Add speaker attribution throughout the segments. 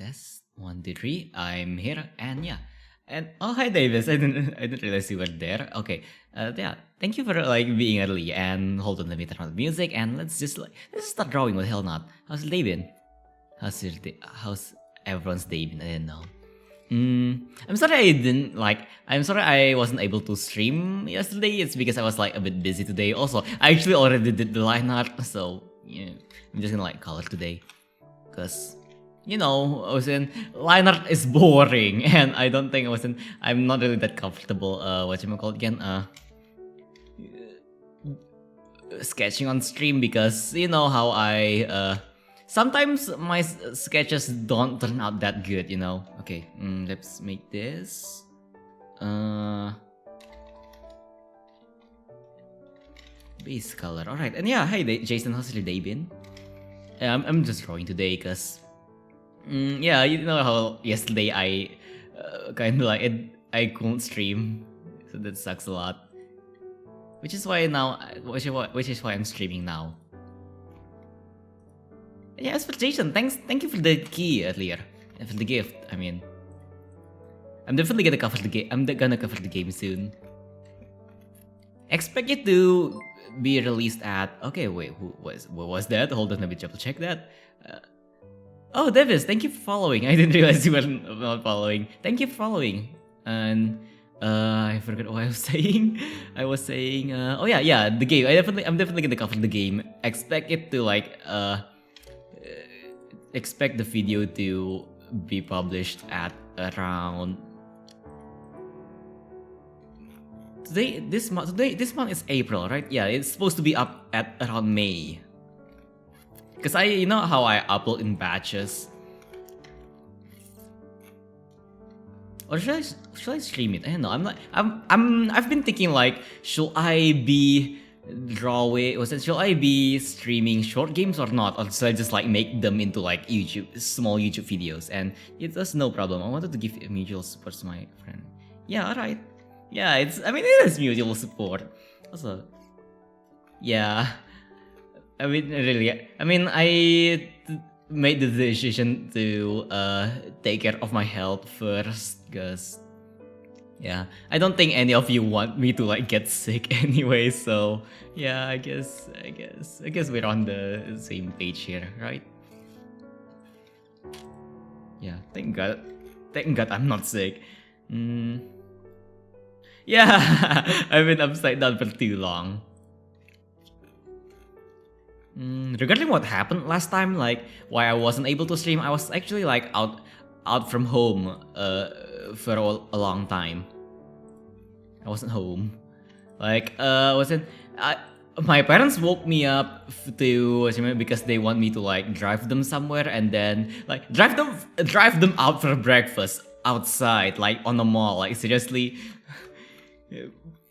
Speaker 1: Test 1, 2, 3. I'm here, and yeah, and oh hi Davis. I didn't realize you were there. Okay, yeah. Thank you for being early. And hold on, let me turn on the music and let's start drawing. What the hell not? How's your day been? How's everyone's day been? I didn't know. I'm sorry I didn't like. I'm sorry I wasn't able to stream yesterday. It's because I was like a bit busy today. Also, I actually already did the line art, so yeah, I'm just gonna like color today, cause I was in line art is boring, and I don't think I'm not really that comfortable. What you call it again? Sketching on stream because you know how I sometimes my sketches don't turn out that good. Okay, let's make this. Base color. All right, and yeah, hey Jason, how's your day been? I'm just drawing today because yeah, you know how yesterday I kind of like I couldn't stream, so that sucks a lot. Which is why I'm streaming now. Yeah, as for Jason, thank you for the key earlier and for the gift. I mean, I'm definitely gonna cover the game. Gonna cover the game soon. Expect it to be released at. Okay, wait, what was that? Hold on, let me double check that. Oh, Davis, thank you for following. I didn't realize you were not following. Thank you for following. And I forgot what I was saying. I was saying, oh yeah, the game. I'm definitely gonna cover the game. Expect it to expect the video to be published at around this month is April, right? Yeah, it's supposed to be up at around May. Cause you know how I upload in batches. Or should I stream it? I don't know. I've been thinking like, should I be should I be streaming short games or not? Or should I just like make them into like small YouTube videos? And it's no problem. I wanted to give mutual support to my friend. Yeah, alright. Yeah, it is mutual support. Also, yeah. I made the decision to take care of my health first, because yeah, I don't think any of you want me to like get sick anyway. So yeah, I guess we're on the same page here, right? Yeah, thank God I'm not sick. Yeah, I've been upside down for too long. Regarding what happened last time, like why I wasn't able to stream, I was actually like out from home for a long time. I wasn't home. Like wasn't my parents woke me up because they want me to like drive them somewhere, and then like drive them out for breakfast outside, like on the mall. Like seriously,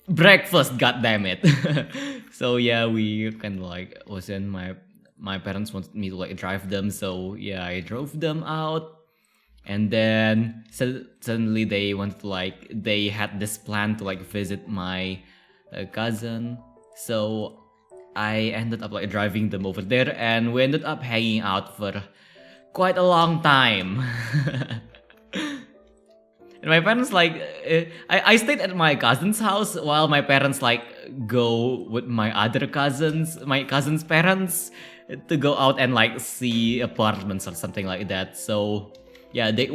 Speaker 1: breakfast, god damn it. So yeah, we kind of like my parents wanted me to like drive them, so yeah, I drove them out. And then suddenly they wanted to they had this plan to like visit my cousin, so I ended up like driving them over there, and we ended up hanging out for quite a long time. And my parents I stayed at my cousin's house while my parents like go with my cousin's parents, to go out and like see apartments or something like that. So yeah, they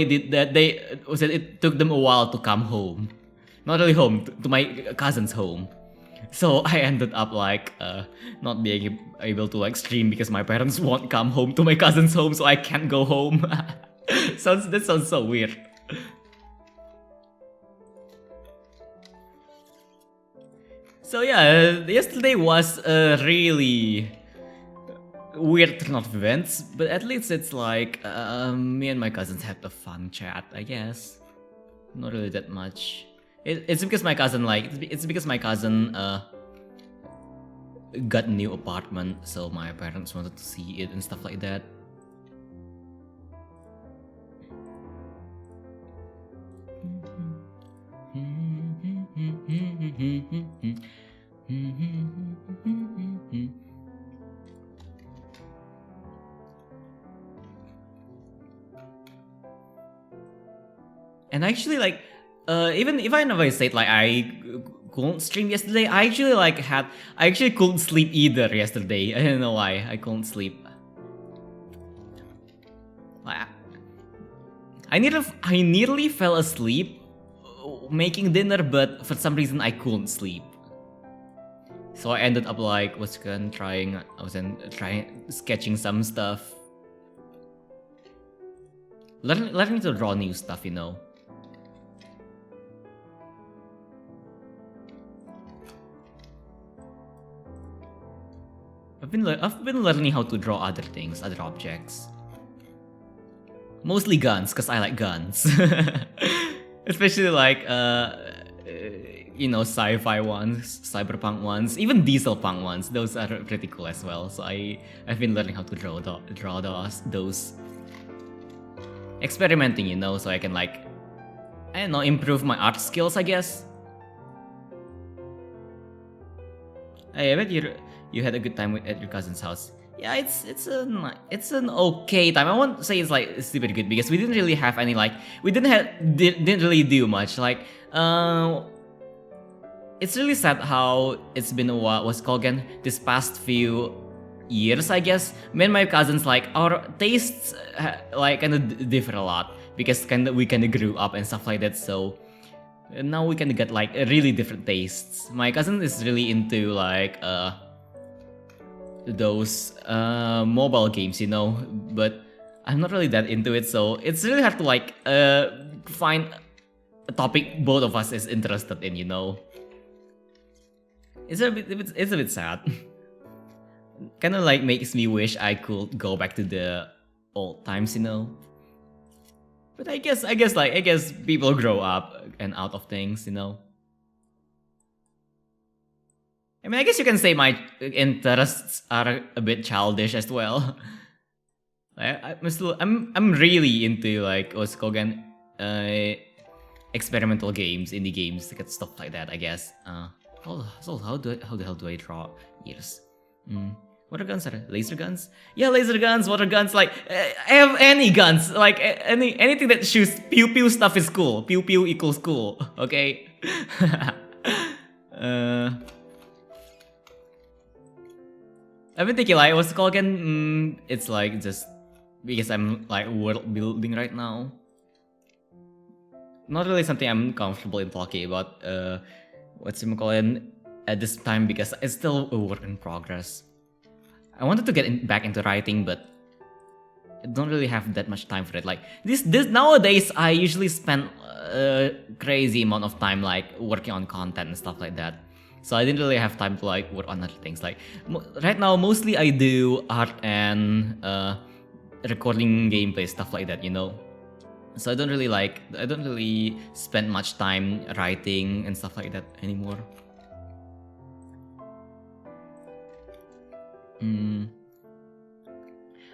Speaker 1: did that. It took them a while to come home, not really home, to my cousin's home. So I ended up not being able to like stream because my parents won't come home to my cousin's home, so I can't go home. That sounds so weird. So yeah, yesterday was a really weird turn of events, but at least it's like me and my cousins had a fun chat, I guess. Not really that much. It's because my cousin got a new apartment, so my parents wanted to see it and stuff like that. And actually, like, even if I never said like I couldn't stream yesterday, I actually couldn't sleep either yesterday. I don't know why I couldn't sleep. I I nearly fell asleep making dinner, but for some reason I couldn't sleep. So I ended up like trying sketching some stuff. Learning to draw new stuff, you know. I've been learning how to draw other things, other objects. Mostly guns, cause I like guns. Especially like you know, sci-fi ones, cyberpunk ones, even dieselpunk ones. Those are pretty cool as well. So I've been learning how to draw those. Experimenting, you know, so I can like, I don't know, improve my art skills, I guess. Hey, I bet you had a good time at your cousin's house. Yeah, it's an okay time. I won't say it's like super good because we didn't really have any like didn't really do much. Like it's really sad how it's been what's called again this past few years, I guess. Me and my cousins, like, our tastes like kind of differ a lot because we kind of grew up and stuff like that. So now we kind of get like really different tastes. My cousin is really into like those mobile games, you know, but I'm not really that into it. So it's really hard to like find a topic both of us is interested in, you know. It's a bit sad. Kind of like makes me wish I could go back to the old times, you know. But I guess people grow up and out of things, you know. I mean, I guess you can say my interests are a bit childish as well. I'm really into like what's called again, experimental games, indie games, like stuff like that. I guess. So how the hell do I draw ears? Water guns are laser guns? Yeah, laser guns, water guns, like I have any guns, like anything that shoots pew pew stuff is cool. Pew pew equals cool, okay? I've been thinking like what's it called again? It's like just because I'm like world building right now. Not really something I'm comfortable in talking about what's it called at this time because it's still a work in progress. I wanted to get back into writing, but I don't really have that much time for it. Like this nowadays, I usually spend a crazy amount of time like working on content and stuff like that. So I didn't really have time to like work on other things. Like right now, mostly I do art and recording gameplay stuff like that, you know. So I don't really spend much time writing and stuff like that anymore.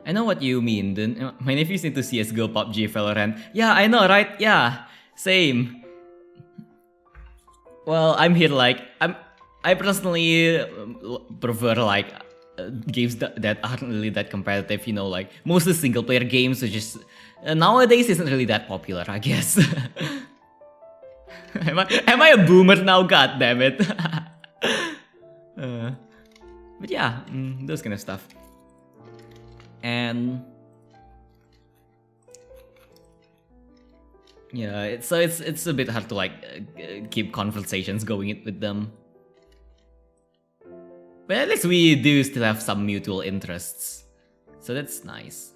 Speaker 1: I know what you mean. My nephews need to CSGO, PUBG, Valorant. Yeah, I know, right? Yeah, same. Well, I'm here like I personally prefer like games that aren't really that competitive. You know, like mostly single player games, which is nowadays isn't really that popular, I guess. Am I a boomer now? God damn it. But yeah, those kind of stuff. And yeah, it's a bit hard to like keep conversations going with them. But at least we do still have some mutual interests, so that's nice.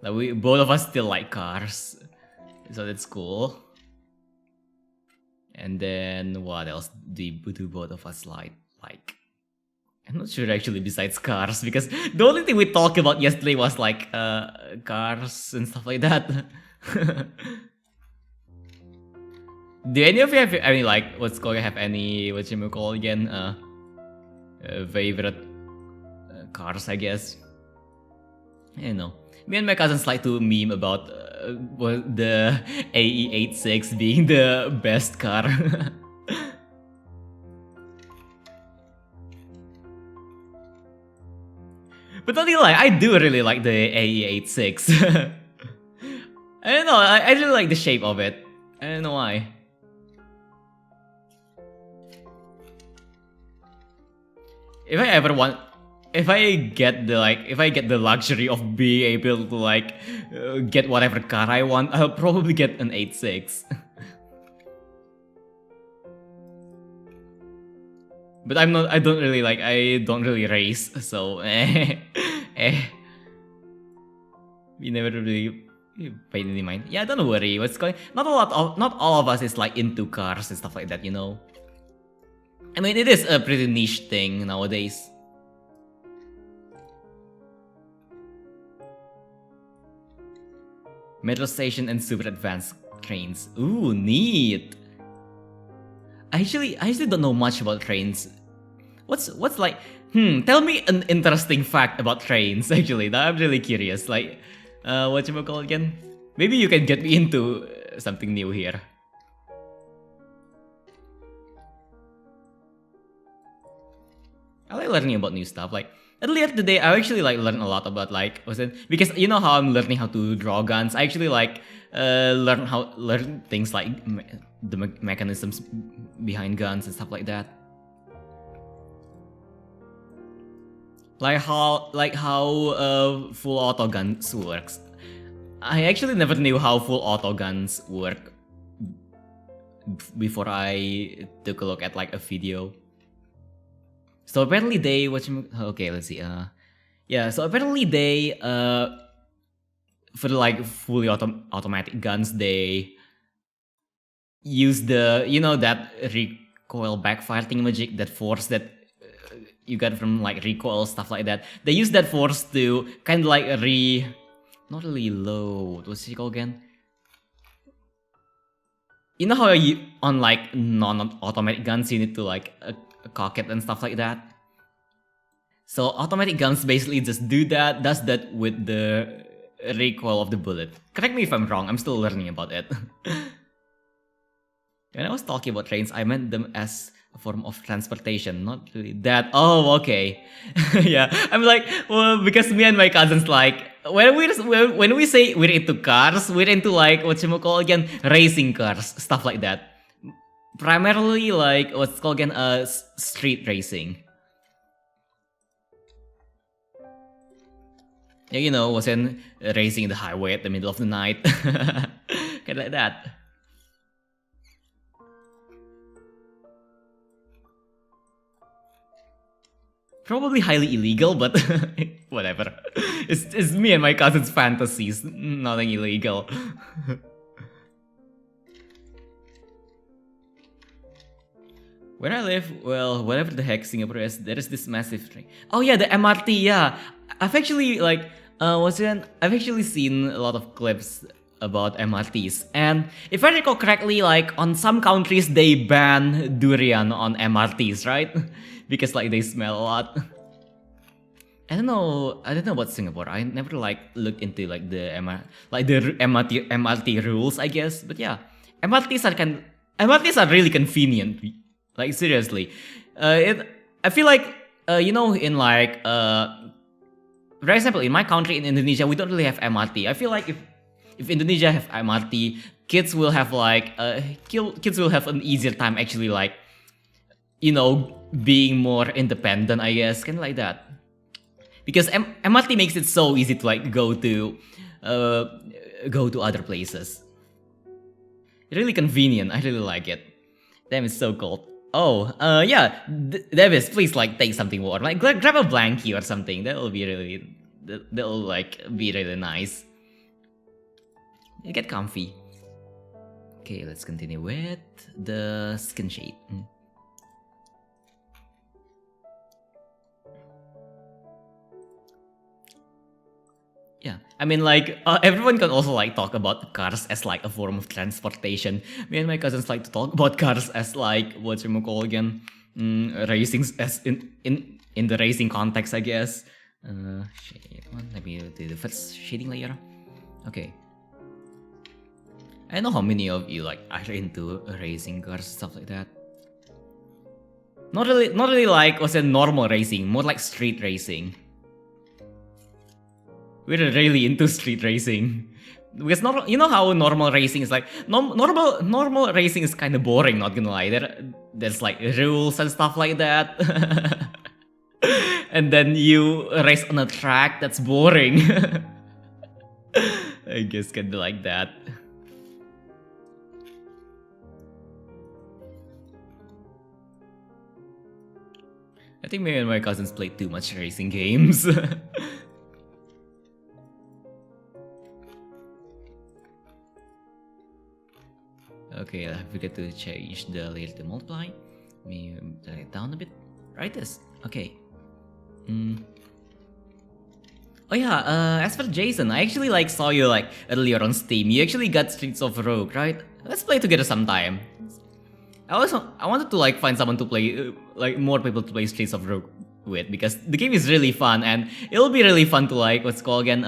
Speaker 1: Like both of us still like cars, so that's cool. And then what else do both of us like? I'm not sure actually besides cars, because the only thing we talked about yesterday was like cars and stuff like that. Do any of you have any like have any what you call again favorite cars, I guess? I don't know. Me and my cousins like to meme about the AE86 being the best car. But not gonna lie, I do really like the AE86. I don't know. I really like the shape of it. I don't know why. If I ever want, if I get the luxury of being able to get whatever car I want, I'll probably get an 8.6. But I'm not. I don't really race, so we never really paid any mind. Yeah, don't worry. What's going? Not all of us is like into cars and stuff like that, you know. I mean, it is a pretty niche thing nowadays. Metro station and super advanced trains. Ooh, neat. I actually don't know much about trains. What's like? Tell me an interesting fact about trains. Actually, I'm really curious. Like, what you call again? Maybe you can get me into something new here. I like learning about new stuff. Like earlier today, I actually learned a lot about because you know how I'm learning how to draw guns. I actually learn things like the mechanisms behind guns and stuff like that. Like how full auto guns works. I actually never knew how full auto guns work before I took a look at like a video. So apparently they okay, let's see. Yeah, so apparently they for like fully automatic guns they use the that recoil backfire thingamajig, that force that you got from like recoil stuff like that. They use that force to kind of like not really load. What's it called again? You know how on like non-automatic guns you need to like cock it and stuff like that. So automatic guns basically just does that with the recoil of the bullet. Correct me if I'm wrong, I'm still learning about it. When I was talking about trains, I meant them as a form of transportation, not really that. Oh, okay. Yeah, I'm like, well, because me and my cousins when we say we're into cars, we're into like again, racing cars, stuff like that. Primarily like what's called again street racing. Yeah, you know, wasn't racing in the highway at the middle of the night. Kind of like that. Probably highly illegal, but whatever. It's me and my cousin's fantasies, nothing illegal. Where I live, well, whatever the heck Singapore is, there is this massive train. Oh yeah, the MRT, yeah. I've actually I've actually seen a lot of clips about MRTs, and if I recall correctly, like on some countries they ban durian on MRTs, right? Because like they smell a lot. I don't know about Singapore. I never looked into like the MRT rules, I guess. But yeah, MRTs are really convenient. Like seriously, I feel like in like for example, in my country, in Indonesia, we don't really have MRT. I feel like if Indonesia have MRT, kids will have kids will have an easier time actually being more independent, I guess, kind of like that. Because MRT makes it so easy to like go to other places. Really convenient. I really like it. Damn, it's so cold. Oh, yeah, Davis, please take something warm. Like grab a blankie or something. That'll be really nice. You get comfy. Okay, let's continue with the skin shade. Yeah, I mean everyone can also talk about cars as a form of transportation. Me and my cousins like to talk about cars as again, racing as in the racing context, I guess. Shade one. Let me do the first shading layer. Okay. I don't know how many of you are into racing cars, stuff like that. Not really normal racing, more like street racing. We're really into street racing. Because you know how normal racing is like normal racing is kind of boring. Not gonna lie, there's like rules and stuff like that, and then you race on a track that's boring. I guess kind of like that. I think me and my cousins played too much racing games. Okay, I forget to change the layer to multiply. Let me turn it down a bit. Right this. Okay. Oh yeah, as for Jason, I actually like saw you like earlier on Steam. You actually got Streets of Rogue, right? Let's play together sometime. I wanted to like find someone to play, like more people to play Streets of Rogue with, because the game is really fun and it'll be really fun to like what's called again,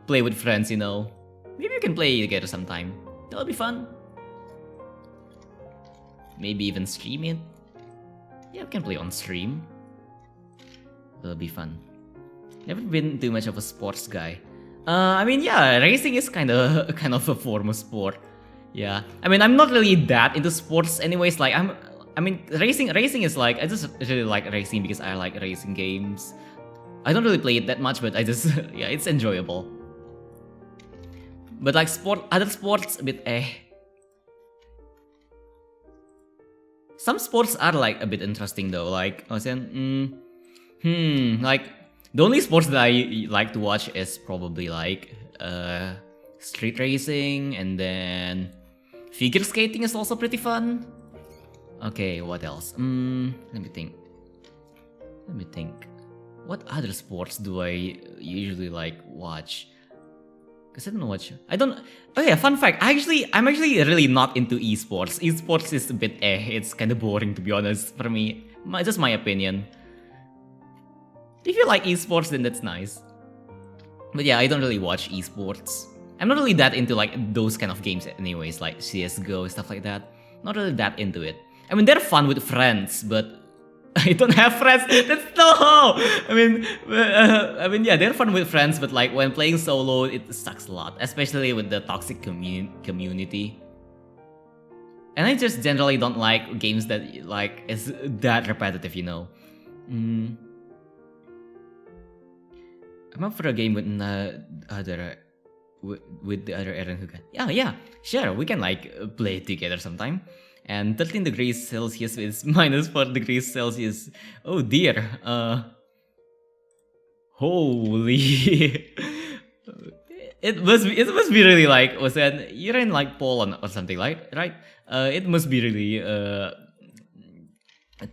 Speaker 1: play with friends. You know, maybe we can play together sometime. That'll be fun. Maybe even stream it. Yeah, we can play on stream. That'll be fun. Never been too much of a sports guy. I mean, yeah, racing is kind of a form of sport. Yeah, I mean, I'm not really that into sports, anyways. Like, I mean, racing is like, I just really like racing because I like racing games. I don't really play it that much, but I just yeah, it's enjoyable. But like other sports, a bit eh. Some sports are like a bit interesting though. Like I was saying, like the only sports that I like to watch is probably like street racing, and then figure skating is also pretty fun. Okay, what else? Let me think. What other sports do I usually like watch? Cause I don't watch. Oh yeah, fun fact. I'm actually really not into esports. Esports is a bit It's kind of boring, to be honest, for me. Just my opinion. If you like esports, then that's nice. But yeah, I don't really watch esports. I'm not really that into like those kind of games anyways, like CSGO, stuff like that. Not really that into it. I mean, they're fun with friends, but I don't have friends. That's no. I mean, yeah, they're fun with friends, but like when playing solo, it sucks a lot, especially with the toxic community. And I just generally don't like games that like is that repetitive, you know. I'm up for a game with the other Eren who can. Yeah, sure, we can like play together sometime. And 13 degrees Celsius is minus 4 degrees Celsius. Oh dear. Holy. It must be really like, was that you're in like Poland or something, like, right? It must be really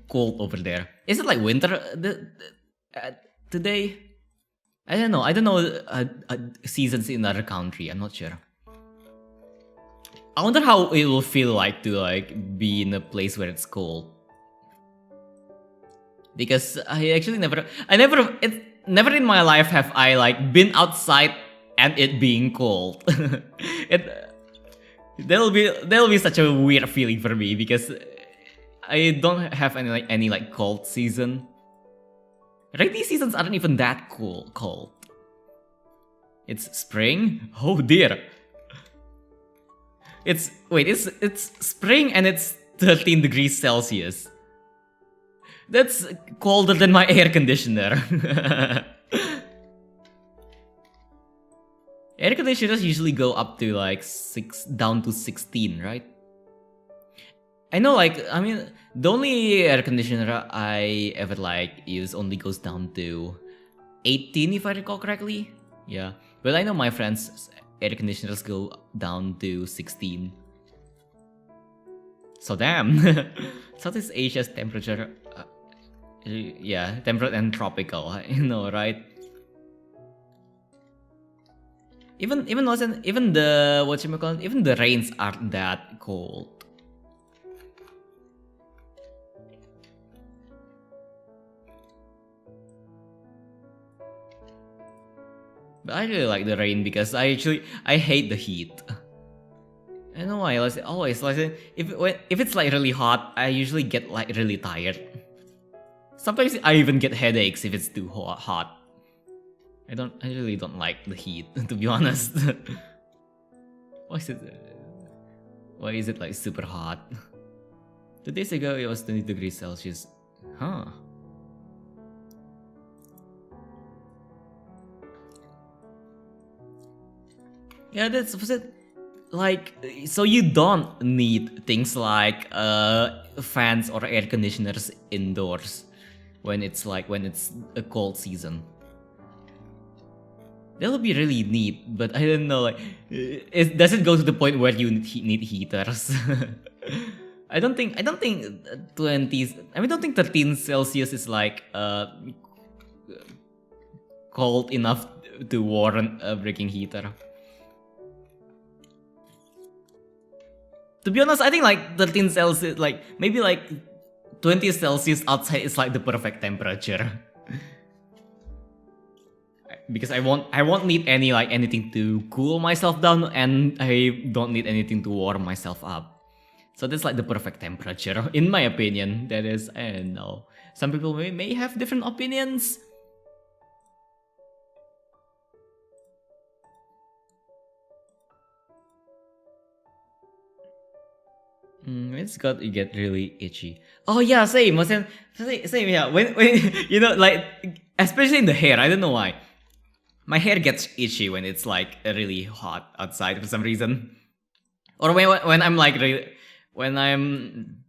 Speaker 1: cold over there. Is it like winter today? I don't know seasons in other country. I'm not sure. I wonder how it will feel like to like be in a place where it's cold. Because I actually never in my life have I like been outside and it being cold. That'll be such a weird feeling for me because I don't have any like cold season. Rainy seasons aren't even that cold. It's spring? Oh dear. It's spring and it's 13 degrees Celsius. That's colder than my air conditioner. Air conditioners usually go up to like down to 16, right? I know, like, I mean, the only air conditioner I ever like use only goes down to 18 if I recall correctly. Yeah, but I know my friends' air conditioners go down to 16. So damn. Southeast Asia's temperature, yeah, temperate and tropical, you know, right? Even the whatchamacallit, even the rains aren't that cold. But I really like the rain because I hate the heat. I don't know why. Always like if it's like really hot, I usually get like really tired. Sometimes I even get headaches if it's too hot. I really don't like the heat, to be honest. Why is it? Why is it like super hot? 2 days ago it was 20 degrees Celsius. Huh. Yeah, that's was it. Like, so you don't need things like fans or air conditioners indoors when it's a cold season. That would be really neat, but I don't know. Like, does it go to the point where you need heaters? I don't think 20s. I mean, I don't think 13 Celsius is like cold enough to warrant a breaking heater. To be honest, I think like 13 Celsius, like maybe like 20 Celsius outside is like the perfect temperature. Because I won't need anything to cool myself down, and I don't need anything to warm myself up. So that's like the perfect temperature, in my opinion. That is, I don't know. Some people may have different opinions. It's got to get really itchy. Oh yeah, same. Same. Yeah. When you know, like, especially in the hair. I don't know why. My hair gets itchy when it's like really hot outside for some reason, or when I'm like when I'm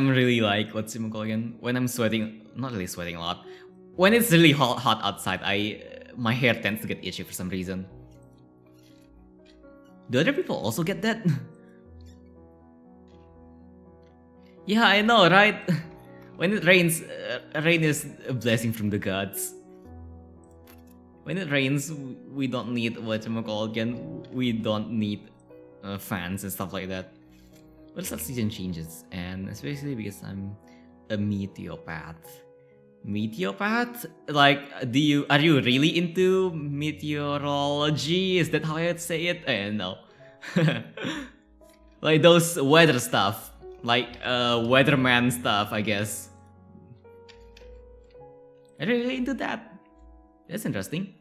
Speaker 1: really like what's it called again? When I'm sweating, not really sweating a lot. When it's really hot outside, my hair tends to get itchy for some reason. Do other people also get that? Yeah, I know, right? When it rains, rain is a blessing from the gods. When it rains, we don't need whatchamacallit again. We don't need fans and stuff like that. But it's season changes, and especially because I'm a meteopath. Meteopath? Like, are you really into meteorology? Is that how I'd say it? I don't know. Like those weather stuff, like weatherman stuff, I guess. Are you really into that? That's interesting.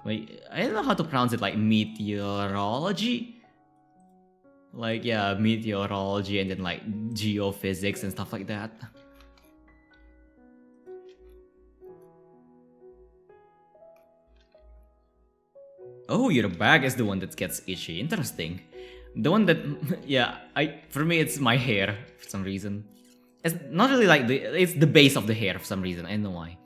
Speaker 1: Wait, I don't know how to pronounce it, like meteorology? Like, yeah, meteorology and then like geophysics and stuff like that. Oh, your bag is the one that gets itchy. Interesting. The one that, yeah, for me it's my hair for some reason. It's not really like it's the base of the hair for some reason. I don't know why.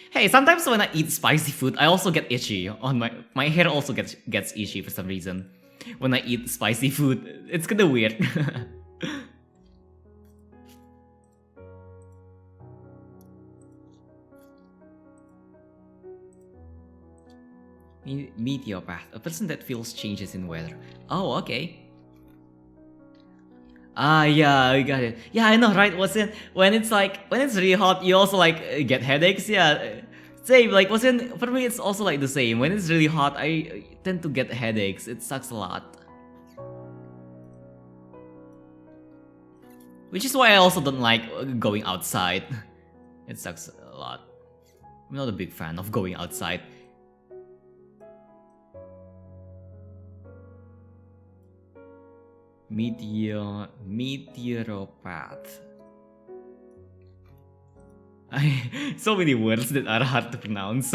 Speaker 1: Hey, sometimes when I eat spicy food, I also get itchy on my hair also gets itchy for some reason. When I eat spicy food, it's kinda weird. Meteopath, a person that feels changes in weather. Oh, okay. Ah, yeah, I got it. Yeah, I know, right? When it's really hot, you also like get headaches. Yeah, same. Like for me, it's also like the same. When it's really hot, I tend to get headaches. It sucks a lot. Which is why I also don't like going outside. It sucks a lot. I'm not a big fan of going outside. Meteoropath. So many words that are hard to pronounce.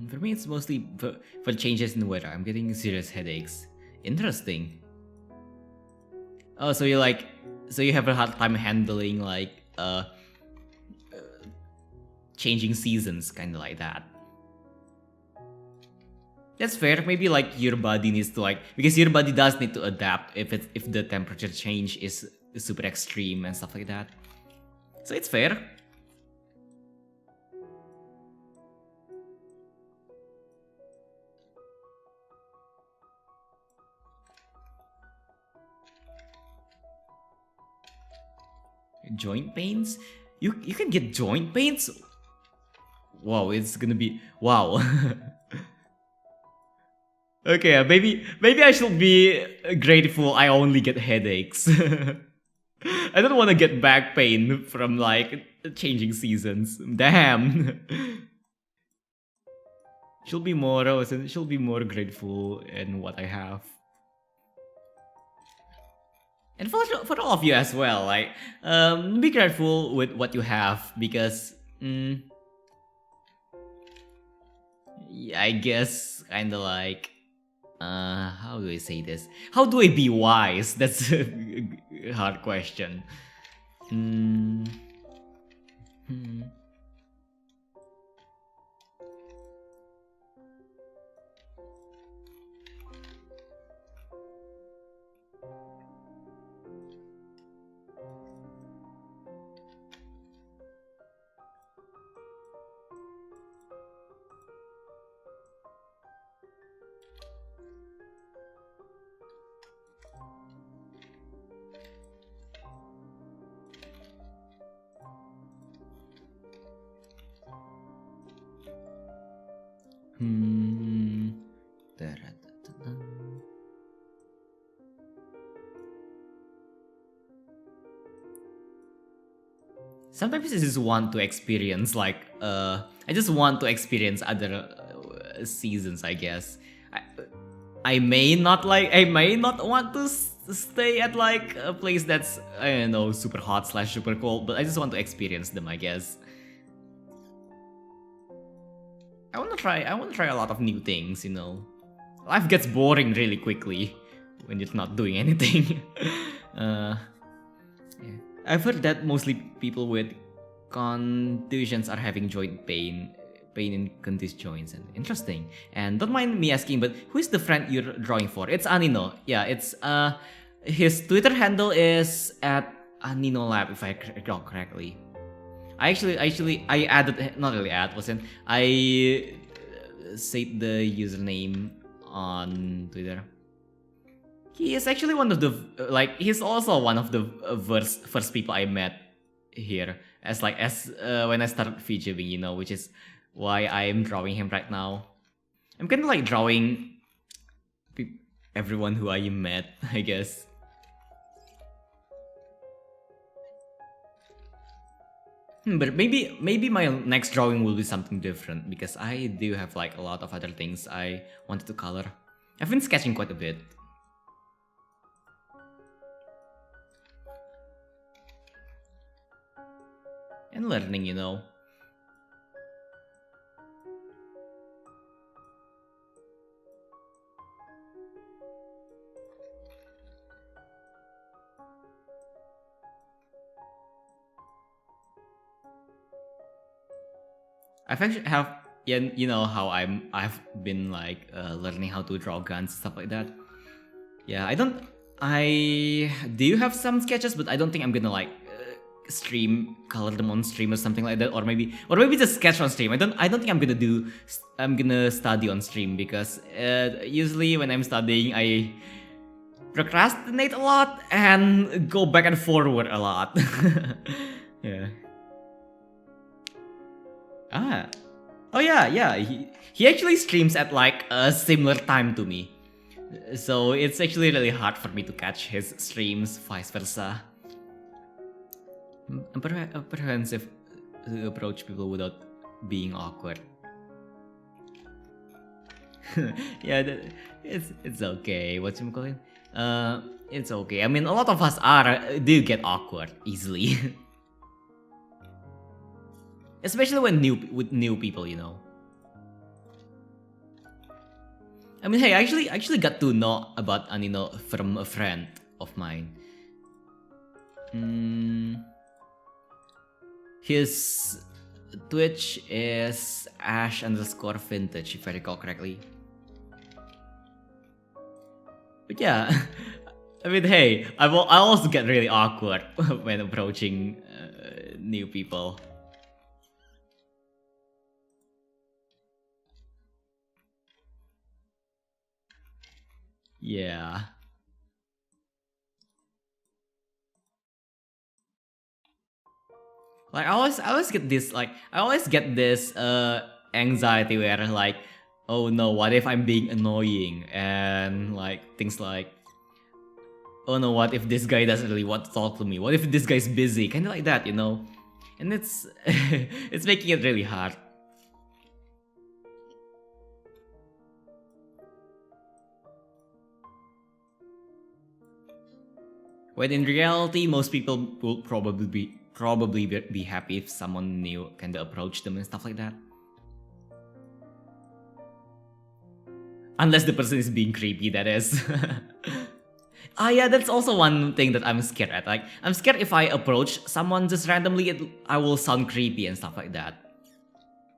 Speaker 1: For me, it's mostly for changes in the weather. I'm getting serious headaches. Interesting. Oh, so you have a hard time handling like changing seasons, kind of like that. That's fair. Maybe like your body needs to because your body does need to adapt if the temperature change is super extreme and stuff like that. So it's fair. Joint pains? You can get joint pains? wow, it's gonna be wow. Okay, maybe I should be grateful I only get headaches. I don't want to get back pain from like changing seasons. Damn. She'll be more grateful in what I have. And for all of you as well, like be grateful with what you have because yeah, I guess kind of like how do I say this? How do I be wise? That's a hard question. Hmm. Hmm. Hmm. Da-da-da-da-da. Sometimes I just want to experience like I just want to experience other seasons, I guess. I may not I may not want to stay at like a place that's I don't know super hot slash super cold, but I just want to experience them, I guess. I want to try a lot of new things, you know. Life gets boring really quickly when you're not doing anything. uh, yeah. I've heard that mostly people with contusions are having joint pain in contused joints. And interesting. And don't mind me asking, but who is the friend you're drawing for? It's Annino. Yeah, it's his Twitter handle is at Annino Lab, if I recall correctly. I added, not really add, wasn't I said the username on Twitter. He is actually one of the like he's also one of the first people I met here as when I started VTubing, you know, which is why I am drawing him right now. I'm kind of like drawing everyone who I met, I guess. But maybe my next drawing will be something different because I do have like a lot of other things I wanted to color. I've been sketching quite a bit. And learning, you know. I've actually have yeah, you know how I've been like learning how to draw guns stuff like that. Yeah, I do have some sketches, but I don't think I'm gonna like stream color them on stream or something like that, or maybe just sketch on stream. I don't think I'm gonna study on stream because usually when I'm studying I procrastinate a lot and go back and forward a lot. Yeah. Ah. Oh yeah, yeah. He actually streams at like a similar time to me. So it's actually really hard for me to catch his streams, vice versa. I'm apprehensive to approach people without being awkward. Yeah, it's okay. What's you call it? It's okay. I mean, a lot of us do get awkward easily, especially when with new people, you know. I mean, hey, I actually got to know about Annino from a friend of mine. His Twitch is ash_vintage, if I recall correctly. But yeah, I mean, hey, I also get really awkward when approaching new people. Yeah. Like I always get this anxiety where like, oh no, what if I'm being annoying, and like things like, oh no, what if this guy doesn't really want to talk to me? What if this guy's busy? Kind of like that, you know? And it's it's making it really hard. When in reality, most people will probably be happy if someone new kind of approached them and stuff like that. Unless the person is being creepy, that is. Ah, yeah, that's also one thing that I'm scared at. Like, I'm scared if I approach someone just randomly, I will sound creepy and stuff like that.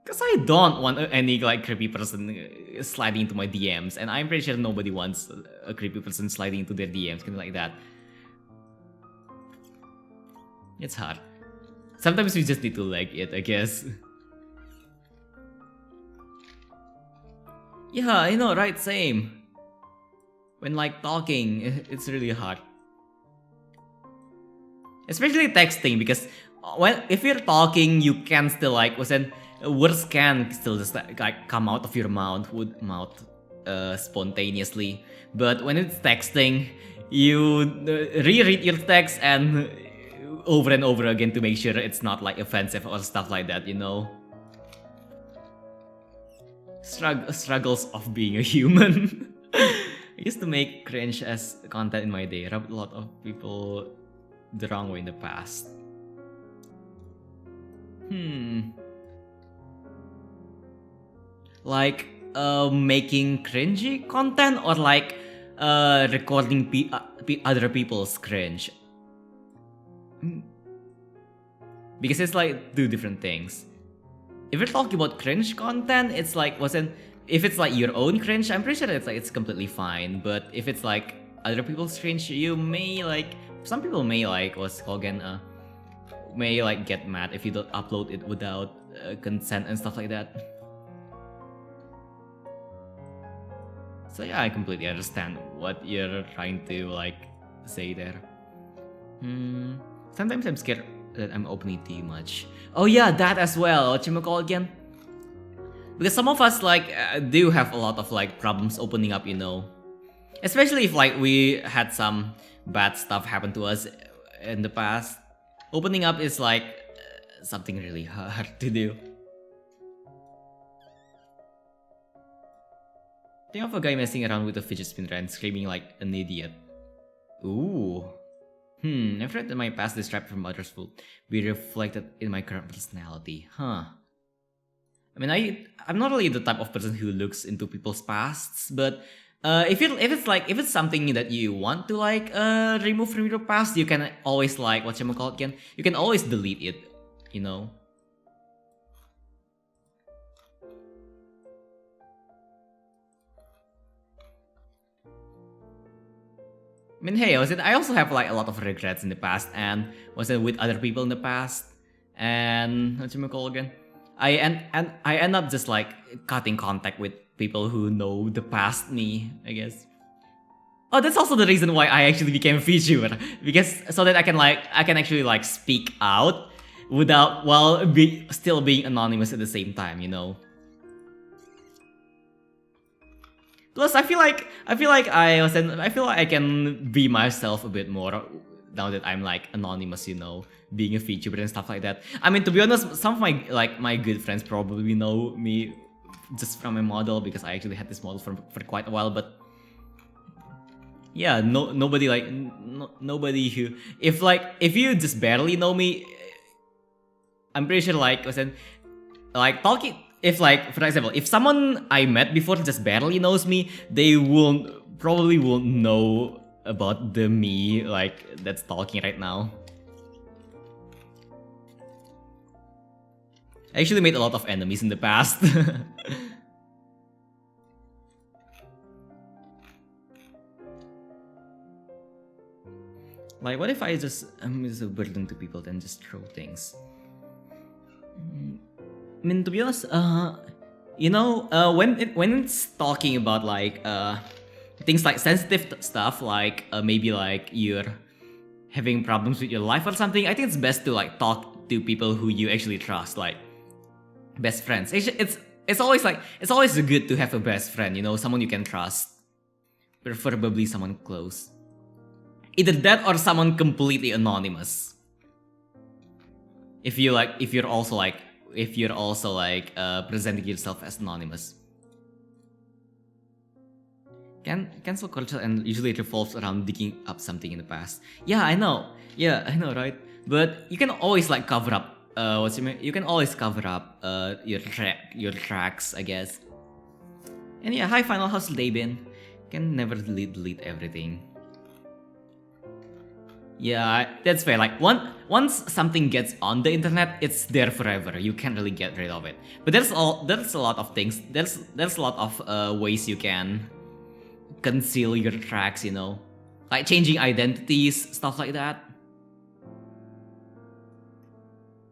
Speaker 1: Because I don't want any like creepy person sliding into my DMs, and I'm pretty sure nobody wants a creepy person sliding into their DMs, kind of like that. It's hard. Sometimes we just need to like it, I guess. Yeah, I know, right? Same. When like talking, it's really hard. Especially texting, because if you're talking, you can still like, words can still just like come out of your mouth, spontaneously. But when it's texting, you reread your text and over again to make sure it's not like offensive or stuff like that, you know. Struggles of being a human. I used to make cringe as content in my day. Rubbed a lot of people the wrong way in the past. Like making cringy content, or like recording other people's cringe. Because it's like two different things. If you're talking about cringe content, it's like if it's like your own cringe, I'm pretty sure it's completely fine. But if it's like other people's cringe, you may like, some people may like may like get mad if you don't upload it without consent and stuff like that. So yeah, I completely understand what you're trying to like say there. Sometimes I'm scared that I'm opening too much. Oh yeah, that as well. Whatchamacall again? Because some of us like do have a lot of like problems opening up, you know. Especially if like we had some bad stuff happen to us in the past. Opening up is like something really hard to do. Think of a guy messing around with a fidget spinner and screaming like an idiot. Ooh. I've read that my past distract from others will be reflected in my current personality. Huh. I mean, I'm not really the type of person who looks into people's pasts, but if it's something that you want to like remove from your past, you can always like whatchamacall again. You can always delete it, you know. I mean, hey, I also have like a lot of regrets in the past, and with other people in the past, and whatchamacall again. I end up just like cutting contact with people who know the past me, I guess. Oh, that's also the reason why I actually became a Vtuber, because so that I can actually like speak out while still being anonymous at the same time, you know. Plus, I feel like I can be myself a bit more now that I'm like anonymous, you know, being a Vtuber and stuff like that. I mean, to be honest, some of my good friends probably know me just from my model, because I actually had this model for quite a while. But yeah, nobody who, if you just barely know me, I'm pretty sure talking. If like, for example, if someone I met before just barely knows me, they probably won't know about the me like that's talking right now. I actually made a lot of enemies in the past. Like, what if I'm just a burden to people then just throw things? I mean, to be honest, you know, when it's talking about like things like sensitive stuff, like maybe like you're having problems with your life or something, I think it's best to like talk to people who you actually trust, like best friends. It's always like it's always good to have a best friend, you know, someone you can trust, preferably someone close. Either that or someone completely anonymous. If you're also like presenting yourself as anonymous. Cancel culture and usually it revolves around digging up something in the past. Yeah, I know. Yeah, I know, right? But you can always like cover up. You can always cover up your tracks, I guess. And yeah, hi final, how's the day been? Can never delete everything. Yeah, that's fair. Like once something gets on the internet, it's there forever. You can't really get rid of it. But there's a lot of things. There's a lot of ways you can conceal your tracks, you know, like changing identities, stuff like that.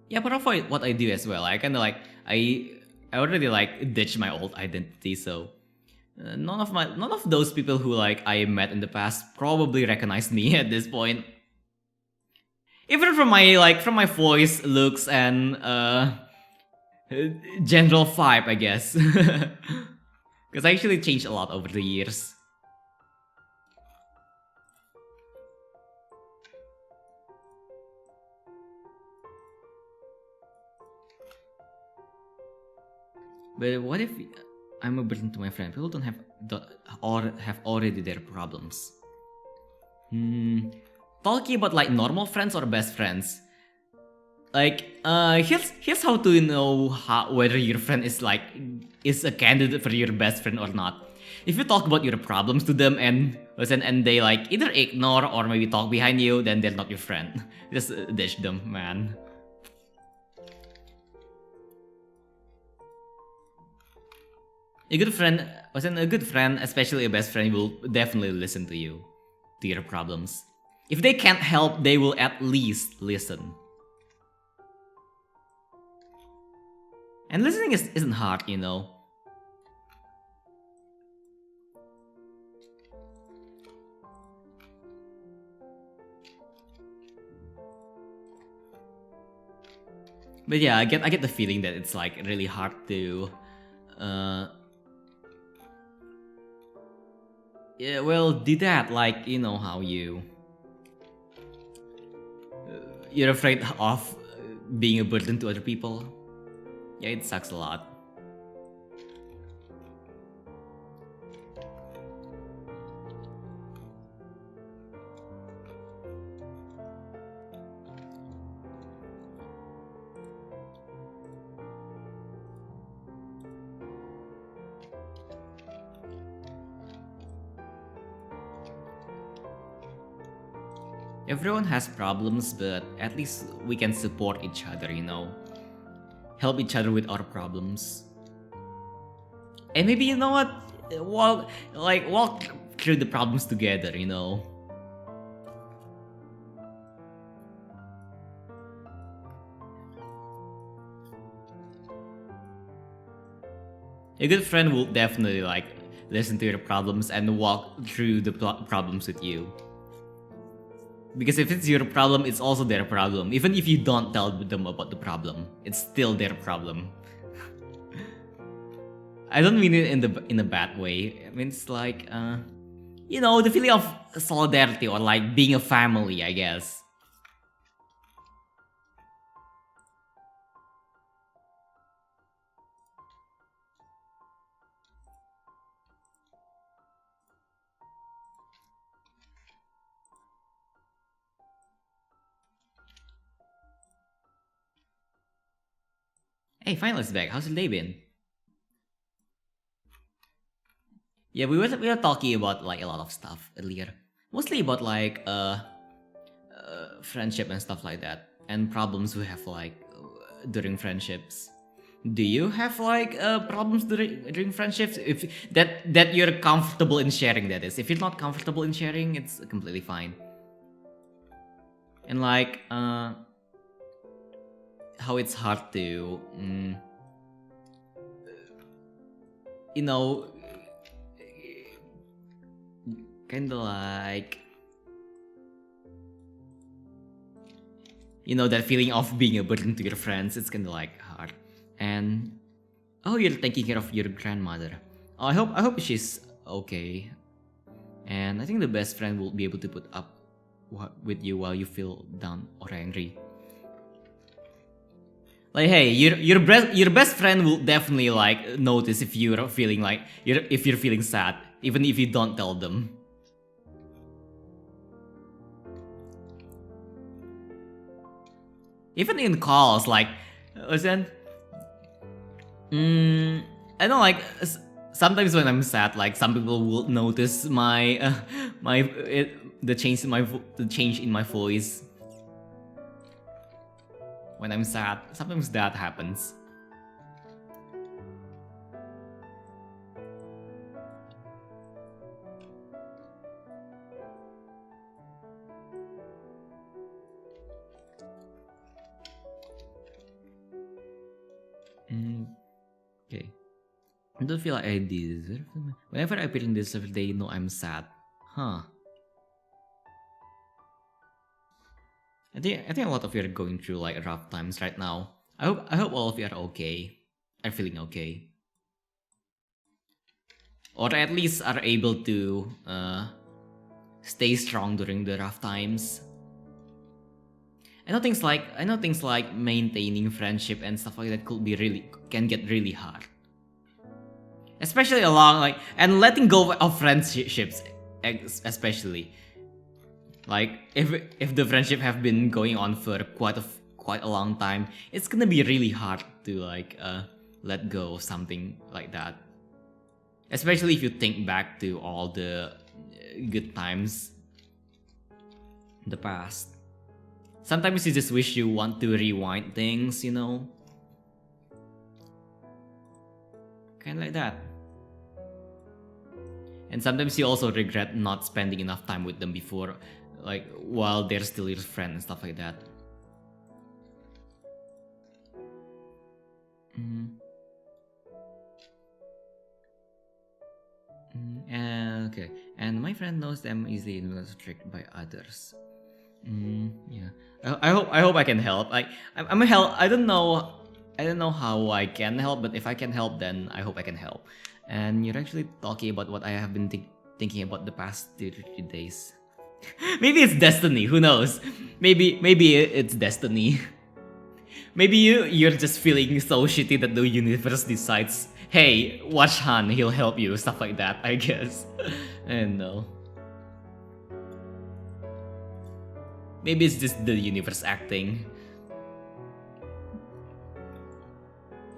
Speaker 1: Yeah, but avoid what I do as well. I kind of like I already like ditched my old identity, so none of those people who like I met in the past probably recognize me at this point. Even from my voice, looks, and general vibe, I guess. Because I actually changed a lot over the years. But what if I'm a burden to my friend? People don't have or have already their problems. Talking about like normal friends or best friends. Like, here's how to know whether your friend is a candidate for your best friend or not. If you talk about your problems to them and they like either ignore or maybe talk behind you, then they're not your friend. Just ditch them, man. A good friend, especially a best friend, will definitely listen to you, to your problems. If they can't help, they will at least listen. And listening isn't hard, you know. But yeah, I get the feeling that it's like really hard to yeah, well, do that, like, you know how you're afraid of being a burden to other people. Yeah, it sucks a lot. Everyone has problems, but at least we can support each other, you know? Help each other with our problems. And maybe, you know what? Walk through the problems together, you know? A good friend will definitely like listen to your problems and walk through the problems with you. Because if it's your problem, it's also their problem. Even if you don't tell them about the problem, it's still their problem. I don't mean it in a bad way. I mean it's like you know, the feeling of solidarity or like being a family, I guess. Hey, finalists back. How's your day been? Yeah, we were talking about like a lot of stuff earlier, mostly about like friendship and stuff like that, and problems we have like during friendships. Do you have like problems during friendships? If that you're comfortable in sharing, that is. If you're not comfortable in sharing, it's completely fine. And like how it's hard to you know, kind of like You know, that feeling of being a burden to your friends. It's kind of like hard. And oh, you're taking care of your grandmother. Oh, I hope she's okay. And I think the best friend will be able to put up with you while you feel down or angry. Like, hey, your best friend will definitely like notice if you're feeling like if you're feeling sad, even if you don't tell them. Even in calls, like, listen, I know, like, sometimes when I'm sad, like, some people will notice my the change in my voice when I'm sad. Sometimes that happens. Okay. I don't feel like I deserve them. Whenever I appear in this server, they know I'm sad. Huh. I think a lot of you are going through like rough times right now. I hope all of you are okay. Are feeling okay. Or at least are able to stay strong during the rough times. I know things like maintaining friendship and stuff like that can get really hard. Especially along like and letting go of friendships, especially. Like if the friendship have been going on for quite a long time, it's gonna be really hard to like let go of something like that. Especially if you think back to all the good times in the past. Sometimes you just wish you want to rewind things, you know? Kind of like that. And sometimes you also regret not spending enough time with them before, like, while they're still your friend and stuff like that. Okay. And my friend knows them easily and was tricked by others. Yeah. I hope I can help. I'm a help. I don't know how I can help, but if I can help, then I hope I can help. And you're actually talking about what I have been thinking about the past 3 days. Maybe it's destiny. Who knows? Maybe it's destiny. Maybe you're just feeling so shitty that the universe decides, hey, watch Han, he'll help you, stuff like that. I guess. I don't know. Maybe it's just the universe acting.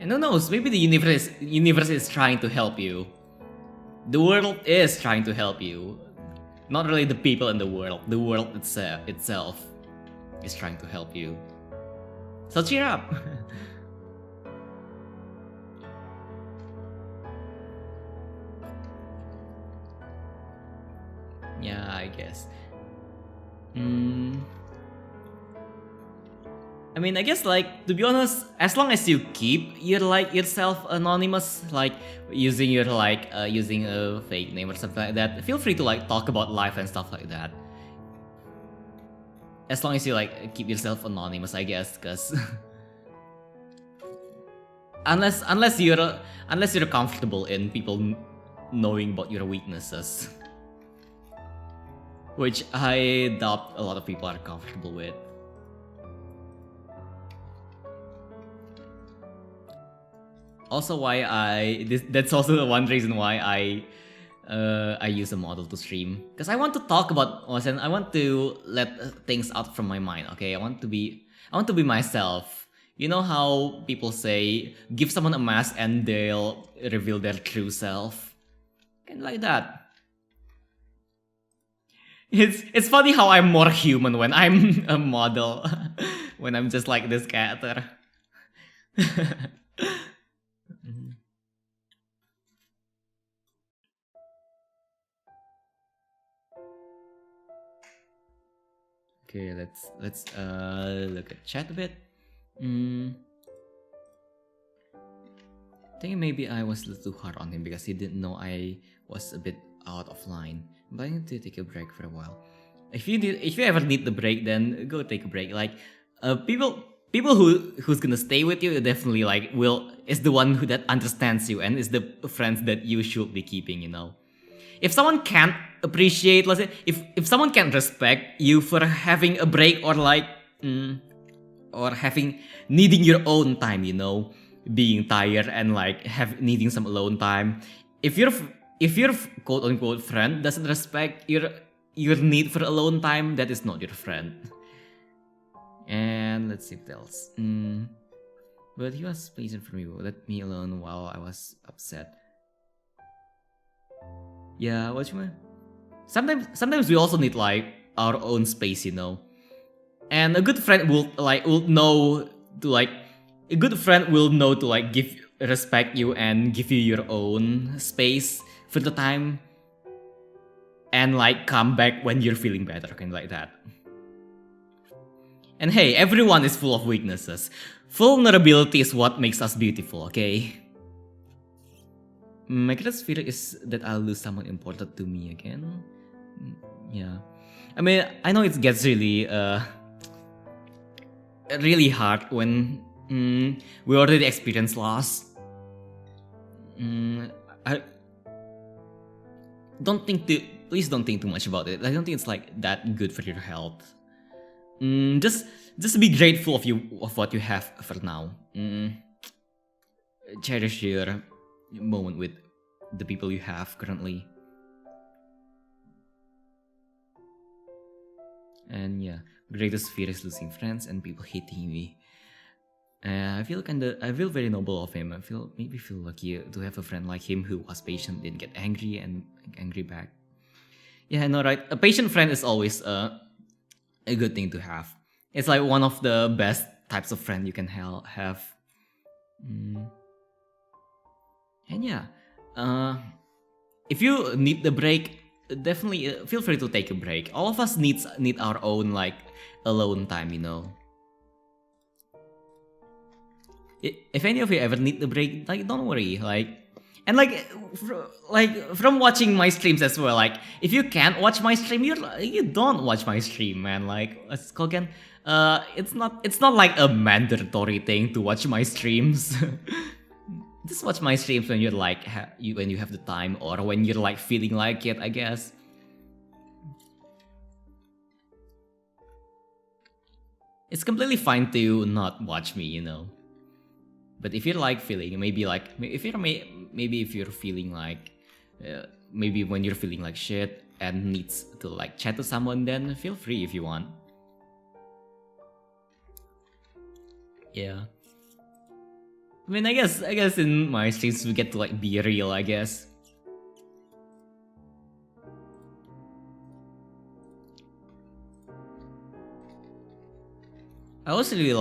Speaker 1: And who knows, maybe the universe is trying to help you. The world is trying to help you. Not really the people in the world itself is trying to help you. So cheer up! Yeah, I guess. I mean, I guess, like, to be honest, as long as you keep yourself anonymous, like using using a fake name or something like that, feel free to like talk about life and stuff like that. As long as you like keep yourself anonymous, I guess, because unless you're comfortable in people knowing about your weaknesses, which I doubt a lot of people are comfortable with. Also, that's also one reason why I use a model to stream, because I want to talk about Osen. I want to let things out from my mind. Okay, I want to be myself. You know how people say, give someone a mask and they'll reveal their true self, kind of like that. It's funny how I'm more human when I'm a model, when I'm just like this character. Okay, let's look at chat a bit. I think maybe I was a little too hard on him because he didn't know I was a bit out of line. But I need to take a break for a while. If you ever need the break, then go take a break. Like, People who's gonna stay with you definitely like will is the one who that understands you and is the friends that you should be keeping, you know. If someone can't appreciate, let's say, if someone can't respect you for having a break or like or having needing your own time, you know, being tired and like have needing some alone time, if your quote unquote friend doesn't respect your need for alone time, that is not your friend. And let's see what else. But he was patient for me, let me alone while I was upset. Yeah, what you mean? Sometimes we also need like our own space, you know. And a good friend will know to like a good friend will know to like give respect you and give you your own space for the time and like come back when you're feeling better, kind of like that. And hey, everyone is full of weaknesses. Vulnerability is what makes us beautiful, okay? My greatest fear is that I'll lose someone important to me again. Yeah. I mean, I know it gets really hard when we already experience loss. I please don't think too much about it. I don't think it's like that good for your health. Just be grateful of what you have for now. Cherish your moment with the people you have currently. And yeah, greatest fear is losing friends and people hating me. I feel very noble of him. I feel lucky to have a friend like him who was patient, didn't get angry and angry back. Yeah, I know, right? A patient friend is always a good thing to have. It's like one of the best types of friend you can have. And yeah, if you need the break, definitely feel free to take a break. All of us need our own like alone time, you know. If any of you ever need the break, like don't worry, like. And like from watching my streams as well, like if you can't watch my stream, you don't watch my stream, man. Like it's called again. It's not like a mandatory thing to watch my streams. Just watch my streams when you're like when you have the time or when you're like feeling like it, I guess. It's completely fine to not watch me, you know. But if you're like feeling, maybe like if you're feeling like maybe when you're feeling like shit and needs to like chat to someone, then feel free if you want. Yeah. I mean, I guess in my streams we get to like be real, I guess. I always really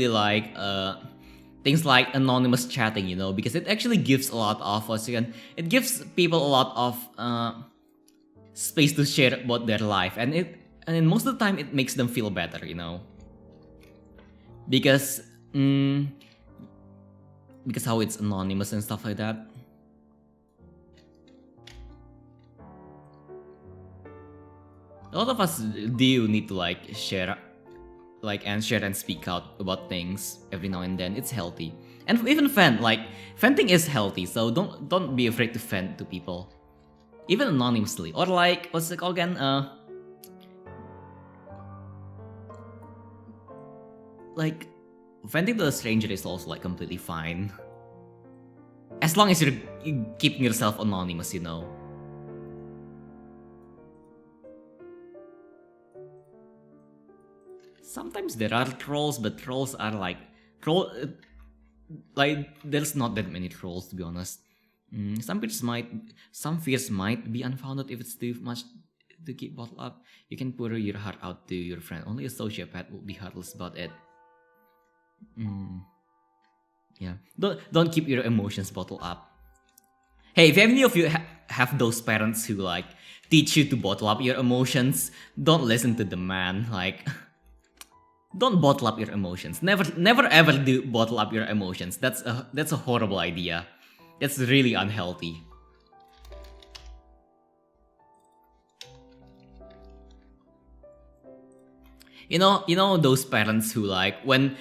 Speaker 1: like things like anonymous chatting, you know, because it actually gives a lot of us again. It gives people a lot of space to share about their life, and most of the time it makes them feel better, you know, because how it's anonymous and stuff like that. A lot of us do need to like share and speak out about things every now and then. It's healthy. And even venting is healthy, so don't be afraid to vent to people. Even anonymously. Or like, what's it called again? Like, venting to a stranger is also like completely fine. As long as you're keeping yourself anonymous, you know. Sometimes there are trolls, but trolls are like there's not that many trolls, to be honest. Some fears might be unfounded if it's too much to keep bottled up. You can pour your heart out to your friend. Only a sociopath will be heartless about it. Yeah, don't keep your emotions bottled up. Hey, if any of you have those parents who like teach you to bottle up your emotions, don't listen to the man. Like, don't bottle up your emotions. Never ever do bottle up your emotions. That's a horrible idea. That's really unhealthy. You know those parents who like when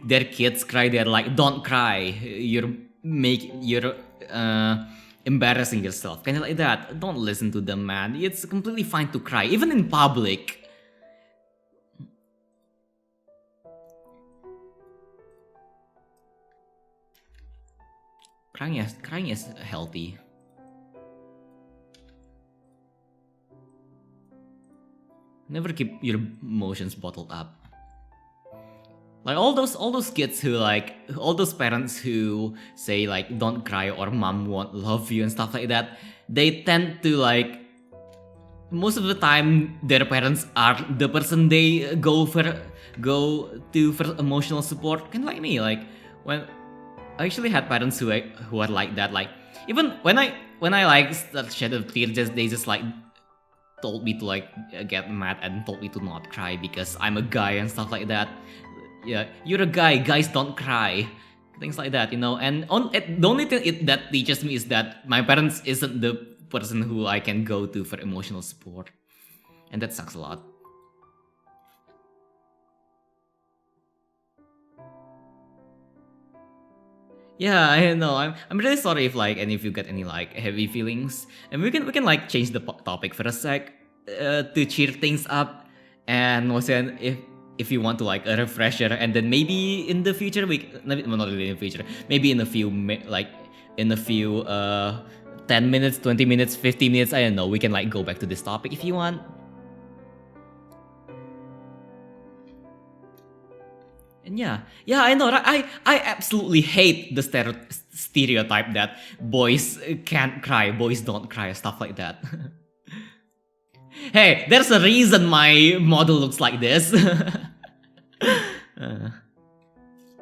Speaker 1: their kids cry, they're like, "Don't cry. You're embarrassing yourself." Kind of like that. Don't listen to them, man. It's completely fine to cry, even in public. Crying is healthy. Never keep your emotions bottled up. Like all those kids who like all those parents who say like don't cry or mom won't love you and stuff like that, they tend to like most of the time their parents are the person they go to for emotional support. Kind of like me, like when I actually had parents who are like that. Like even when I like start shed a tear, they just like told me to like get mad and told me to not cry because I'm a guy and stuff like that. Yeah, you're a guy. Guys don't cry. Things like that, And the only thing that teaches me is that my parents isn't the person who I can go to for emotional support, and that sucks a lot. Yeah, I know. I'm really sorry if like any of you get any like heavy feelings, and we can like change the topic for a sec to cheer things up, and also if you want to like a refresher, and then maybe in the future not really in the future, maybe in a few like in a few 10 minutes, 20 minutes, 50 minutes, I don't know, we can like go back to this topic if you want. And yeah, I know. I absolutely hate the stereotype that boys can't cry, boys don't cry, stuff like that. Hey, there's a reason my model looks like this.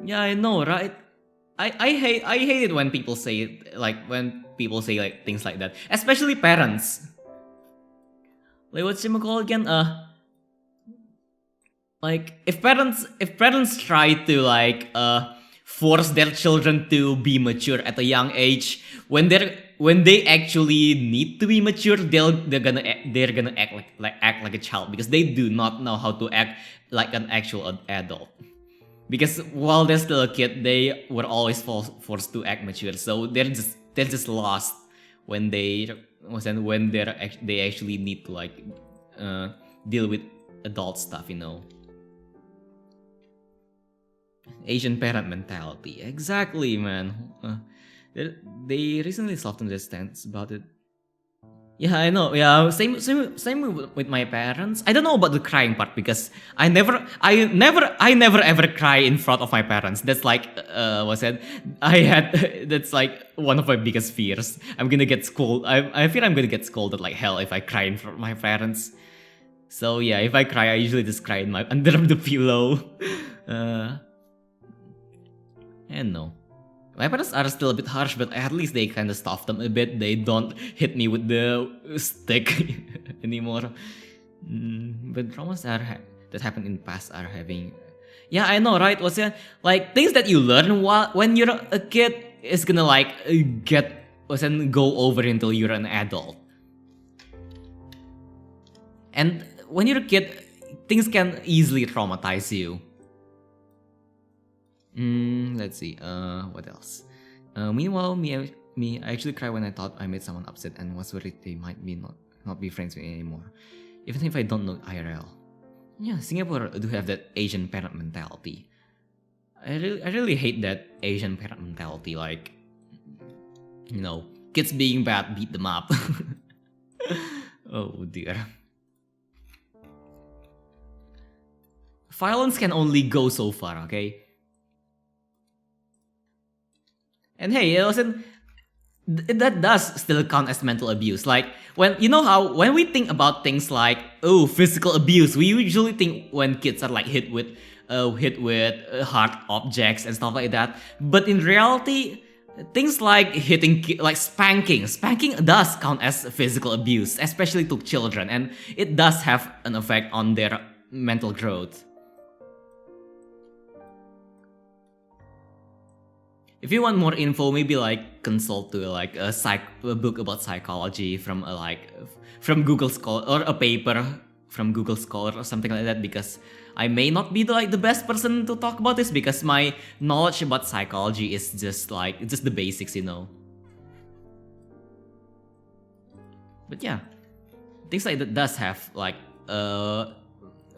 Speaker 1: Yeah, I know, right? I hate it when people say it, like when people say like things like that, especially parents. Like what's your call again? Like if parents try to like force their children to be mature at a young age, when they actually need to be mature, they're gonna act like a child because they do not know how to act like an actual adult. Because while they're still a kid, they were always forced to act mature, so they're just lost when they actually need to like deal with adult stuff. Asian parent mentality. Exactly, man. They recently softened their stance about it. Yeah, I know. Yeah, same with my parents. I don't know about the crying part because I never ever cry in front of my parents. That's like, what's that? That's like one of my biggest fears. I'm gonna get scolded. I fear I'm gonna get scolded like hell if I cry in front of my parents. So yeah, if I cry, I usually just cry in my under the pillow. Uh, and no. My parents are still a bit harsh, but at least they kind of stuff them a bit. They don't hit me with the stick anymore. But traumas that happened in the past are having. Yeah, I know, right? What's that? Like things that you learn when you're a kid is gonna like go over until you're an adult. And when you're a kid, things can easily traumatize you. Let's see. What else? Meanwhile, I actually cried when I thought I made someone upset and was worried they might not be friends with me anymore, even if I don't know IRL. Yeah, Singapore do have that Asian parent mentality. I really hate that Asian parent mentality. Like, kids being bad, beat them up. Oh dear. Violence can only go so far, okay? And hey, listen, that does still count as mental abuse. Like when we think about things like physical abuse, we usually think when kids are like hit with hard objects and stuff like that. But in reality, things like like spanking does count as physical abuse, especially to children, and it does have an effect on their mental growth. If you want more info, maybe like consult to like a book about psychology from from Google Scholar or a paper from Google Scholar or something like that, because I may not be the best person to talk about this, because my knowledge about psychology is just the basics, you know. But yeah, things like that does have like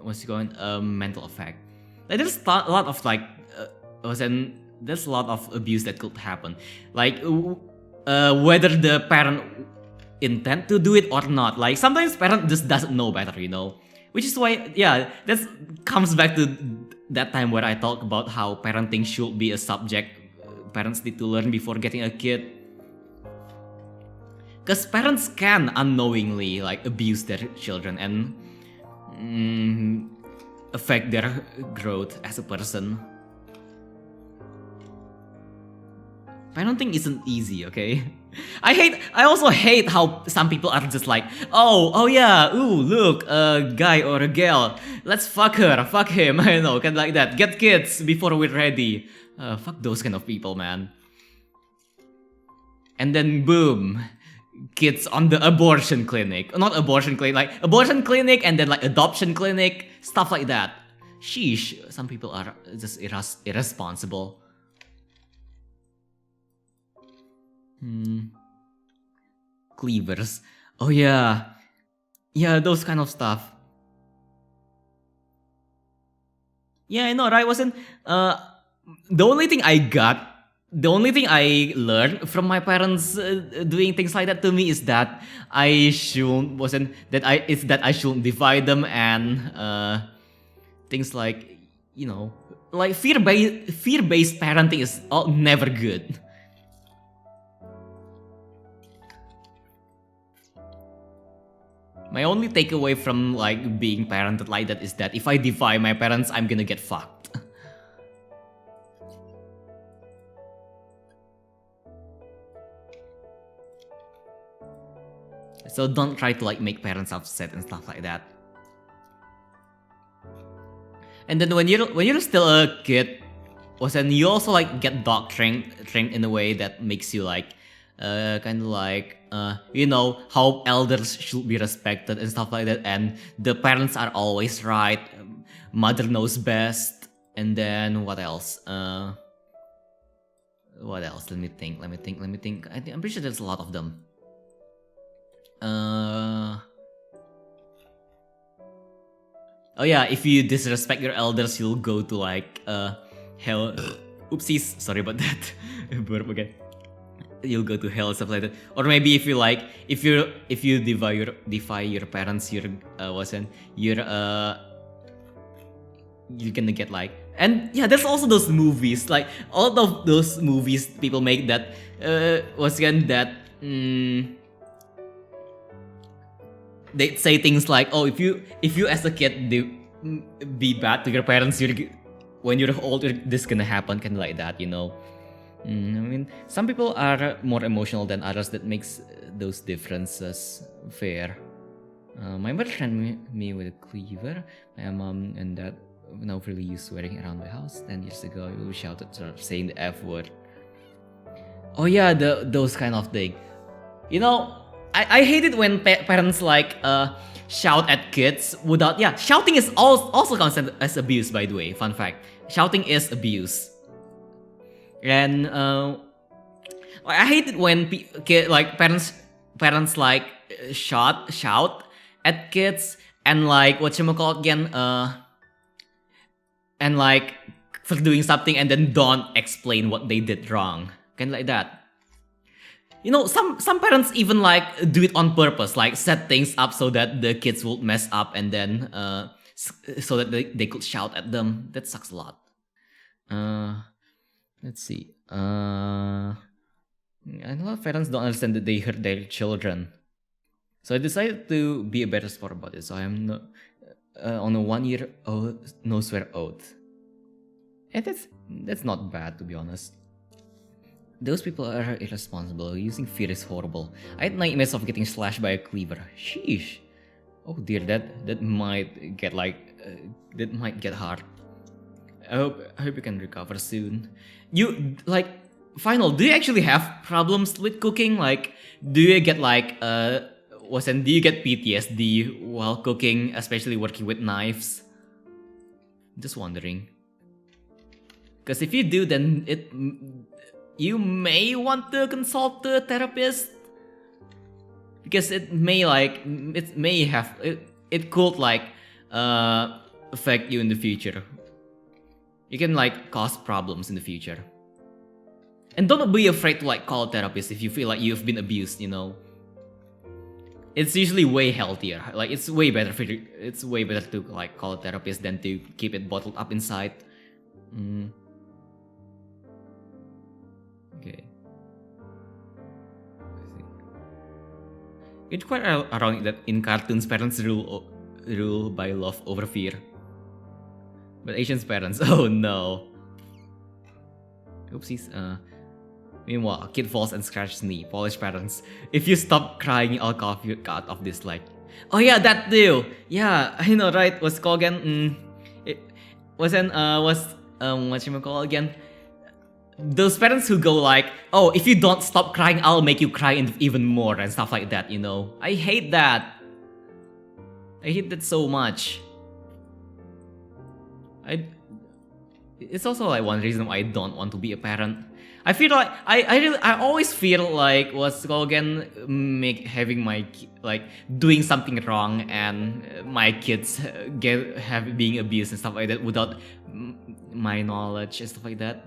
Speaker 1: what's it going mental effect. Like there's a lot of there's a lot of abuse that could happen, like whether the parent intend to do it or not. Like sometimes parent just doesn't know better, you know, which is why, yeah, that comes back to that time where I talk about how parenting should be a subject parents need to learn before getting a kid, because parents can unknowingly like abuse their children and affect their growth as a person. Parenting isn't easy, okay? I also hate how some people are just like, oh yeah, ooh, look, a guy or a girl, let's fuck her, fuck him, I know, kind of like that. Get kids before we're ready. Fuck those kind of people, man. And then boom, kids on the abortion clinic. Not abortion clinic, like abortion clinic and then like adoption clinic, stuff like that. Sheesh, some people are just irresponsible. Cleavers. Oh yeah. Yeah, those kind of stuff. Yeah, I know, right? Wasn't the only thing I learned from my parents doing things like that to me is that I shouldn't divide them, and things like, you know, like fear-based parenting is never good. My only takeaway from like being parented like that is that if I defy my parents, I'm gonna get fucked. So don't try to like make parents upset and stuff like that. And then when you're still a kid, then you also like get trained in a way that makes you like kind of like you know, how elders should be respected and stuff like that, and the parents are always right, mother knows best. And then what else? Let me think. I'm pretty sure there's a lot of them. Oh yeah, if you disrespect your elders, you'll go to like hell. Oopsies, sorry about that. Burp again. You'll go to hell, stuff like that. Or maybe if you defy your parents, you're gonna get like. And yeah, there's also those movies, like all of those movies people make that they say things like, oh, if you as a kid be bad to your parents, when you're older this gonna happen, kind of like that, you know. I mean, some people are more emotional than others. That makes those differences fair. My mother trained me with a cleaver. My mom and dad now really used swearing around my house. 10 years ago, we shouted saying the F word. Oh yeah, those kind of thing. You know, I hate it when parents like shout at kids without. Yeah, shouting is also considered as abuse, by the way. Fun fact: shouting is abuse. And I hate it when parents like shout at kids and like whatchamacallit again, and like for doing something and then don't explain what they did wrong, kind of like that. You know, some parents even like do it on purpose, like set things up so that the kids will mess up, and then so that they could shout at them. That sucks a lot. Let's see. A lot of parents don't understand that they hurt their children. So I decided to be a better sport about it. So I am on a 1 year old no swear oath. And that's not bad, to be honest. Those people are irresponsible. Using fear is horrible. I had nightmares of getting slashed by a cleaver. Sheesh. Oh dear, that might get hard. I hope you can recover soon. You Final, do you actually have problems with cooking? Like, do you get like wasn't do you get PTSD while cooking, especially working with knives? Just wondering. Because if you do, then you may want to consult a therapist. Because it may it could like affect you in the future. You can like cause problems in the future. And don't be afraid to like call a therapist if you feel like you've been abused, you know. It's usually way healthier. Like it's way better to like call a therapist than to keep it bottled up inside. Okay. It's quite ironic that in cartoons parents rule by love over fear. But Asian's parents, oh no. Oopsies. Meanwhile, a kid falls and scratches knee. Polish parents. If you stop crying, I'll cut you out of this like. Oh yeah, that too. Yeah, I know, right? What's called again? It wasn't whatchamacallit again? Those parents who go like, oh, if you don't stop crying, I'll make you cry even more and stuff like that, you know. I hate that. I hate that so much. It's also like one reason why I don't want to be a parent. I feel like I always feel like what's called again, having my doing something wrong and my kids being abused and stuff like that without my knowledge and stuff like that.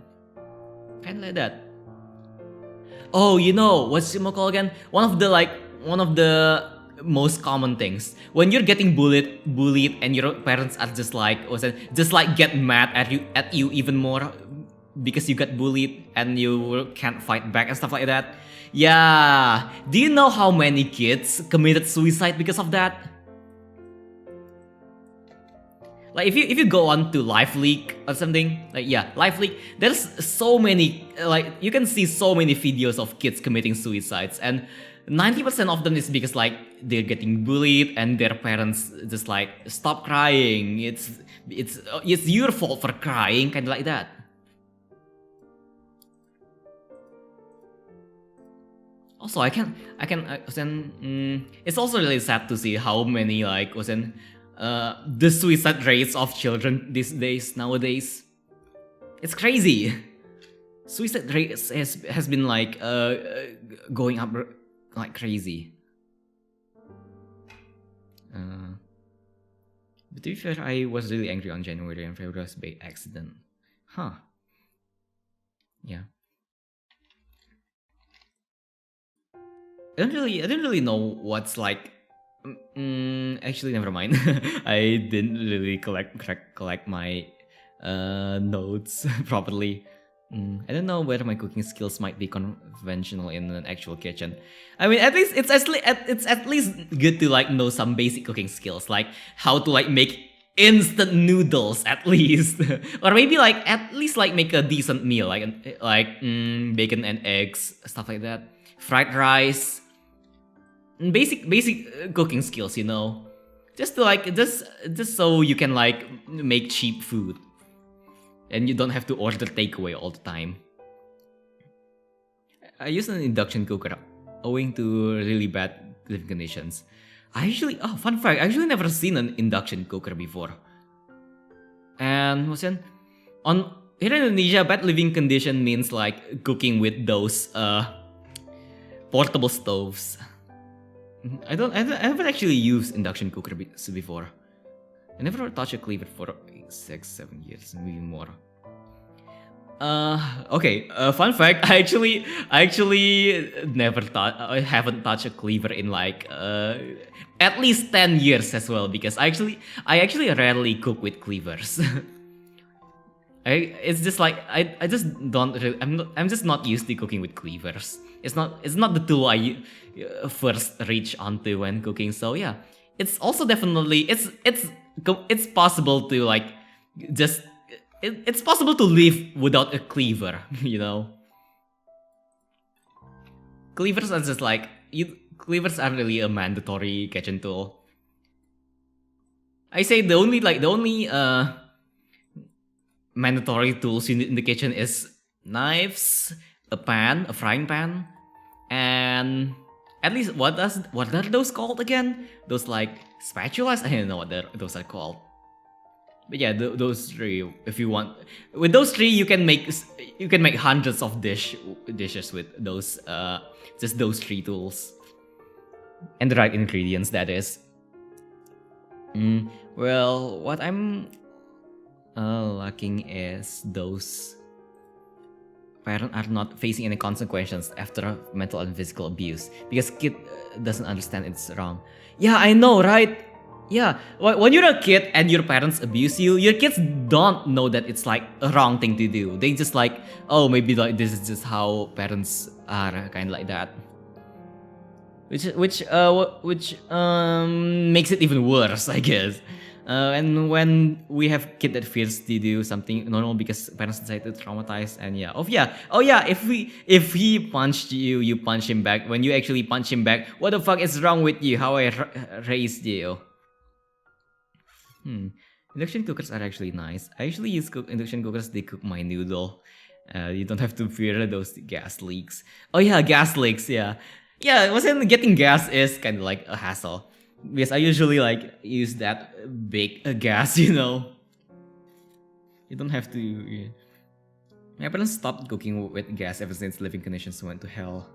Speaker 1: Kind of like that. Oh, you know what's called again? One of the most common things when you're getting bullied and your parents are just like get mad at you even more because you got bullied and you can't fight back and stuff like that. Yeah, do you know how many kids committed suicide because of that? Like if you go on to Life Leak or something, like yeah, Life Leak, there's so many like you can see so many videos of kids committing suicides, and 90% of them is because like they're getting bullied and their parents just like stop crying. It's your fault for crying, kind of like that. Also, it's also really sad to see how many like the suicide rates of children these days nowadays. It's crazy. Suicide rates has been like going up like crazy. But to be fair, I was really angry on January and February's by accident. Huh. Yeah. I don't really know what's like. Actually, never mind. I didn't really collect my notes properly. I don't know whether my cooking skills might be conventional in an actual kitchen. I mean, at least it's at least good to like know some basic cooking skills, like how to like make instant noodles at least, or maybe like at least like make a decent meal, like bacon and eggs, stuff like that, fried rice. Basic cooking skills, you know, just to like just so you can like make cheap food and you don't have to order takeaway all the time. I use an induction cooker owing to really bad living conditions. Fun fact, I actually never seen an induction cooker before. And here in Indonesia, bad living condition means like cooking with those portable stoves. I haven't actually used induction cooker before. I never touched a cleaver for 6-7 years, maybe more. Okay. Fun fact: I haven't touched a cleaver in like at least 10 years as well, because I actually rarely cook with cleavers. It's just like I just don't really, I'm just not used to cooking with cleavers. It's not the tool I first reach onto when cooking. So yeah, it's also definitely it's possible to like just it's possible to live without a cleaver, you know. Cleavers are just like cleavers aren't really a mandatory kitchen tool. I say the only mandatory tools you need in the kitchen is knives, a frying pan, and At least what are those called again? Those like spatulas? I don't know what those are called. But yeah, those three. If you want, with those three, you can make hundreds of dishes with those just those three tools and the right ingredients. That is. Well, what I'm lacking is those parents are not facing any consequences after mental and physical abuse because kid doesn't understand it's wrong. Yeah, I know, right? Yeah, when you're a kid and your parents abuse you, your kids don't know that it's like a wrong thing to do. They just like, oh, maybe like this is just how parents are, kind of like that. Which makes it even worse, I guess. And when we have kid that fears to do something normal because parents decide to traumatize, and yeah, oh yeah, if he punched you, you punch him back. When you actually punch him back, what the fuck is wrong with you? How I raised you? Induction cookers are actually nice. I actually use induction cookers. They cook my noodle. You don't have to fear those gas leaks. Oh yeah, gas leaks. Yeah, yeah. Wasn't getting gas is kind of like a hassle because I usually like use that big gas. You know, you don't have to. Yeah. My parents stopped cooking with gas ever since living conditions went to hell.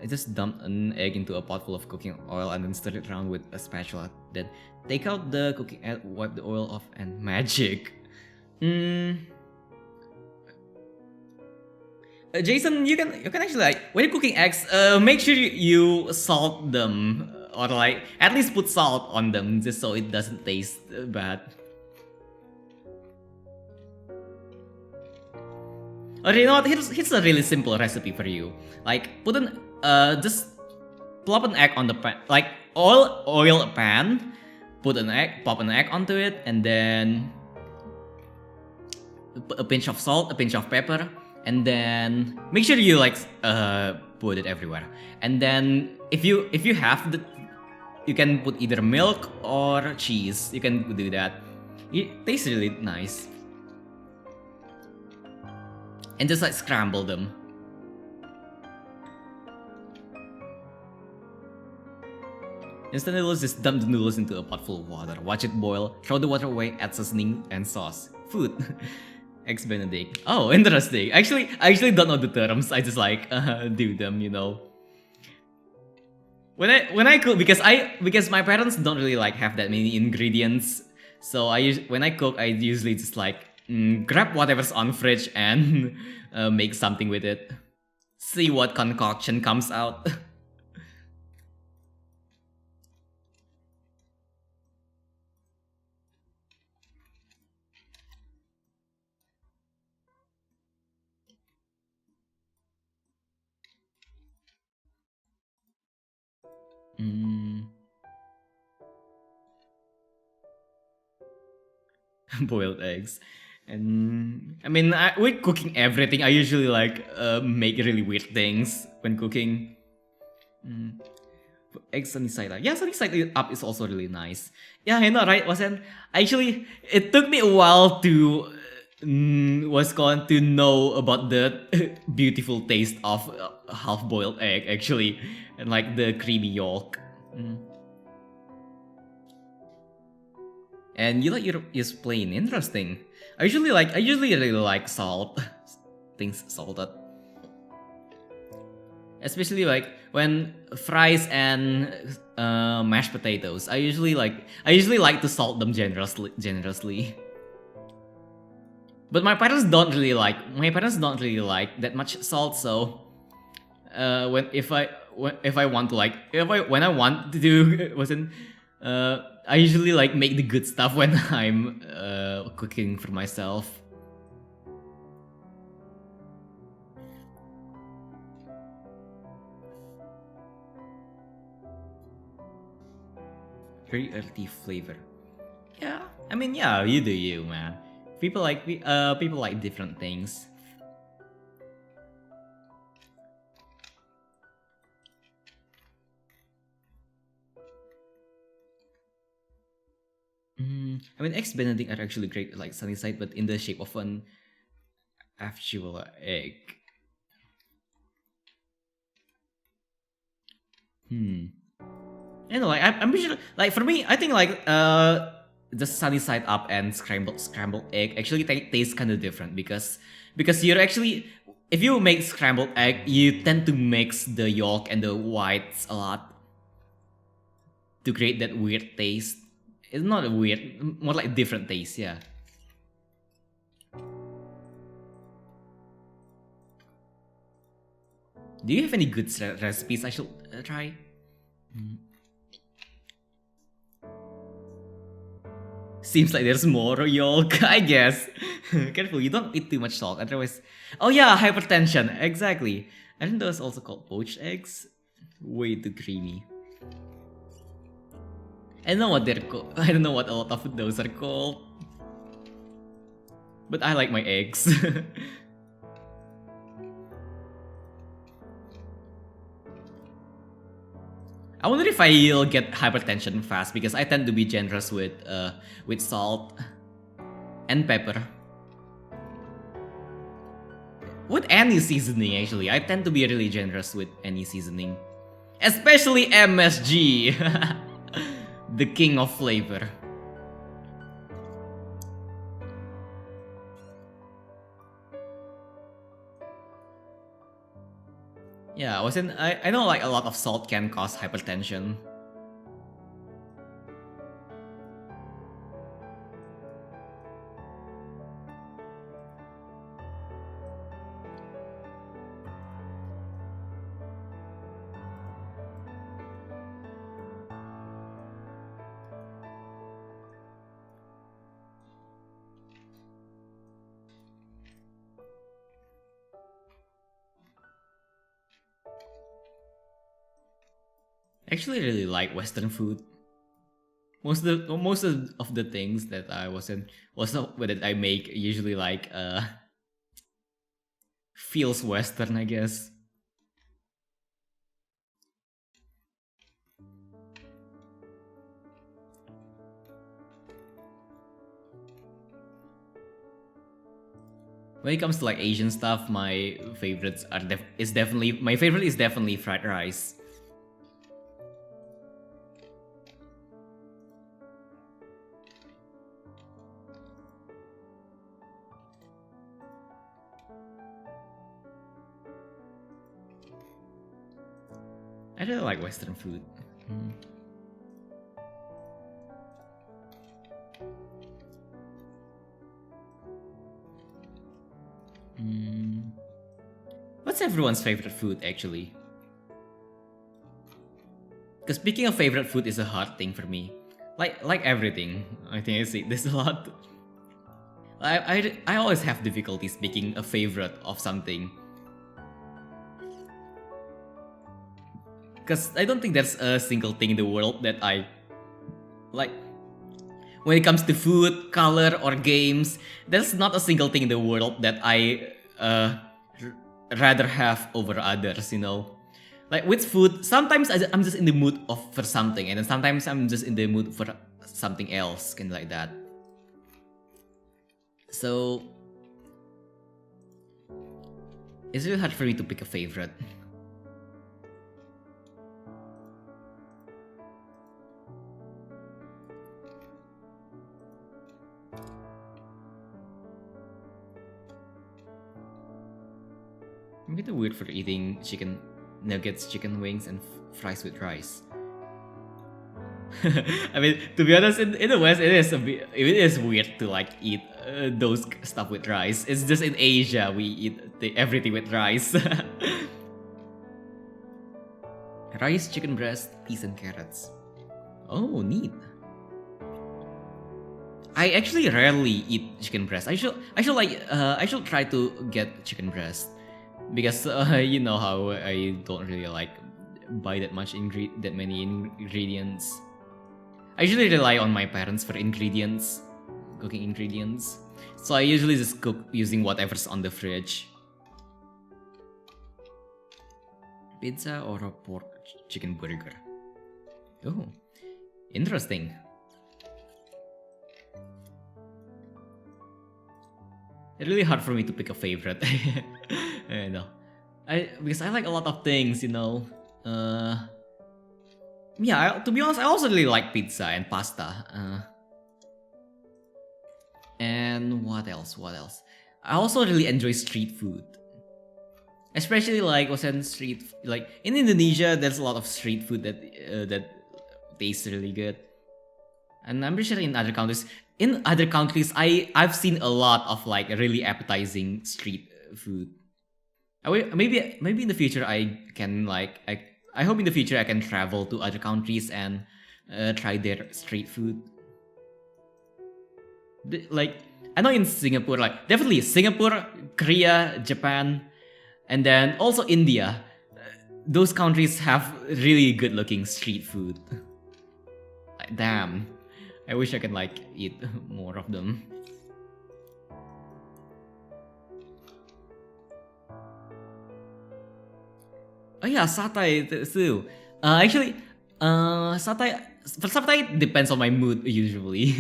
Speaker 1: I just dumped an egg into a pot full of cooking oil and then stirred it around with a spatula. Then take out the cooking egg, wipe the oil off, and magic. Jason, you can actually like when you're cooking eggs, make sure you salt them or like at least put salt on them just so it doesn't taste bad. Or you know what? Here's a really simple recipe for you. Like put an just plop an egg on the pan, like oil a pan, put an egg, pop an egg onto it, and then a pinch of salt, a pinch of pepper, and then make sure you like put it everywhere. And then if you have the, you can put either milk or cheese. You can do that. It tastes really nice. And just like scramble them. Instant noodles, just dump the noodles into a pot full of water. Watch it boil, throw the water away, add seasoning and sauce. Food. Eggs Benedict. Oh, interesting. I actually don't know the terms. I just like do them, you know. When I cook, because my parents don't really like have that many ingredients, so when I cook, I usually just like grab whatever's on fridge and make something with it. See what concoction comes out. Boiled eggs. And I mean, with cooking everything, I usually like make really weird things when cooking. Egg sunny side up. Yeah, sunny side up is also really nice. Yeah, I know, right? Wasn't actually it took me a while to was going to know about the beautiful taste of half-boiled egg actually, and like the creamy yolk. And you like your is plain interesting. I usually really like salt things salted. Especially like when fries and mashed potatoes. I usually like to salt them generously. But my parents don't really like that much salt, so if I want to like when I want to do wasn't I usually like make the good stuff when I'm cooking for myself. Very earthy flavor. Yeah, I mean, yeah, you do you, man. People like different things. I mean, eggs Benedict are actually great, like sunny side, but in the shape of an actual egg. Hmm. You know, like I'm pretty sure, like for me, I think like the sunny side up and scrambled egg actually taste kind of different because you're actually, if you make scrambled egg, you tend to mix the yolk and the whites a lot to create that weird taste. It's not a weird, more like different taste, yeah. Do you have any good recipes I should try? Hmm. Seems like there's more yolk, I guess. Careful, you don't eat too much salt, otherwise. Oh yeah, hypertension, exactly. Aren't those also called poached eggs? Way too creamy. I don't know what they're called. I don't know what a lot of those are called. But I like my eggs. I wonder if I'll get hypertension fast because I tend to be generous with salt and pepper. With any seasoning, actually, I tend to be really generous with any seasoning, especially MSG, the king of flavor. Yeah, I know like a lot of salt can cause hypertension. I actually really like Western food. Most of the things that I wasn't was not that I make usually like feels Western, I guess. When it comes to like Asian stuff, my favorites are is definitely my favorite is definitely fried rice. I really like Western food. Hmm. Hmm. What's everyone's favorite food actually? Because speaking of favorite food is a hard thing for me. Like everything, I think I say this a lot. I always have difficulty picking a favorite of something. Because I don't think there's a single thing in the world that I like. When it comes to food, color, or games, there's not a single thing in the world that I rather have over others, you know? Like with food, sometimes I'm just in the mood for something, and then sometimes I'm just in the mood for something else, kind of like that. So it's really hard for me to pick a favorite. I'm a bit weird for eating chicken nuggets, chicken wings, and fries with rice. I mean, to be honest, in the West, it is weird to like eat those stuff with rice. It's just in Asia we eat everything with rice. Rice, chicken breast, peas, and carrots. Oh, neat. I actually rarely eat chicken breast. I should try to get chicken breast because you know how I don't really like buy that many ingredients. I usually rely on my parents for cooking ingredients. So I usually just cook using whatever's on the fridge. Pizza or a pork chicken burger? Oh, interesting. It's really hard for me to pick a favorite. I know. Because I like a lot of things, you know. Yeah, to be honest, I also really like pizza and pasta. And what else? What else? I also really enjoy street food. Especially like was in street like in Indonesia, there's a lot of street food that tastes really good. And I'm pretty sure in other countries, I've seen a lot of like really appetizing street food. Maybe in the future I can like I hope in the future I can travel to other countries and try their street food. Like I know in Singapore, like definitely Singapore, Korea, Japan, and then also India. Those countries have really good looking street food. Like, damn. I wish I could like eat more of them. Oh yeah, satay too. Actually, satay for satay depends on my mood usually.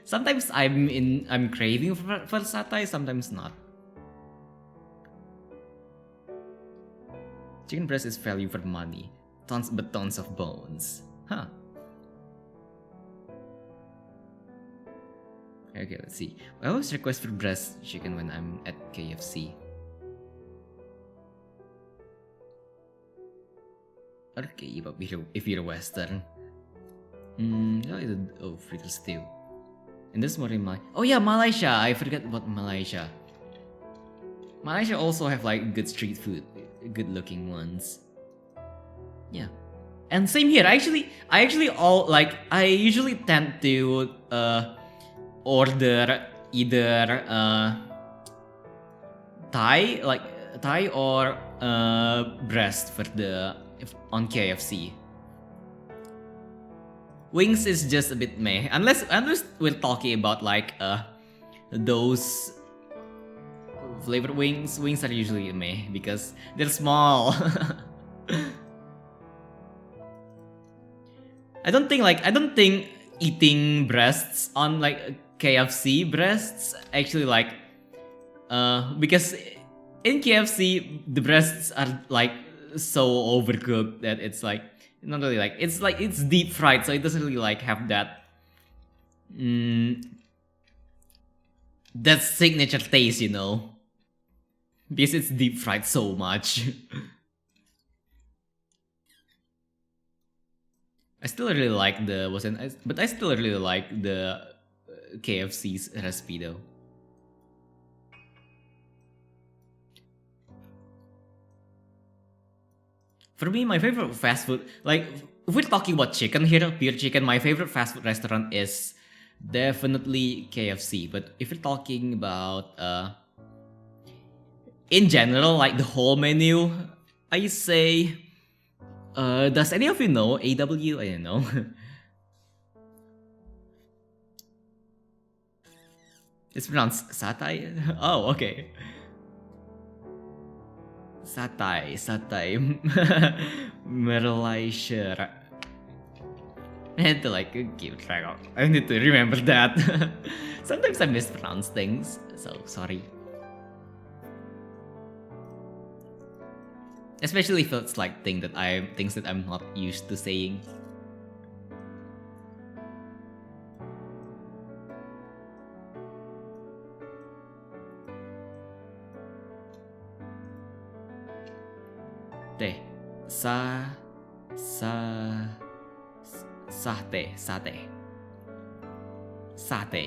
Speaker 1: Sometimes I'm craving for satay, sometimes not. Chicken breast is value for money, tons of bones. Huh. Okay, let's see. I always request for breast chicken when I'm at KFC. Okay, but if you're Western. Oh, fritter stew. And this one in my... Oh yeah, Malaysia! I forgot about Malaysia. Malaysia also have like good street food. Good looking ones. Yeah. And same here. I usually tend to order either thigh or breast for on KFC. Wings is just a bit meh, unless we're talking about like those flavored wings. Wings are usually meh because they're small. I don't think eating breasts on like KFC breasts actually like because in KFC the breasts are like so overcooked that it's like not really like it's deep fried, so it doesn't really like have that that signature taste, you know, because it's deep fried so much. I still really like but I still really like the KFC's recipe though. For me, my favorite fast food, like if we're talking about chicken here, pure chicken, my favorite fast food restaurant is definitely KFC. But if you're talking about in general, like the whole menu, I say, does any of you know AW? I don't know. It's pronounced satay. Oh, okay. Satay. Malaysia. I had to like keep track of. I need to remember that. Sometimes I mispronounce things, so sorry. Especially if it's like things that I'm not used to saying. Teh. Satay,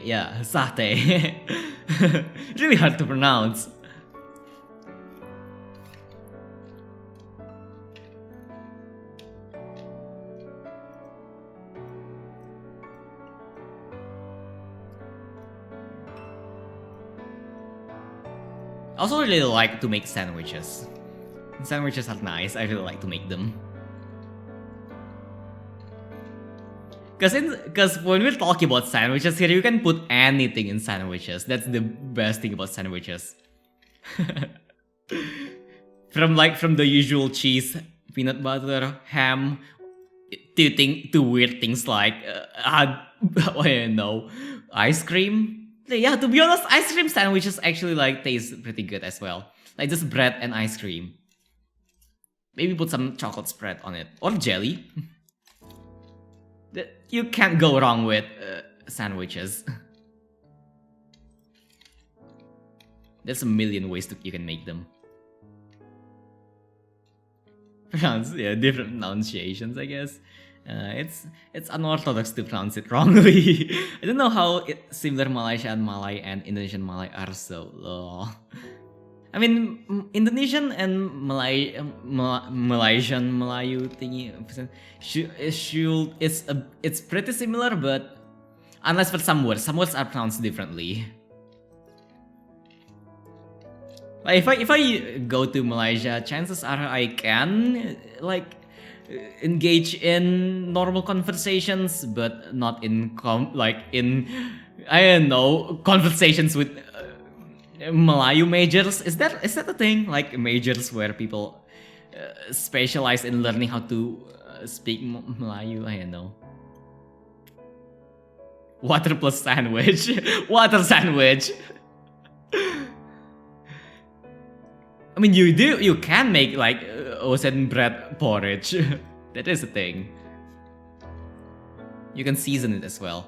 Speaker 1: yeah, satay. Really hard to pronounce. I also really like to make sandwiches. Sandwiches are nice, I really like to make them. Because when we're talking about sandwiches here, you can put anything in sandwiches. That's the best thing about sandwiches. From the usual cheese, peanut butter, ham, to weird things like I don't know, ice cream. Yeah, to be honest, ice cream sandwiches actually like taste pretty good as well. Like just bread and ice cream. Maybe put some chocolate spread on it or jelly. You can't go wrong with sandwiches. There's a million ways you can make them. Yeah, different pronunciations, I guess. It's unorthodox to pronounce it wrongly. I don't know how similar Malaysian Malay and Indonesian Malay are so. I mean, Indonesian and Malaysian Melayu thingy, it's pretty similar, but unless for some words are pronounced differently. Like if I go to Malaysia, chances are I can like engage in normal conversations, but not in I don't know, conversations with Melayu majors. Is that a thing? Like majors where people specialize in learning how to speak Melayu? I don't know. Water plus sandwich. Water sandwich. I mean, you can make like ocean bread porridge. That is a thing. You can season it as well,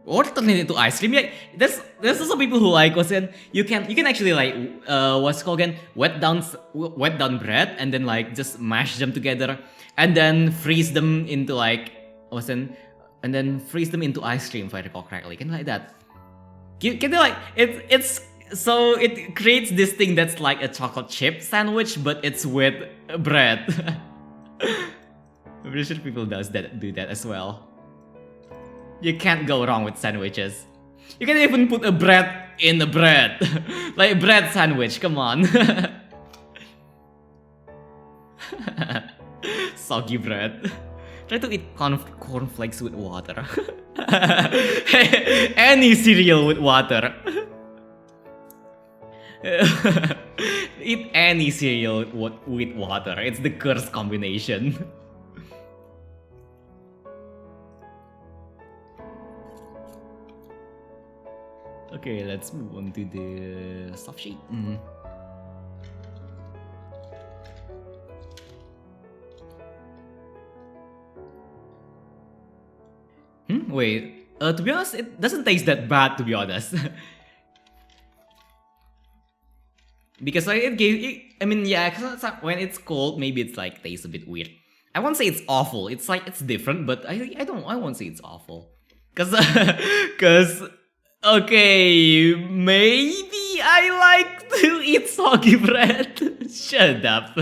Speaker 1: or turn it into ice cream. Yeah, there's also people who like ocean. You can actually like what's called again, wet down bread and then like just mash them together and then freeze them into like ocean and then freeze them into ice cream if I recall correctly. Can like that? Can they like it's. So it creates this thing that's like a chocolate chip sandwich, but it's with bread. I'm pretty sure people do that as well. You can't go wrong with sandwiches. You can even put a bread in a bread. Like a bread sandwich, come on. Soggy bread. Try to eat cornflakes with water. Any cereal with water. Eat any cereal with water. It's the cursed combination. Okay, let's move on to the soft sheet. Wait. To be honest, it doesn't taste that bad. To be honest. Because like I mean, yeah, cause when it's cold, maybe it's like tastes a bit weird. I won't say it's awful. It's like it's different, but I won't say it's awful. Cause okay, maybe I like to eat soggy bread. Shut up.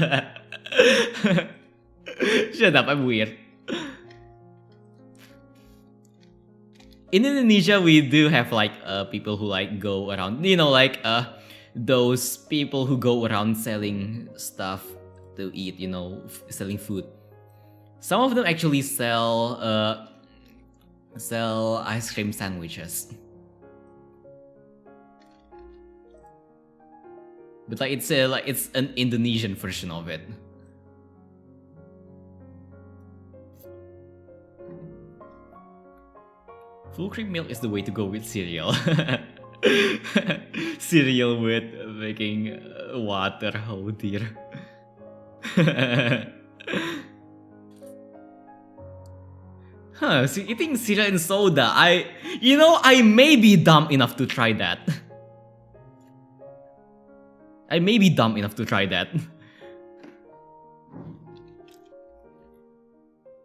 Speaker 1: Shut up. I'm weird. In Indonesia, we do have like people who like go around, like those people who go around selling stuff to eat, selling food. Some of them actually sell ice cream sandwiches. But like it's an Indonesian version of it. Full cream milk is the way to go with cereal. Cereal with making water, oh dear. So eating cereal and soda, I may be dumb enough to try that. I may be dumb enough to try that.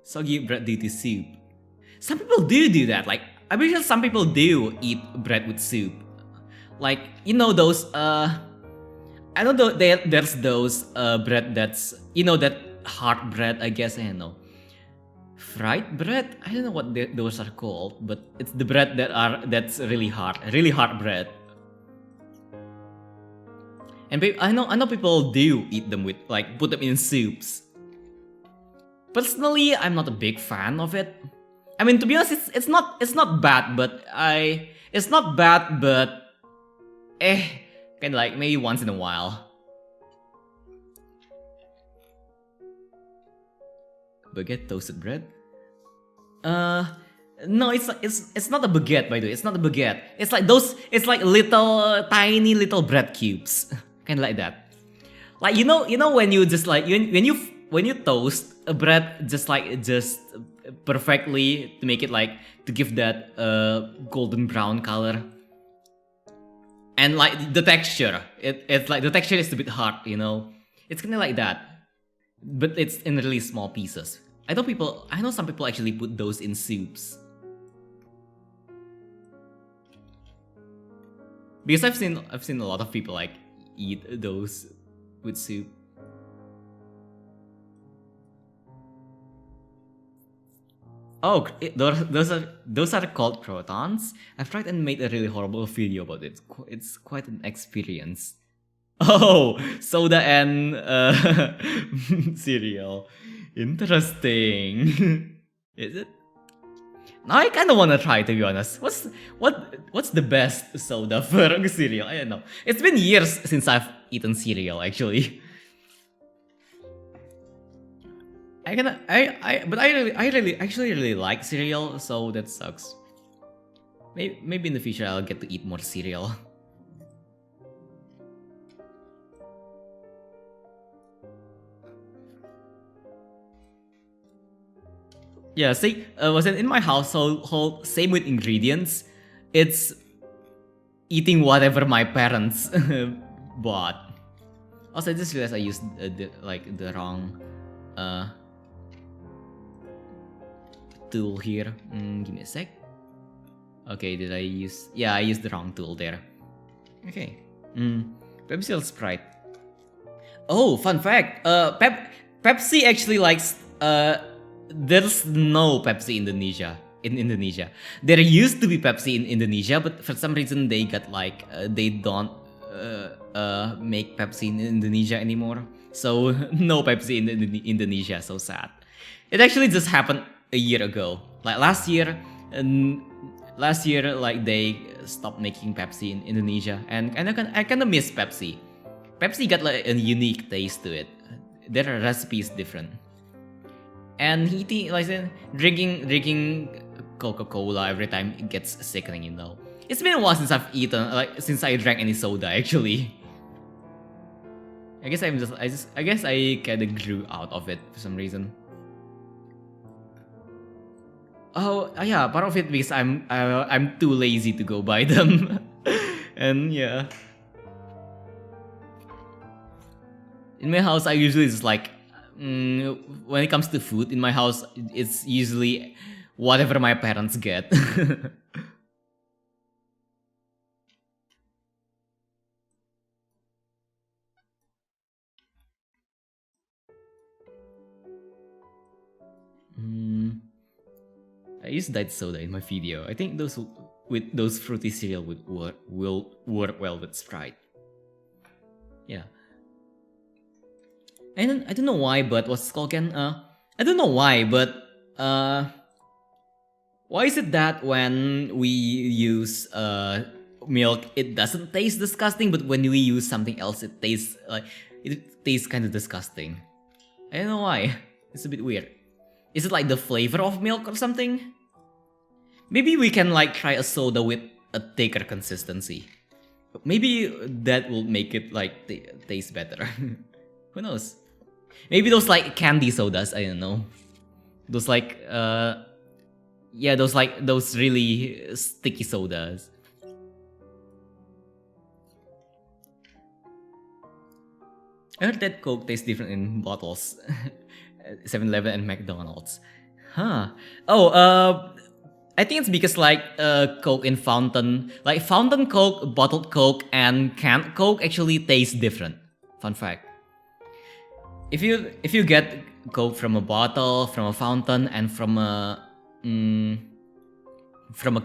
Speaker 1: Soggy bread due to soup. Some people do that, like, I'm pretty sure some people do eat bread with soup. Like, those, I don't know, there's those bread that's, that hard bread, I guess, I don't know. Fried bread? I don't know what those are called, but it's the bread that's really hard bread. And I know people do eat them with, like, put them in soups. Personally, I'm not a big fan of it. I mean, to be honest, it's not bad, but it's not bad, but kind of like maybe once in a while. Baguette toasted bread? No, it's not a baguette, by the way. It's not a baguette. It's like little tiny little bread cubes, kind of like that. Like when you just like when you toast a bread, just perfectly to make it like to give that golden brown color. And like the texture, it's like the texture is a bit hard, you know. It's kind of like that, but it's in really small pieces. I know some people actually put those in soups. Because I've seen a lot of people like eat those with soup. Oh, those are called crotons. I've tried and made a really horrible video about it. It's quite an experience. Oh, soda and cereal. Interesting. Is it? Now I kind of want to try, to be honest. What's the best soda for cereal? I don't know. It's been years since I've eaten cereal, actually. But I really actually really like cereal, so that sucks. Maybe in the future I'll get to eat more cereal. Yeah, see, was it in my household, same with ingredients. It's eating whatever my parents bought. Also, I just realized I used the wrong tool here. Give me a sec. Okay, did I use? Yeah, I used the wrong tool there. Okay. Pepsi or Sprite? Oh, fun fact. Pepsi actually likes. There's no Pepsi Indonesia in Indonesia. There used to be Pepsi in Indonesia, but for some reason they got like they don't make Pepsi in Indonesia anymore. So no Pepsi in Indonesia. So sad. It actually just happened a year ago. Like last year, like they stopped making Pepsi in Indonesia, and I kind of miss Pepsi. Pepsi got like a unique taste to it. Their recipe is different. And eating, like drinking Coca-Cola every time it gets sickening, you know. It's been a while since I've eaten, like since I drank any soda actually. I guess I kinda grew out of it for some reason. Oh yeah, part of it because I'm too lazy to go buy them, and yeah. In my house, I usually just like. When it comes to food in my house, it's usually whatever my parents get. 'I used diet soda in my video. I think those fruity cereal will work well with Sprite. Yeah. I don't know why, but what's it called again? I don't know why, but why is it that when we use milk, it doesn't taste disgusting, but when we use something else, it tastes kind of disgusting. I don't know why. It's a bit weird. Is it like the flavor of milk or something? Maybe we can like try a soda with a thicker consistency. Maybe that will make it like taste better. Who knows? Maybe those like candy sodas, I don't know. Those like yeah, those really sticky sodas. I heard that Coke tastes different in bottles. 7-Eleven and McDonald's. Huh. Oh, I think it's because like Coke in fountain, like fountain Coke, bottled Coke, and canned Coke actually taste different. Fun fact. If you get Coke from a bottle, from a fountain, and from a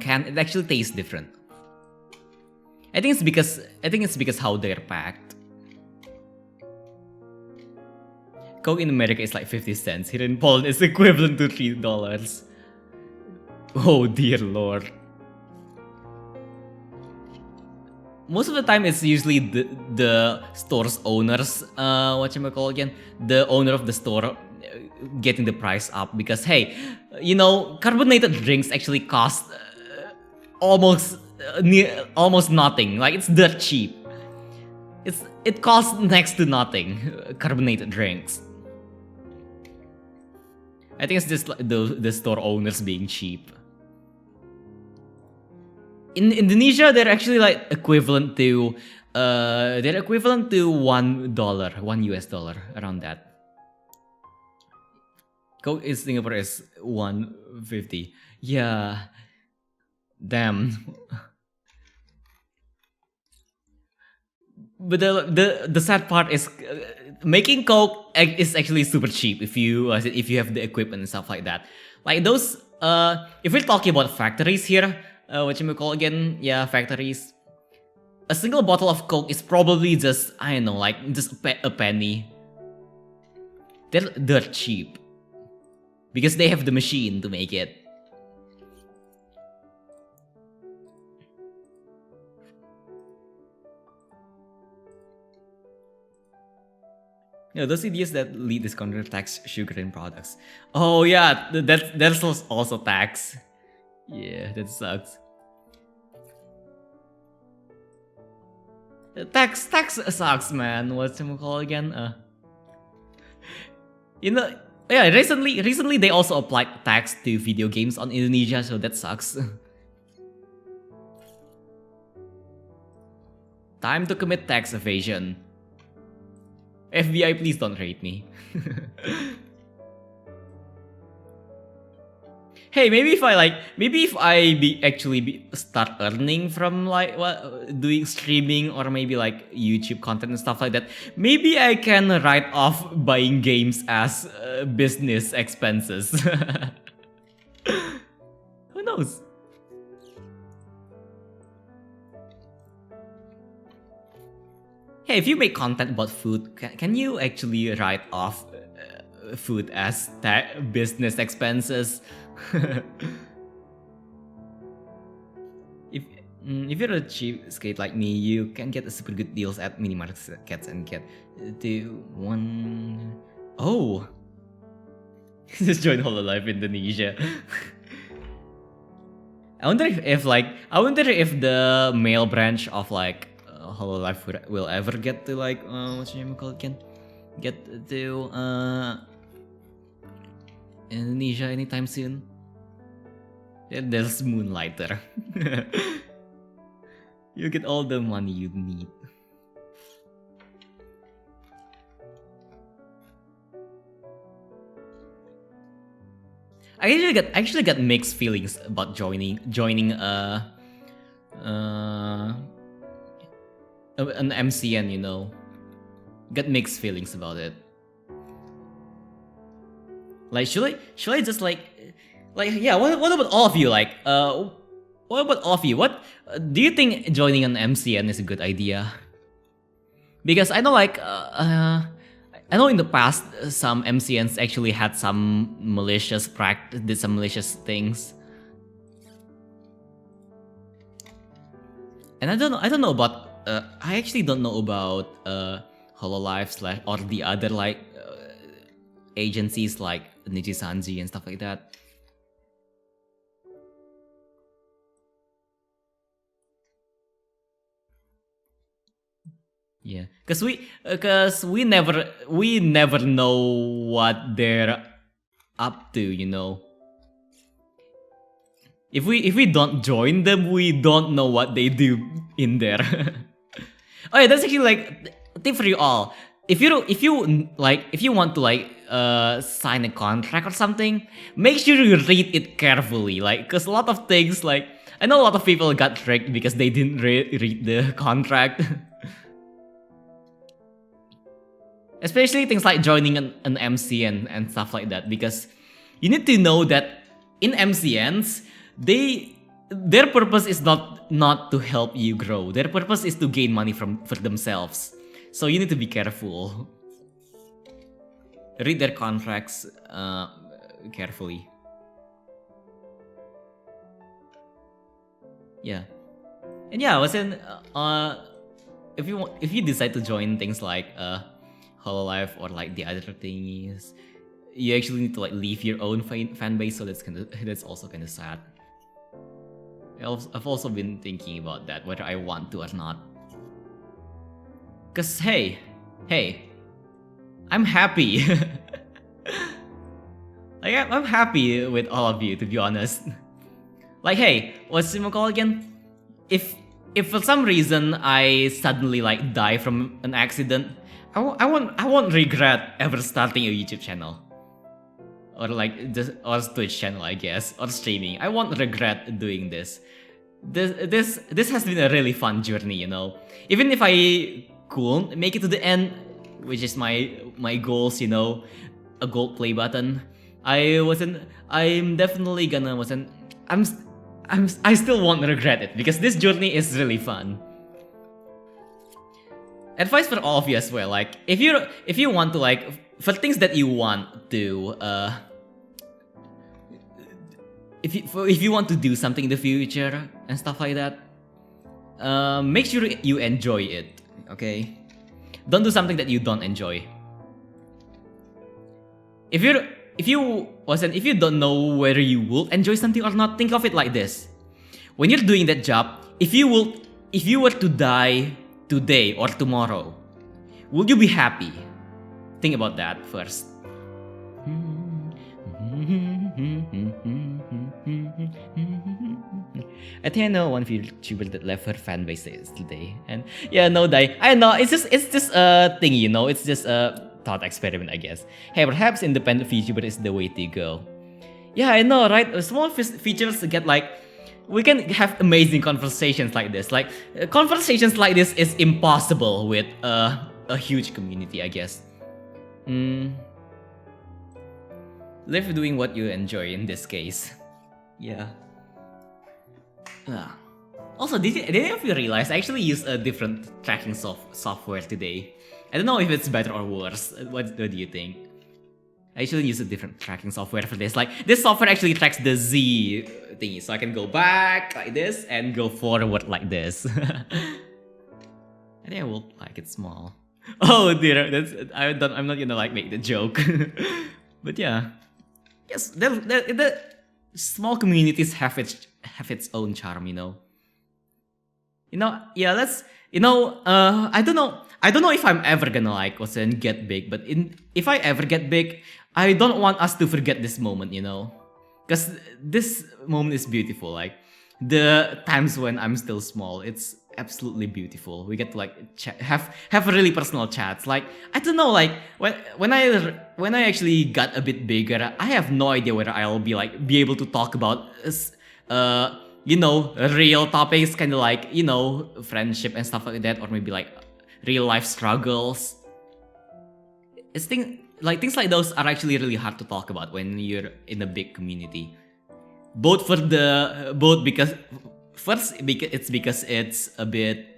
Speaker 1: can, it actually tastes different. I think it's because how they're packed. Coke in America is like 50 cents. Here in Poland, it's equivalent to $3. Oh dear lord. Most of the time, it's usually the store's owners, whatchamacallit again? The owner of the store getting the price up because, hey, you know, carbonated drinks actually cost almost nothing. Like, it's dirt cheap. It costs next to nothing, carbonated drinks. I think it's just like the store owners being cheap. In Indonesia, they're actually like equivalent to $1, $1 around that. Coke in Singapore is 150. Yeah. Damn. But the sad part is making Coke is actually super cheap if you have the equipment and stuff like that. Like those if we're talking about factories here, what you call again? Yeah, factories. A single bottle of Coke is probably just, I don't know, like just a penny. They're cheap because they have the machine to make it. Yeah, those idiots that lead this country tax sugar and products. Oh yeah, that's also tax. Yeah, that sucks. Tax sucks, man. What's it called again? You know, yeah. Recently they also applied tax to video games on Indonesia, so that sucks. Time to commit tax evasion. FBI, please don't rate me. Hey, maybe if I start earning from like doing streaming or maybe like YouTube content and stuff like that, maybe I can write off buying games as business expenses. Who knows? Hey, if you make content about food, can you actually write off food as business expenses? If you're a cheapskate like me, you can get super good deals at mini markets and get to one. Oh, just join Hololive Indonesia. I wonder if the male branch of like Hololive will ever get to like what's your name called again? Get to Indonesia anytime soon. There's Moonlighter. You get all the money you need. I actually got mixed feelings about joining an MCN, you know. Got mixed feelings about it. Like should I just like yeah, what about all of you? Like what about all of you? What do you think joining an MCN is a good idea? Because I know like I know in the past some MCNs actually had some malicious did some malicious things. And I don't know about I actually don't know about Hololive / or the other like agencies like Nijisanji and stuff like that. Yeah, cause we never know what they're up to, you know. If we don't join them, we don't know what they do in there. Oh yeah, that's actually like a tip for you all. If you want to like sign a contract or something, make sure you read it carefully. Like, cause a lot of things like I know a lot of people got tricked because they didn't read the contract. Especially things like joining an MCN and stuff like that, because you need to know that in MCNs, their purpose is not to help you grow. Their purpose is to gain money for themselves. So you need to be careful. Read their contracts carefully. Yeah, and yeah, if you decide to join things like Hololive or like the other thingies, you actually need to like leave your own fan base, so that's also kind of sad. I've also been thinking about that, whether I want to or not. Cause hey, I'm happy. Like I'm happy with all of you, to be honest. Like, hey, what's it called again? If for some reason I suddenly like die from an accident, I won't regret ever starting a YouTube channel. Or like just or Twitch channel, I guess, or streaming. I won't regret doing this. This has been a really fun journey, you know. Even if I couldn't make it to the end, which is my goals, you know, a gold play button. I'm definitely gonna wasn't. I still won't regret it because this journey is really fun. Advice for all of you as well. Like if you want to like for things that you want to if you want to do something in the future and stuff like that, make sure you enjoy it. Okay, don't do something that you don't enjoy. If you don't know whether you will enjoy something or not, think of it like this: when you're doing that job, if you were to die today or tomorrow, will you be happy? Think about that first. I think I know one VTuber that left her fan base today, and yeah, no die. I know it's just a thing, you know. It's just a thought experiment, I guess. Hey, perhaps independent VTuber is the way to go. Yeah, I know, right? Small features get like we can have amazing conversations like this. Like conversations like this is impossible with a huge community, I guess. Live doing what you enjoy in this case. Yeah. Also, did any of you realize I actually use a different tracking software today? I don't know if it's better or worse. What do you think? I actually use a different tracking software for this. Like, this software actually tracks the Z thingy, so I can go back like this and go forward like this. I think I will like it small. Oh dear, I'm not gonna like make the joke. But yeah, yes, the small communities have its own charm, you know. Yeah, I don't know if I'm ever gonna like get big, but if I ever get big, I don't want us to forget this moment, you know, because this moment is beautiful. Like the times when I'm still small, it's absolutely beautiful. We get to like have really personal chats. Like I don't know, like when I actually got a bit bigger, I have no idea whether I'll be able to talk about real topics, kind of like friendship and stuff like that, or maybe like real life struggles. Things like those are actually really hard to talk about when you're in a big community. Both because it's a bit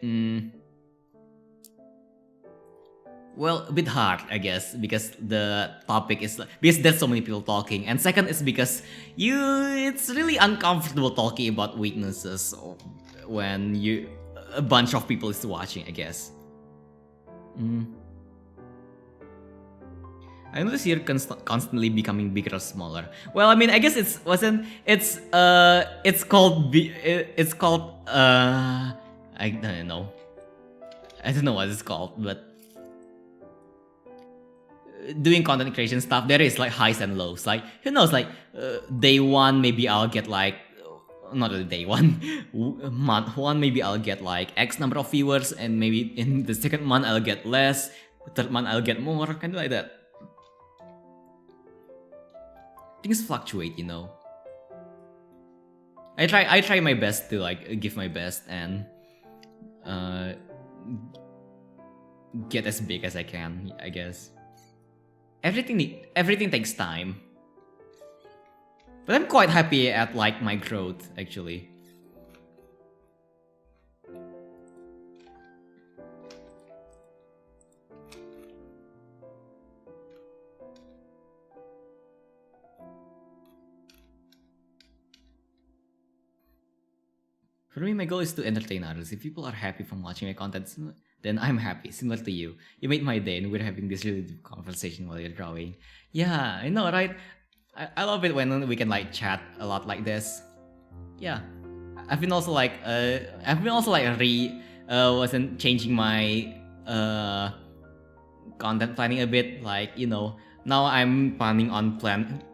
Speaker 1: a bit hard, I guess, because the topic is because there's so many people talking, and second is because it's really uncomfortable talking about weaknesses when a bunch of people is watching, I guess. I notice you're constantly becoming bigger or smaller. Well, I mean, I guess it's called I don't know. I don't know what it's called, but doing content creation stuff, there is like highs and lows. Like who knows? Like day one, maybe I'll get like not really day one, month one, maybe I'll get like X number of viewers, and maybe in the second month I'll get less. Third month I'll get more, kind of like that. Things fluctuate, you know. I try my best to like give my best and get as big as I can, I guess. Everything takes time. But I'm quite happy at like my growth, actually. For me, my goal is to entertain others. If people are happy from watching my content, then I'm happy, similar to you. You made my day and we're having this really deep conversation while you're drawing. Yeah, I know, right? I love it when we can like chat a lot like this. Yeah. I've been also wasn't changing my content planning a bit, like, now I'm planning on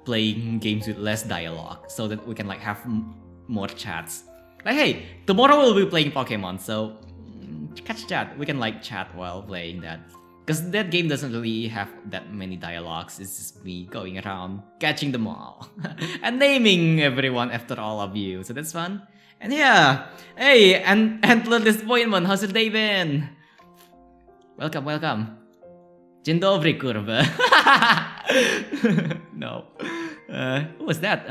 Speaker 1: playing games with less dialogue so that we can like have more chats. Like, hey, tomorrow we'll be playing Pokemon, so catch chat. We can like chat while playing that. Because that game doesn't really have that many dialogues. It's just me going around, catching them all, and naming everyone after all of you. So that's fun. And yeah, hey, and Antler Disappointment, how's your day been? Welcome, welcome. Dzień dobry, kurwa. No. Who was that?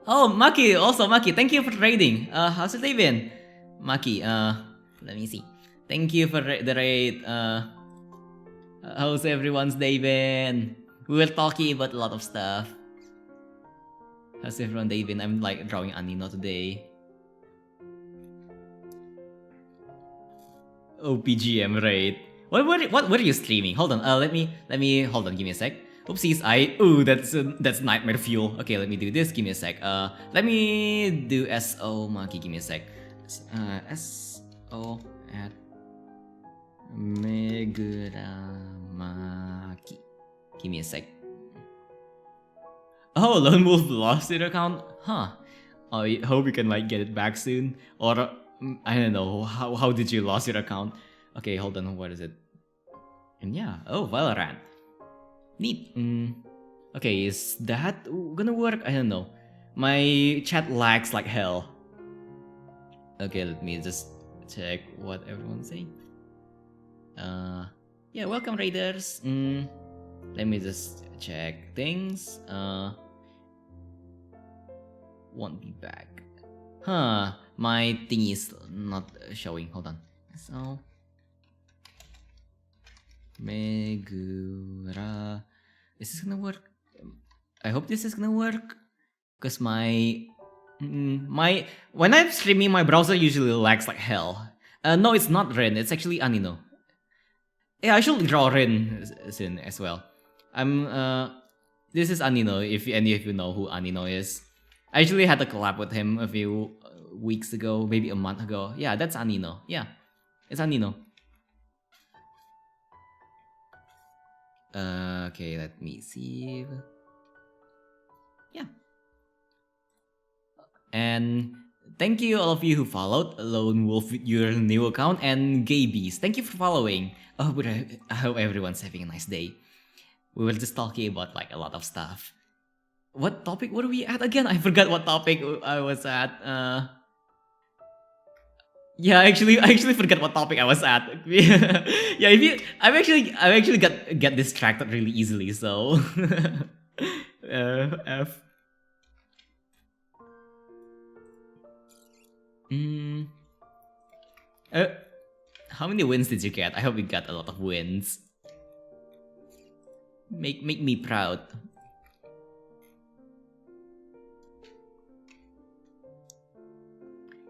Speaker 1: Oh, Maki, also Maki, thank you for raiding. How's your day been? Maki, let me see. Thank you for the raid. How's everyone's day been? We were talking about a lot of stuff. How's everyone's day been? I'm like drawing Annino today. OPGM raid. What are you streaming? Hold on. Let me hold on. Give me a sec. Oopsies. That's nightmare fuel. Okay, let me do this. Give me a sec. Let me do SO Maki. Give me a sec. SO at Meguramaki. Give me a sec. Oh, Lone Wolf lost your account? Huh. I hope you can like get it back soon. Or I don't know. How did you lose your account? Okay, hold on. What is it? And yeah. Oh, Valorant. Neat. Okay, is that gonna work? I don't know. My chat lags like hell. Okay, let me just check what everyone's saying. Yeah, welcome raiders. Let me just check things. Won't be back. Huh, my thing is not showing. Hold on. So Megura, is this gonna work? I hope this is gonna work. Cause when I'm streaming, my browser usually lags like hell. No, it's not Ren. It's actually Annino. Yeah, I should draw Ren soon as well. This is Annino. If any of you know who Annino is, I actually had a collab with him a few weeks ago, maybe a month ago. Yeah, that's Annino. Yeah, it's Annino. Okay, let me see. Yeah. And thank you all of you who followed Lone Wolf with your new account and Gabies. Thank you for following. Oh, but I hope everyone's having a nice day. We were just talking about like a lot of stuff. What topic were we at again? I forgot what topic I was at. Yeah, I actually forgot what topic I was at. Yeah, I actually get distracted really easily. So, F. How many wins did you get? I hope you got a lot of wins. Make me proud.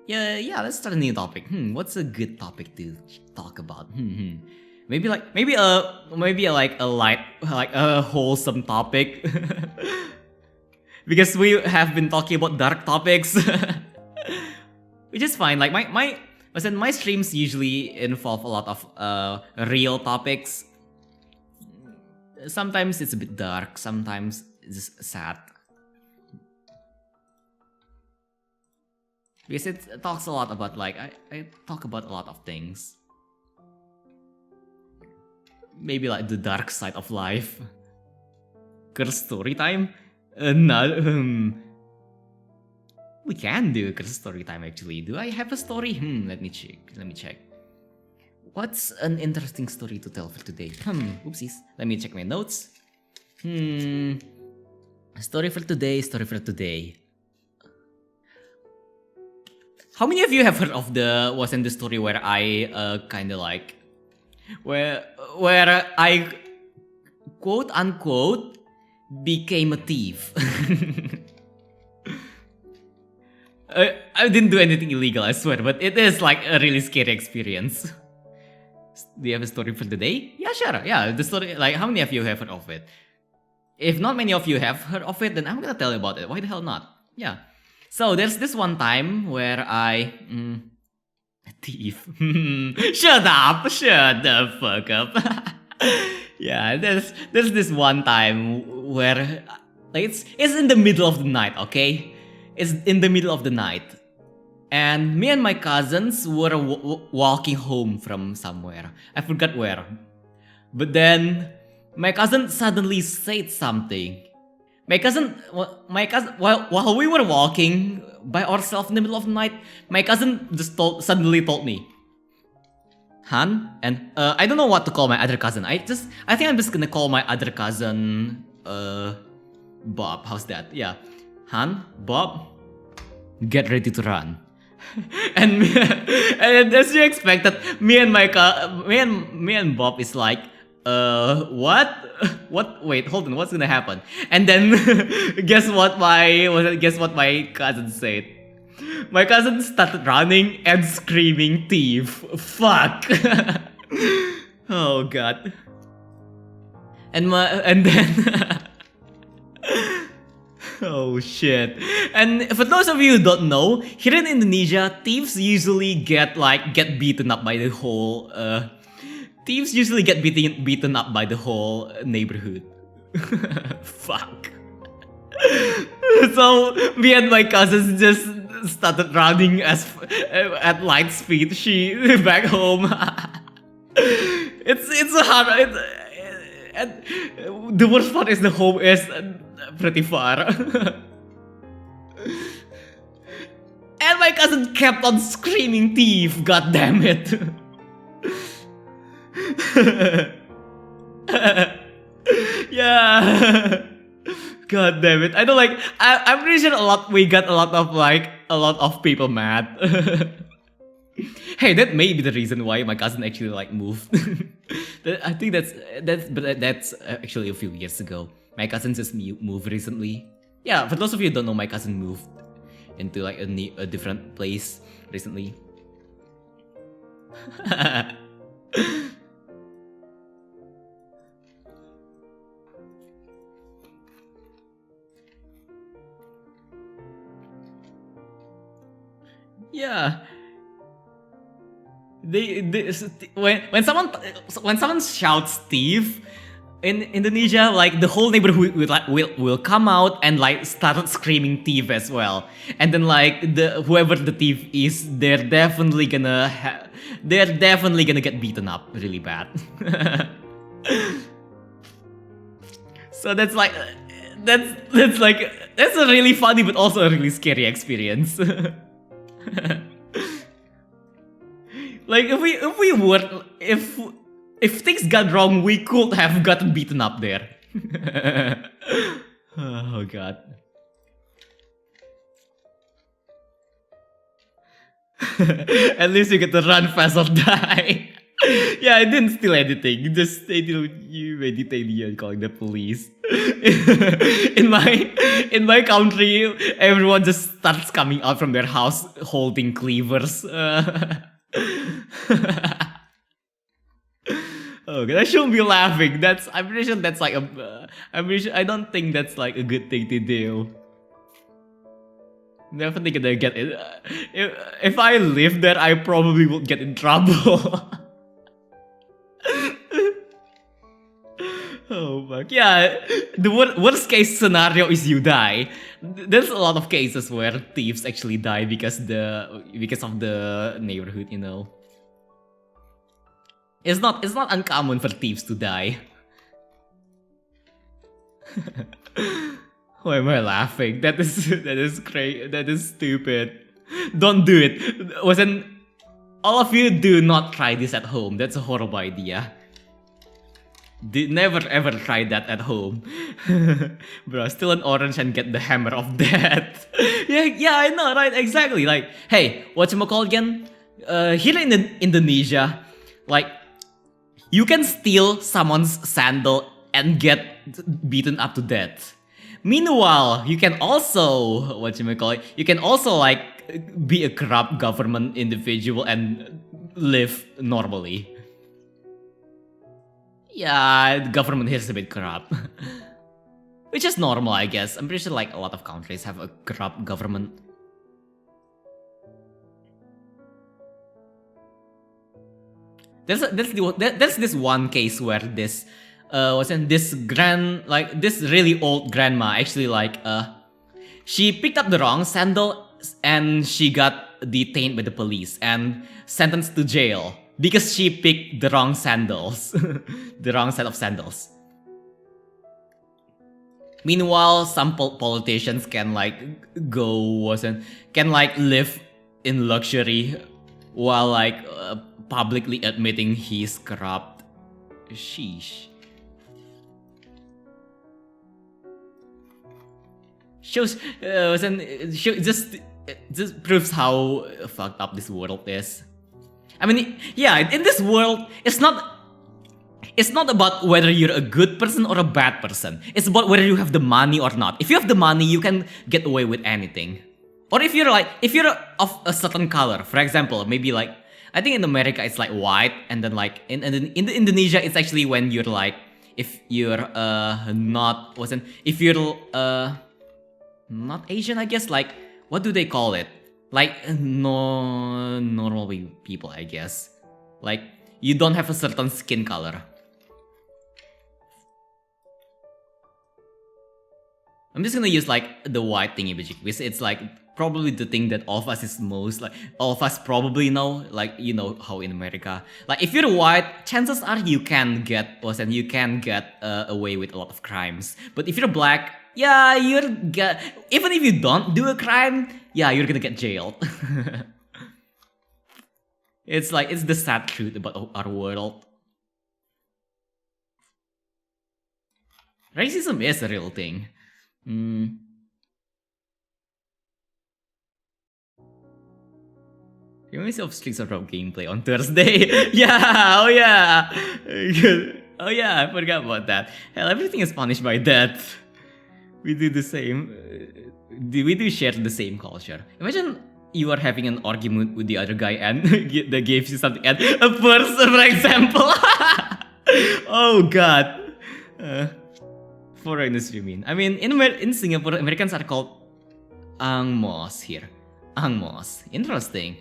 Speaker 1: Yeah, let's start a new topic. What's a good topic to talk about? Maybe a light, like a wholesome topic. Because we have been talking about dark topics. Which is fine. Like my streams usually involve a lot of real topics. Sometimes it's a bit dark, sometimes it's just sad. Because it talks a lot about like I talk about a lot of things. Maybe like the dark side of life. Curse story time? No. We can do curse story time actually. Do I have a story? Let me check. What's an interesting story to tell for today? Oopsies. Let me check my notes. Story for today. How many of you have heard of wasn't the story where I kind of like where I quote unquote became a thief? I didn't do anything illegal, I swear, but it is like a really scary experience. Do you have a story for the day? Yeah, sure. Yeah, the story. Like, how many of you have heard of it? If not many of you have heard of it, then I'm gonna tell you about it. Why the hell not? Yeah. So there's this one time where I thief. Shut the fuck up. Yeah, there's this one time where like it's in the middle of the night, okay? It's in the middle of the night. And me and my cousins were walking home from somewhere. I forgot where. But then my cousin suddenly said something. While we were walking by ourselves in the middle of the night, my cousin just suddenly told me, Han, and I don't know what to call my other cousin. I think I'm just gonna call my other cousin Bob. How's that? Yeah, Han, Bob, get ready to run. and and as you expected, me and Bob is like, what? What? Wait, hold on. What's gonna happen? And then guess what my cousin said? My cousin started running and screaming thief. Fuck. Oh god. And then oh shit. And for those of you who don't know, here in Indonesia, thieves usually get beaten up by the whole beaten up by the whole neighborhood. Fuck. So me and my cousins just started running at light speed. She back home. It's a hard. And the worst part is the home is pretty far. And my cousin kept on screaming thief. God damn it. Yeah. God damn it. I don't like I'm pretty sure we got a lot of people mad. Hey, that may be the reason why my cousin actually moved. I think that's actually a few years ago. My cousin just moved recently. Yeah, for those of you who don't know, my cousin moved into a different place recently. Yeah. When someone shouts thief in Indonesia, the whole neighborhood will come out and start screaming thief as well. And then whoever the thief is, they're definitely gonna get beaten up really bad. So that's a really funny but also a really scary experience. If things got wrong, we could have gotten beaten up there. Oh god. At least you get to run fast or die. Yeah, I didn't steal anything. You meditating calling the police. in my country, everyone just starts coming out from their house holding cleavers. Oh god, I shouldn't be laughing. I'm pretty sure that's I don't think that's a good thing to do. Definitely gonna get it. If I live there, I probably would get in trouble. Oh fuck. Yeah, the worst case scenario is you die. There's a lot of cases where thieves actually die because of the neighborhood, you know. It's not uncommon for thieves to die. Why am I laughing? That is crazy. That is stupid. Don't do it. All of you do not try this at home. That's a horrible idea. Never ever try that at home. Bro, steal an orange and get the hammer of death. yeah, I know, right? Exactly. Hey, whatchamacallit again? Here in Indonesia, you can steal someone's sandal and get beaten up to death. Meanwhile, you can also be a corrupt government individual and live normally. Yeah, the government here is a bit corrupt. Which is normal, I guess. I'm pretty sure a lot of countries have a corrupt government. There's this one case where this wasn't this this really old grandma actually she picked up the wrong sandal and she got detained by the police and sentenced to jail because she picked the wrong sandals, the wrong set of sandals. Meanwhile, some politicians can live in luxury while publicly admitting he's corrupt. Sheesh. Just proves how fucked up this world is. I mean, yeah, in this world, it's not about whether you're a good person or a bad person. It's about whether you have the money or not. If you have the money, you can get away with anything. Or if you're of a certain color, for example, maybe I think in America it's white, and then in Indonesia it's actually when you're if you're not Asian, I guess, what do they call it? No normal people, I guess. You don't have a certain skin color. I'm just gonna use the white thingy because it's probably the thing that all of us is most all of us probably know. You know how in America, if you're white, chances are you can get away with a lot of crimes. But if you're black, yeah, even if you don't do a crime, yeah, you're gonna get jailed. It's the sad truth about our world. Racism is a real thing. Reminds me of Streets of Rage gameplay on Thursday. Yeah, oh yeah. Oh yeah, I forgot about that. Hell, everything is punished by death. We do the same. We do share the same culture. Imagine you are having an argument with the other guy and they gave you something and a purse, for example. Oh god. Foreigners, you mean? I mean, in Singapore, Americans are called Ang Mos here. Ang Mos. Interesting.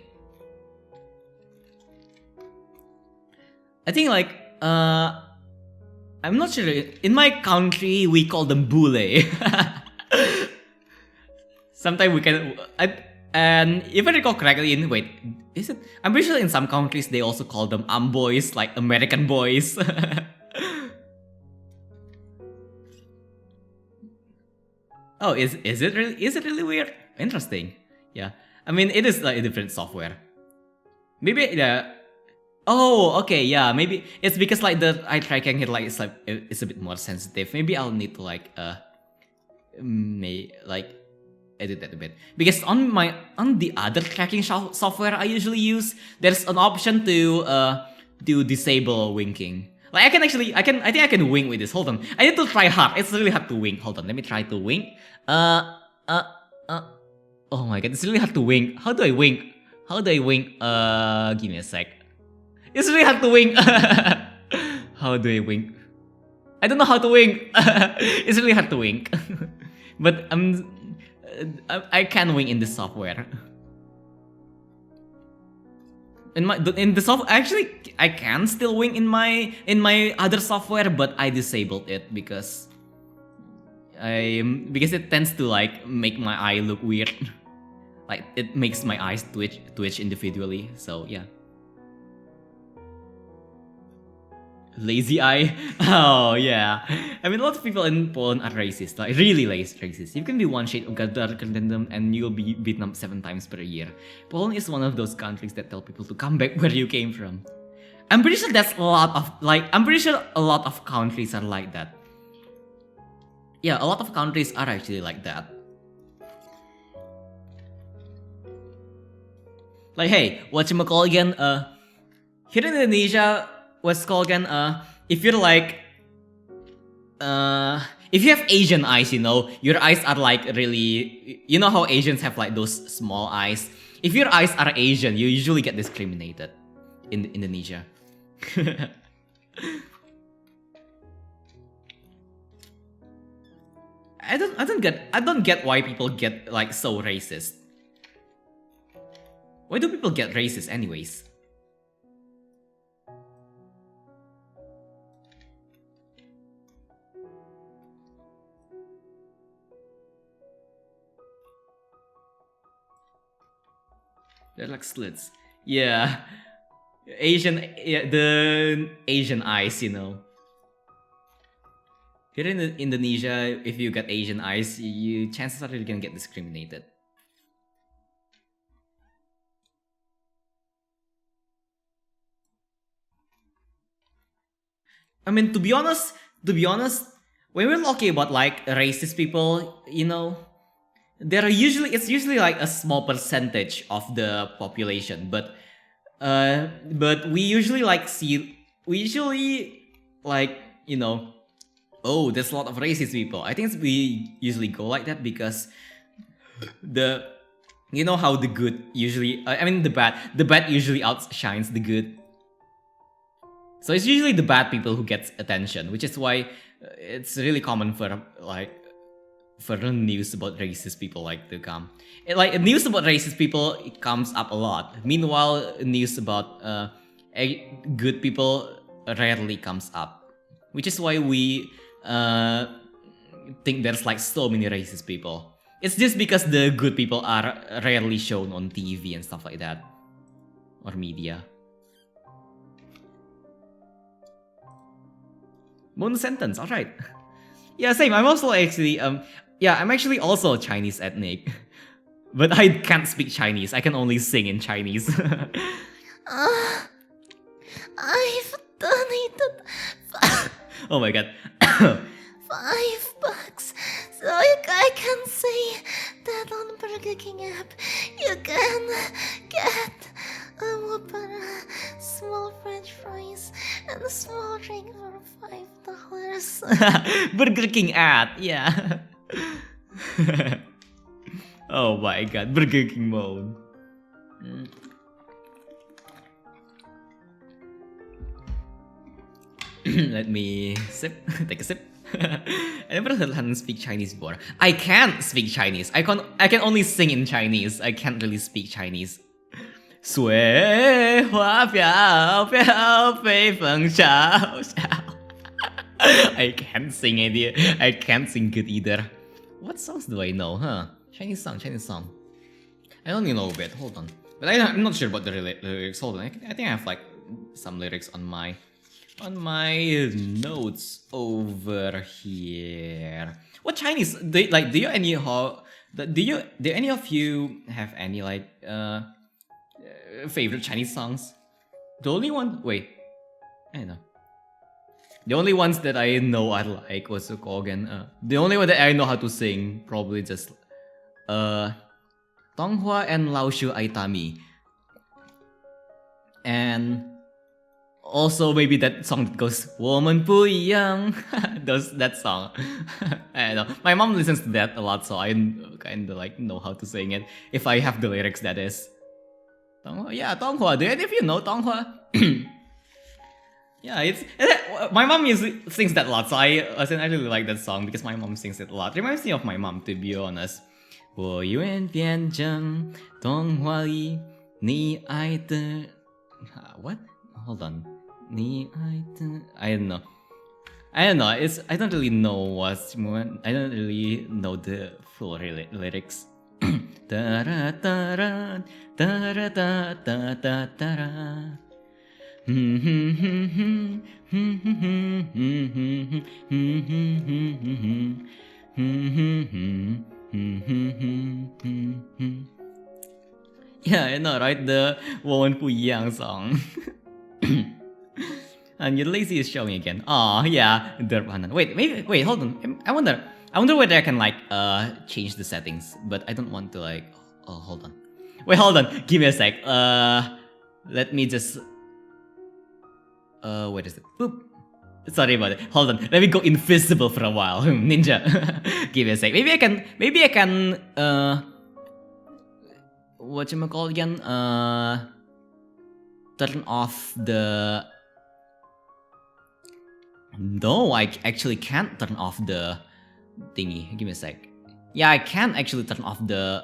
Speaker 1: I think I'm not sure. In my country, we call them bule. Sometimes we can. And if I recall correctly, is it? I'm pretty sure in some countries they also call them boys, like American boys. Oh, is it really weird? Interesting. Yeah. I mean, it is a different software. Maybe oh, okay, yeah. Maybe it's because the eye tracking here it's a bit more sensitive. Maybe I'll need to edit that a bit, because on the other tracking software I usually use, there's an option to disable winking. I think I can wink with this. Hold on, I need to try hard. It's really hard to wink. Hold on, let me try to wink. Oh my god, it's really hard to wink. How do I wink? Give me a sec. It's really hard to wink. How do I wink? I don't know how to wink. It's really hard to wink. But I can wink in this software. In the software, actually, I can still wink in my other software, but I disabled it because it tends to make my eye look weird. It makes my eyes twitch individually. So yeah. Lazy eye? Oh yeah. I mean, a lot of people in Poland are racist, really racist. You can be one shade of darker than them and you'll be beaten up 7 times per year. Poland is one of those countries that tell people to come back where you came from. I'm pretty sure that's a lot of countries are like that. Yeah, a lot of countries are actually like that. Hey, whatchamacall again? Here in Indonesia, what's called again? If you're if you have Asian eyes, your eyes are really, how Asians have those small eyes. If your eyes are Asian, you usually get discriminated in Indonesia. I don't get why people get so racist. Why do people get racist anyways? They're like slits. Yeah. The Asian eyes, you know. Here in Indonesia, if you get Asian eyes, chances are you're gonna get discriminated. I mean, to be honest, when we're talking about like racist people, you know, it's usually like a small percentage of the population, but we usually like, you know, oh, there's a lot of racist people. I think we usually go like that because you know how the good usually, the bad usually outshines the good. So it's usually the bad people who gets attention, which is why it's really common for news about racist people like to come. News about racist people, it comes up a lot. Meanwhile, news about good people rarely comes up, which is why we think there's like so many racist people. It's just because the good people are rarely shown on TV and stuff like that, or media. Moon sentence, alright. Yeah, same. I'm also actually, I'm actually also Chinese ethnic. But I can't speak Chinese. I can only sing in Chinese.
Speaker 2: I've donated
Speaker 1: oh my god.
Speaker 2: $5, so I can say that on Burger King app you can get a Whopper, small French fries, and a small drink for $5.
Speaker 1: Burger King ad, yeah. Oh my god, Burger King mode. Let me take a sip. I never heard Han speak Chinese before. I can't speak Chinese. I can only sing in Chinese. I can't really speak Chinese. 水花飘飘，北风萧萧。I can't sing it. I can't sing good either. What songs do I know, huh? Chinese song. I don't even know a bit. Hold on. But I'm not sure about the lyrics. Hold on. I think I have like some lyrics on my notes over here. What Chinese? Do any of you have any like favorite Chinese songs? The only one, wait, I don't know. The only ones that I know I like was Kogan. The only one that I know how to sing probably just Tonghua and Laoshu Aitami. And also maybe that song that goes 我们不一样 that song. I don't know. My mom listens to that a lot, so I kind of like know how to sing it. If I have the lyrics, that is. Tonghua, yeah, Tonghua. Do any of you know Tonghua? Yeah, my mom sings that a lot, so I really like that song because my mom sings it a lot. Reminds me of my mom, to be honest. 我愿变成童话里你爱的 What? Hold on. 你爱的 I don't know. I don't really know I don't really know the full lyrics. Yeah, I know, right? The 我们不一样 song. And your lazy is showing again. Oh yeah, wait, hold on. I wonder whether I can like change the settings, but I don't want to like. Oh, hold on. Wait, hold on. Give me a sec. Let me just. What is it? Boop. Sorry about it. Hold on. Let me go invisible for a while. Ninja. Give me a sec. Maybe I can. Whatchamacallit again? Turn off the. No, I actually can't turn off the thingy. Give me a sec. Yeah, I can actually turn off the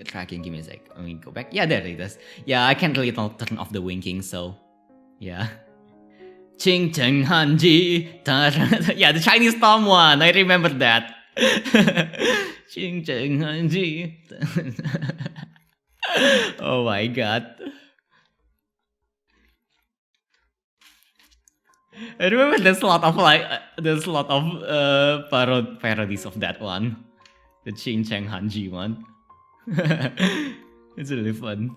Speaker 1: tracking. Give me a sec. Let me go back. Yeah, there it is. Yeah, I can't really turn off the winking, so yeah. Ching Cheng Hanji. Yeah, the Chinese Tom one. I remember that. Ching Cheng Hanji. Oh my god. I remember there's a lot of parodies of that one. The Ching Chang Hanji one. It's really fun.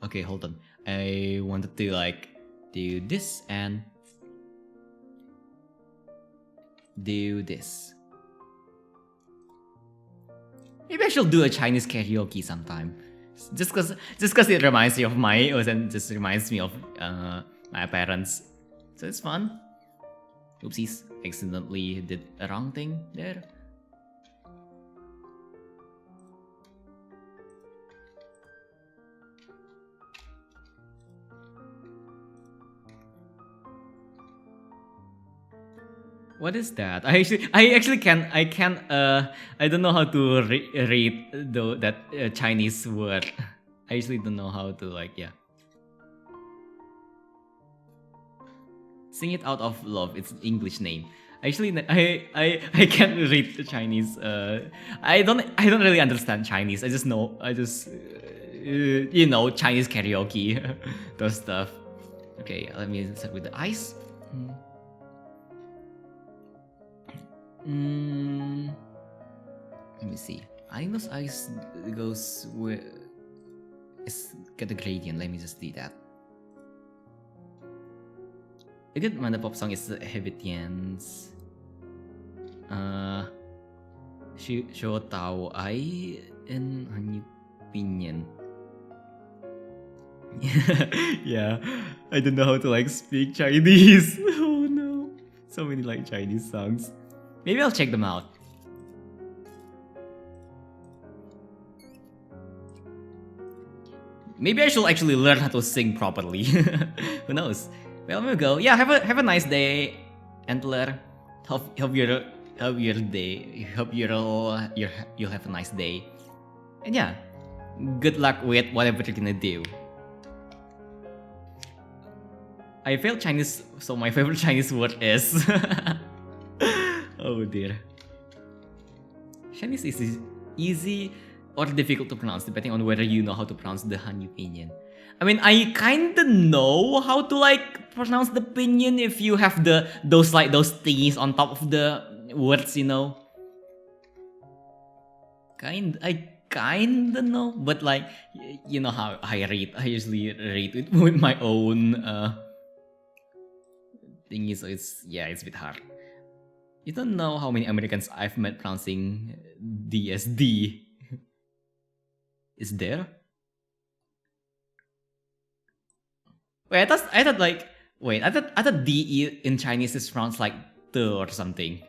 Speaker 1: Okay, hold on. I wanted to like do this and do this. Maybe I should do a Chinese karaoke sometime. Just cause it reminds me of and just reminds me of my parents. So it's fun. Oopsies, accidentally did a wrong thing there. What is that? I don't know how to read that Chinese word. I actually don't know how to yeah. Sing It Out of Love. It's an English name. Actually, I can't read the Chinese. I don't really understand Chinese. I just Chinese karaoke, those stuff. Okay, let me start with the eyes. Let me see. I think those eyes goes with. It's got a gradient. Let me just do that. A good mana pop song is Habitians. Show Tao Ai and Honey Pinion. Yeah, I don't know how to speak Chinese. Oh no, so many Chinese songs. Maybe I'll check them out. Maybe I should actually learn how to sing properly. Who knows? Well, we'll go. Yeah, have a nice day, Antler. Hope your day. Hope you'll have a nice day. And yeah, good luck with whatever you're gonna do. I failed Chinese, so my favorite Chinese word is. Oh dear. Chinese is easy or difficult to pronounce depending on whether you know how to pronounce the Han pinyin. I mean, I kinda know how to pronounce the pinyin if you have those thingies on top of the words, I kinda know, but you know how I read. I usually read with my own thingy, so it's a bit hard. You don't know how many Americans I've met pronouncing DSD. Is there? Wait, I thought DE in Chinese is pronounced like the or something.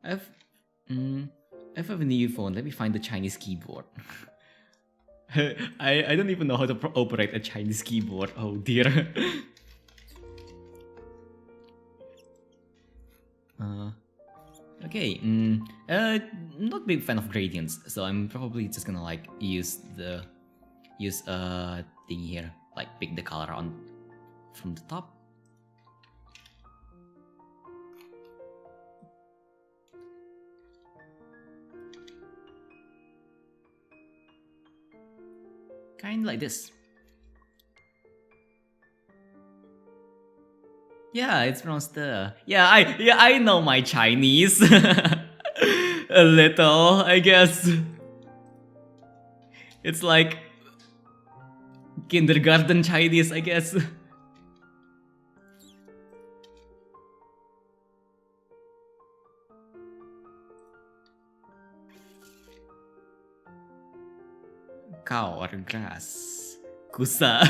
Speaker 1: I have a new phone. Let me find the Chinese keyboard. I don't even know how to operate a Chinese keyboard. Oh dear. Okay. Not big fan of gradients, so I'm probably just gonna use thing here, pick the color on from the top. Kind of like this. Yeah, it's pronounced the. Yeah, I know my Chinese. A little, I guess. It's like kindergarten Chinese, I guess. Cow or grass. Kusa.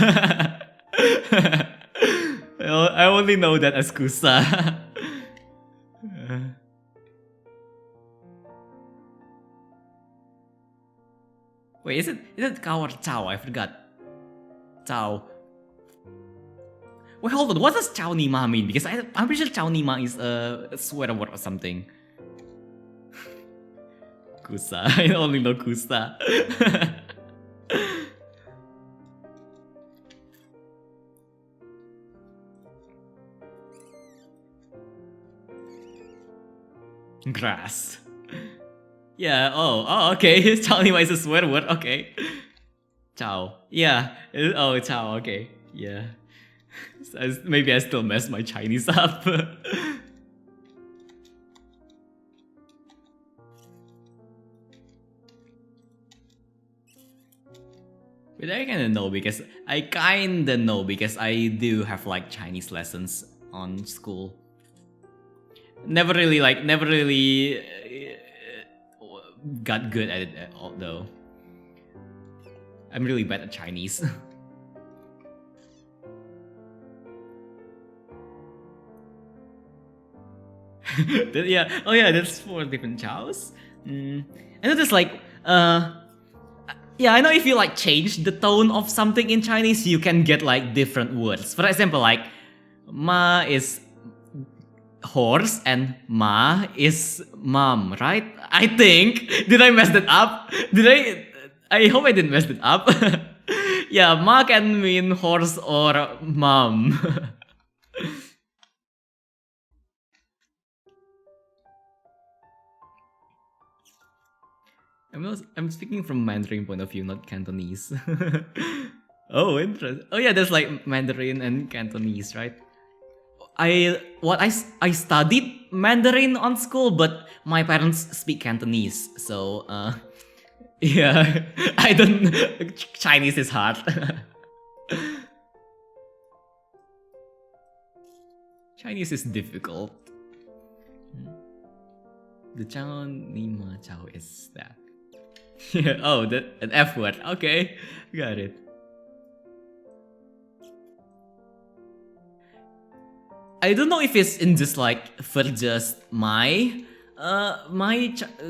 Speaker 1: I only know that as Kusa. Wait, is it cow or chow? I forgot. Chow. Wait, hold on. What does chow nima mean? Because I'm pretty sure chow nima is a swear word or something. Kusa. I only know Kusa. Grass. Yeah, okay. Chao is a swear word, okay. Ciao. Yeah. Oh, ciao, okay. Yeah. So maybe I still mess my Chinese up. But I kinda know because I do have like Chinese lessons on school. Never really got good at it though. I'm really bad at Chinese. Yeah. Oh yeah, that's 4 different chows. I know there's like yeah, I know if you like change the tone of something in Chinese, you can get like different words. For example, like ma is horse and ma is mom, right? I think. Did I mess that up? Did I hope I didn't mess it up. Yeah, ma can mean horse or mom. I'm speaking from Mandarin point of view, not Cantonese. Oh, interesting. Oh yeah, there's like Mandarin and Cantonese, right? I studied Mandarin on school, but my parents speak Cantonese, so yeah, I don't. Chinese is hard. Chinese is difficult. The Chao Nima Chao is that. Oh, an F word. Okay, got it. I don't know if it's in just like for just my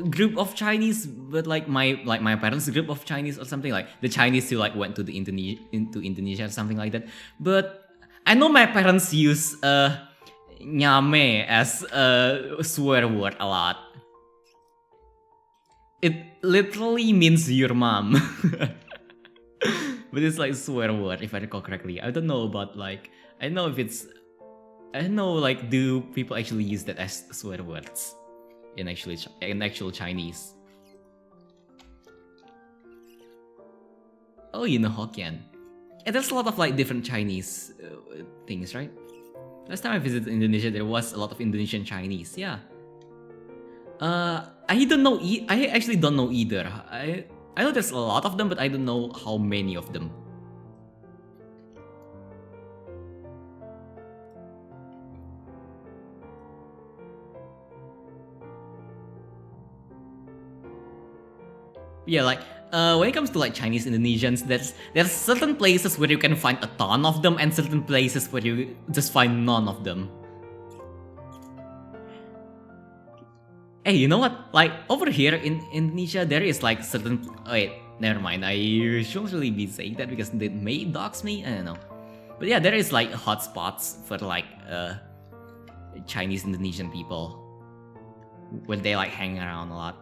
Speaker 1: group of Chinese, but like my parents' group of Chinese or something, like the Chinese who like went to the Indonesia or something like that. But I know my parents use nyame as a swear word a lot. It literally means your mom. But it's like swear word if I recall correctly. I don't know about like I don't know if it's I don't know like do people actually use that as swear words in actual Chinese. Oh, you know Hokkien. And there's a lot of like different Chinese things, right? Last time I visited Indonesia, there was a lot of Indonesian Chinese. Yeah. I don't know. I actually don't know either. I know there's a lot of them, but I don't know how many of them. Yeah, like when it comes to like Chinese Indonesians, there's certain places where you can find a ton of them, and certain places where you just find none of them. Hey, you know what? Like over here in Indonesia, there is like certain. Oh, wait, never mind. I shouldn't really be saying that because they may dox me. I don't know. But yeah, there is like hotspots for like Chinese Indonesian people where they like hang around a lot.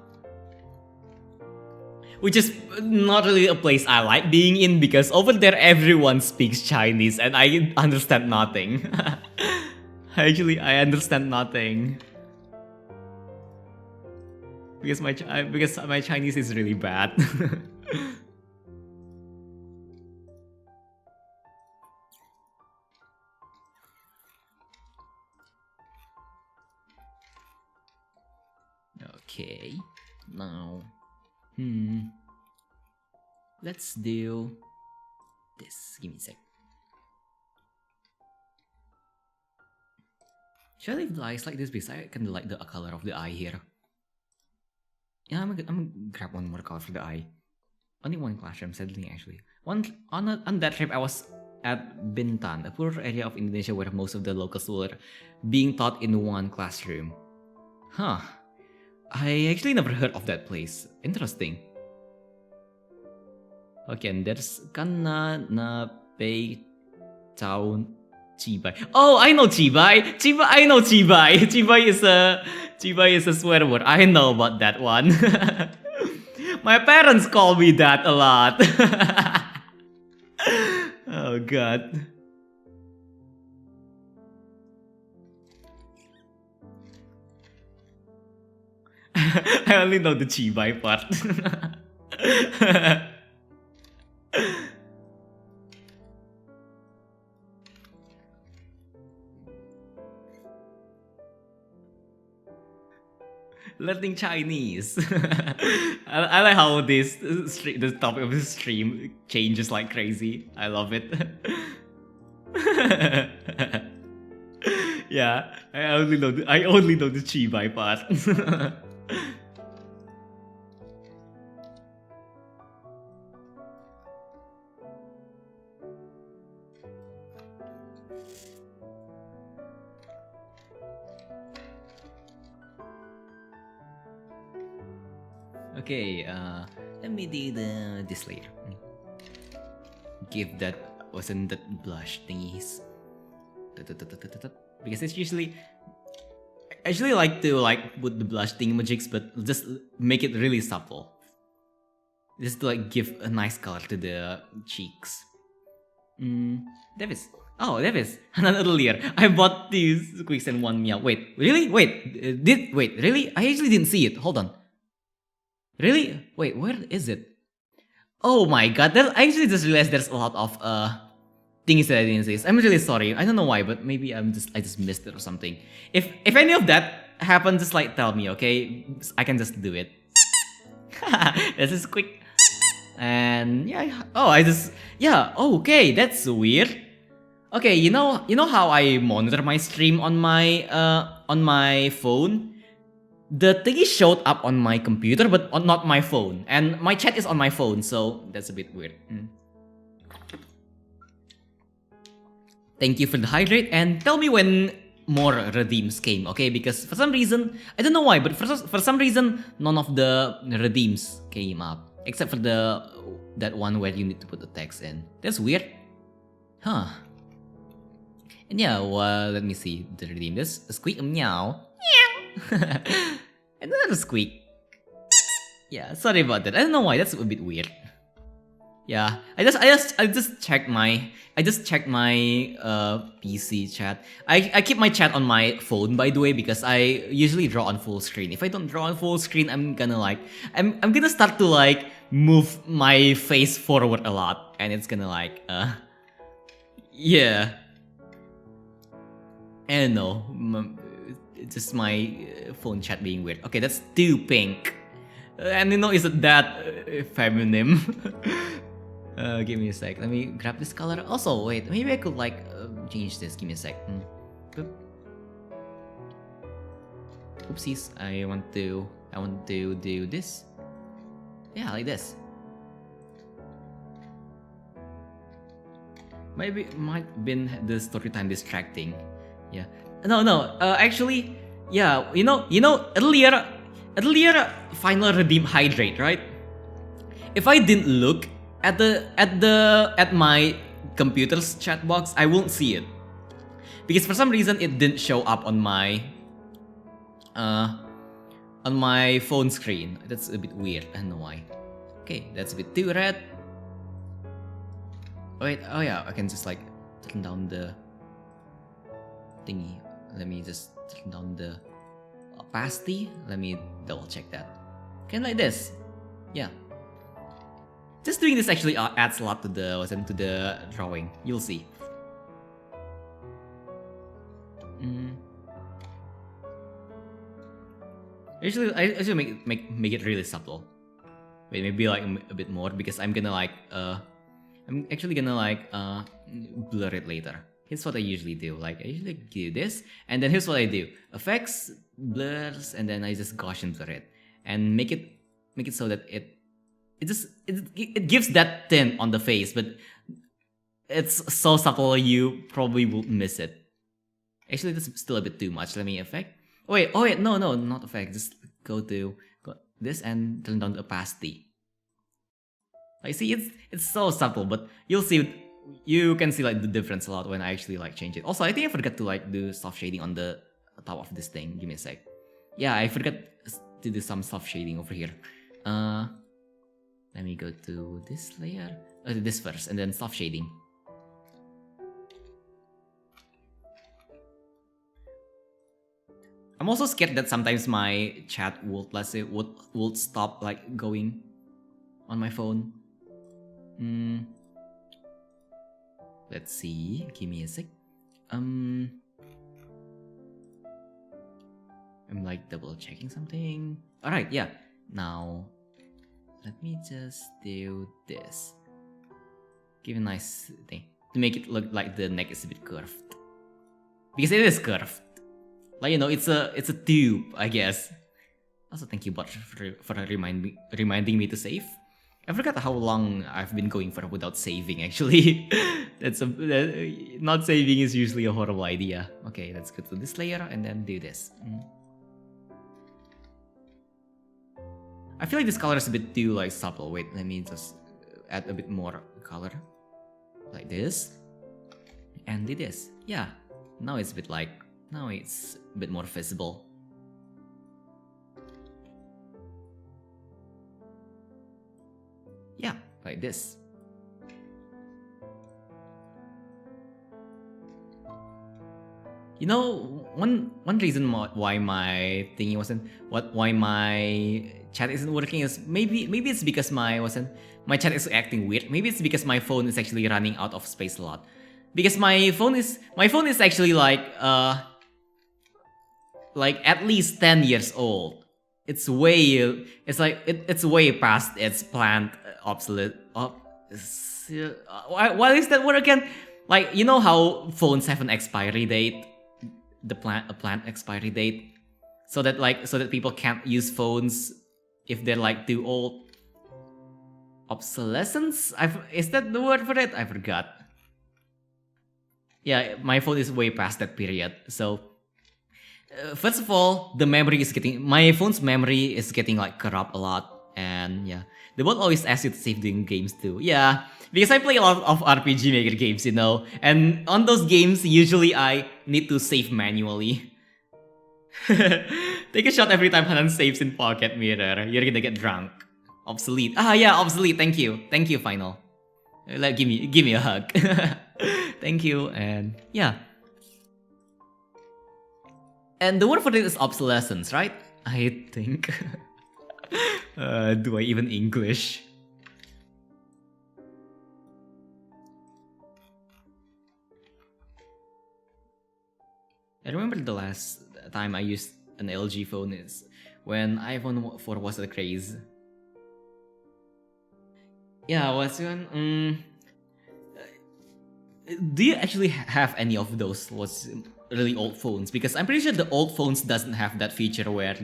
Speaker 1: Which is not really a place I like being in because over there everyone speaks Chinese and I understand nothing. Actually, I understand nothing. Because my Chinese is really bad. Okay, now, let's do this. Give me a sec. Should I leave the eyes like this because I can like the color of the eye here. Yeah, I'm gonna grab one more color for the eye. Only one classroom, sadly, actually. On that trip, I was at Bintan, a poor area of Indonesia where most of the locals were being taught in one classroom. Huh. I actually never heard of that place. Interesting. Okay, and there's Kana na Bei Chao Chibai. Oh, I know Chibai. I know Chibai. Chibai is a swear word. I know about that one. My parents call me that a lot. Oh god. I only know the chibai part. Learning Chinese. I like how this topic of this stream changes like crazy. I love it. Yeah, I only know the chibai part. Okay, let me do this later. Give that wasn't that blush thingies. Because it's usually I usually like to put the blush thingamajigs, but just make it really subtle. Just to give a nice color to the cheeks. Davis. Oh, Davis. Earlier, I bought these Quicks and one meow. Wait, really? Wait, really? I actually didn't see it. Hold on. Really? Wait, where is it? Oh my god, I actually just realized there's a lot of things that I didn't see. I'm really sorry. I don't know why, but maybe I just missed it or something. If any of that happened, just tell me, okay? I can just do it. This is quick. And yeah, okay, that's weird. Okay, you know how I monitor my stream on my phone? The thingy showed up on my computer, but not my phone. And my chat is on my phone, so that's a bit weird. Thank you for the hydrate, and tell me when more redeems came, okay? Because for some reason, I don't know why, but for some reason, none of the redeems came up. Except for that one where you need to put the text in. That's weird. Huh. And yeah, well, let me see the redeem. This squeak meow. Another squeak. Yeah, sorry about that. I don't know why. That's a bit weird. Yeah, I just checked my PC chat. I keep my chat on my phone, by the way, because I usually draw on full screen. If I don't draw on full screen, I'm gonna I'm gonna start to move my face forward a lot, and it's gonna yeah. I don't know. It's just my phone chat being weird. Okay, that's too pink. And isn't that feminine? Give me a sec. Let me grab this color. Also, wait, maybe I could change this. Give me a sec. Boop. Oopsies. I want to do this. Yeah, like this. Maybe might been the story time distracting. Yeah. No. Actually, yeah. Earlier final redeem hydrate, right? If I didn't look at my computer's chat box, I won't see it, because for some reason it didn't show up on my phone screen. That's a bit weird. I don't know why. Okay, that's a bit too red. Wait, oh yeah, I can just turn down the thingy. Let me just turn down the opacity. Let me double check that. Okay, like this. Yeah. Just doing this actually adds a lot to the drawing. You'll see. I usually make it really subtle. Wait, maybe a bit more, because I'm actually gonna blur it later. Here's what I usually do. I usually do this, and then here's what I do: effects, blurs, and then I just Gaussian blur it, and make it so that it gives that tint on the face, but it's so subtle you probably won't miss it. Actually, that's still a bit too much. Let me effect. Oh wait, no, not effect. Just go this and turn down the opacity. I see it's so subtle, but you can see the difference a lot when I actually change it. Also, I think I forgot to do soft shading on the top of this thing. Give me a sec. Yeah, I forgot to do some soft shading over here. Let me go to this layer, this first, and then soft shading. I'm I'm also scared that sometimes my chat would, let's say, would stop like going on my phone. Let's see. Give me a sec. I'm like double checking something. All right, yeah. Now, let me just do this. Give a nice thing to make it look like the neck is a bit curved, because it is curved. Like, you know, it's a tube, I guess. Also, thank you, bot, for reminding me to save. I forgot how long I've been going for without saving. Actually, not saving is usually a horrible idea. Okay, let's go to this layer and then do this. I feel like this color is a bit too like subtle. Wait, let me just add a bit more color, like this, and do this. Yeah, now it's a bit like more visible. Yeah, like this. You know, one reason why my thingy why my chat isn't working is maybe it's because my chat is acting weird. Maybe it's because my phone is actually running out of space a lot. Because my phone is actually like at least 10 years old. It's way past its planned obsolete. Why is that word again? Like, you know how phones have an expiry date, a planned expiry date, so that people can't use phones if they're like too old. Obsolescence? Is that the word for it? I forgot. Yeah, my phone is way past that period. So first of all, my phone's memory is getting like corrupt a lot, and yeah, they won't always ask you to save doing games too. Yeah, because I play a lot of RPG Maker games, you know, and on those games usually I need to save manually. Take a shot every time Hanan saves in Pocket Mirror. You're gonna get drunk. Obsolete. Ah, yeah, obsolete. Thank you, Final. Give me a hug. Thank you, and yeah. And the word for it is obsolescence, right? I think. Do I even English? I remember the last time I used an LG phone is when iPhone 4 was a craze. Yeah, was when do you actually have any of those really old phones? Because I'm pretty sure the old phones doesn't have that feature where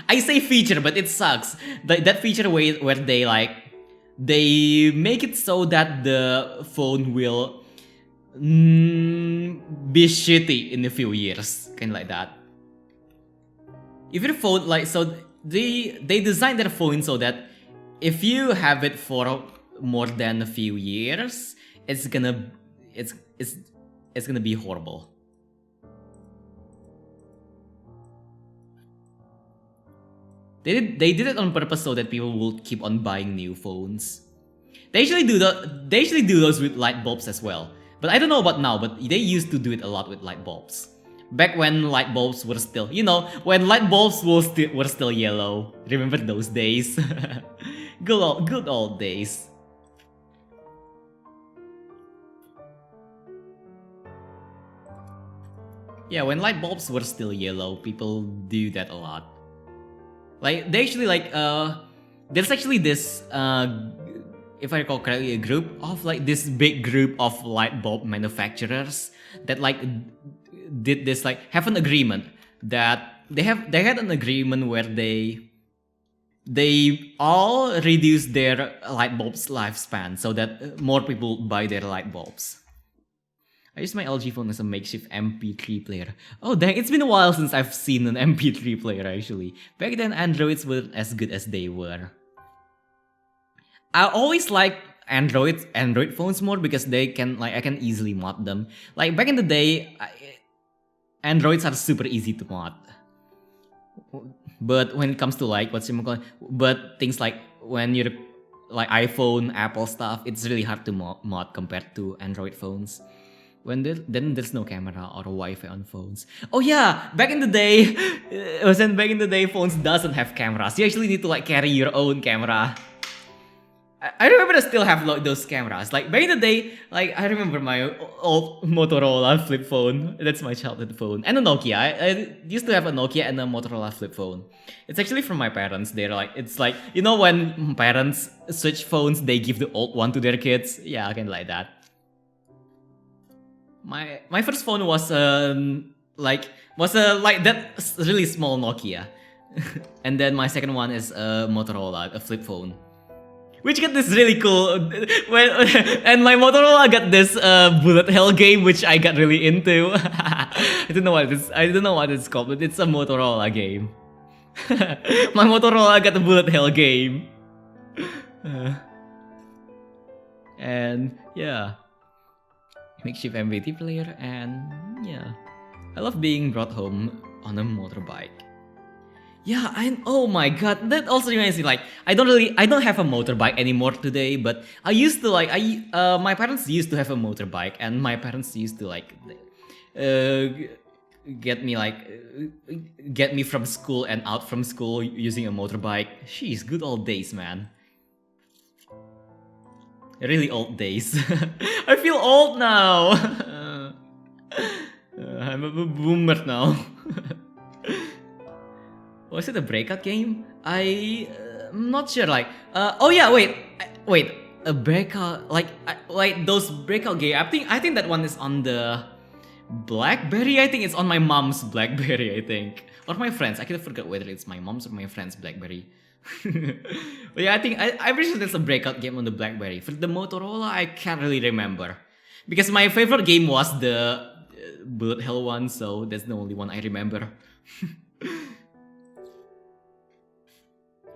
Speaker 1: I say feature, but it sucks. That feature where they make it so that the phone will be shitty in a few years, kind of like that. If your phone they designed their phone so that if you have it for more than a few years, it's gonna be horrible. They did it on purpose so that people will keep on buying new phones. They actually do those with light bulbs as well. But I don't know about now, but they used to do it a lot with light bulbs. Back when light bulbs were still, when light bulbs were still yellow. Remember those days? Good old days. Yeah, when light bulbs were still yellow, people do that a lot. Like, they actually there's actually this, if I recall correctly, a group of this big group of light bulb manufacturers that did this, have an agreement that they had an agreement where they all reduce their light bulbs lifespan so that more people buy their light bulbs. I use my LG phone as a makeshift MP3 player. Oh dang, it's been a while since I've seen an MP3 player actually. Back then Androids weren't as good as they were. I always liked Android phones more because they can I can easily mod them. Like back in the day, Androids are super easy to mod. But when it comes to but things like when you're iPhone, Apple stuff, it's really hard to mod compared to Android phones. then there's no camera or Wi-Fi on phones. Oh yeah, back in the day, phones doesn't have cameras. You actually need to like carry your own camera. I remember I still have like those cameras. Like back in the day, like I remember my old Motorola flip phone. That's my childhood phone. And a Nokia. I used to have a Nokia and a Motorola flip phone. It's actually from my parents. They're like, it's like, you know when parents switch phones, they give the old one to their kids. Yeah, I can like that. My first phone was like that really small Nokia. And then my second one is a Motorola, a flip phone. Which got this really cool, and my Motorola got this bullet hell game, which I got really into. I don't know what it's. I don't know what it's called, but it's a Motorola game. My Motorola got the bullet hell game, and yeah, makeshift MVT player, and yeah, I love being brought home on a motorbike. Yeah, oh my god, that also reminds me, like, I don't have a motorbike anymore today, but I used to, like, my parents used to have a motorbike, and my parents used to, like, get me from school and out from school using a motorbike. Jeez, good old days, man. Really old days. I feel old now. I'm a boomer now. Was it a breakout game? I'm not sure. Like, oh yeah, wait, a breakout, like those breakout game. I think that one is on the BlackBerry. I think it's on my mom's BlackBerry. I think, or my friends. I kind of forgot whether it's my mom's or my friend's BlackBerry. But yeah, I'm pretty sure there's a breakout game on the BlackBerry. For the Motorola, I can't really remember because my favorite game was the bullet hell one. So that's the only one I remember.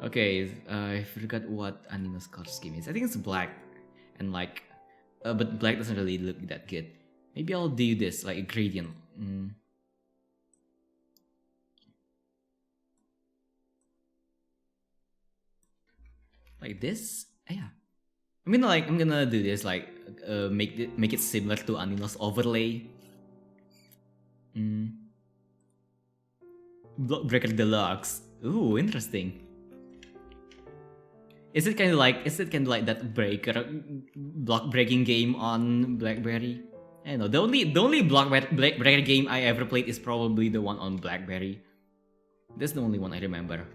Speaker 1: Okay, I forgot what Annino's color scheme is. I think it's black, and like, but black doesn't really look that good. Maybe I'll do this, like a gradient. Like this? Yeah. I mean, like, I'm gonna do this, like, make it similar to Annino's overlay. Block Breaker Deluxe. Ooh, interesting. Is it kind of like that block breaking game on BlackBerry? I don't know. The only block breaker game I ever played is probably the one on BlackBerry. That's the only one I remember.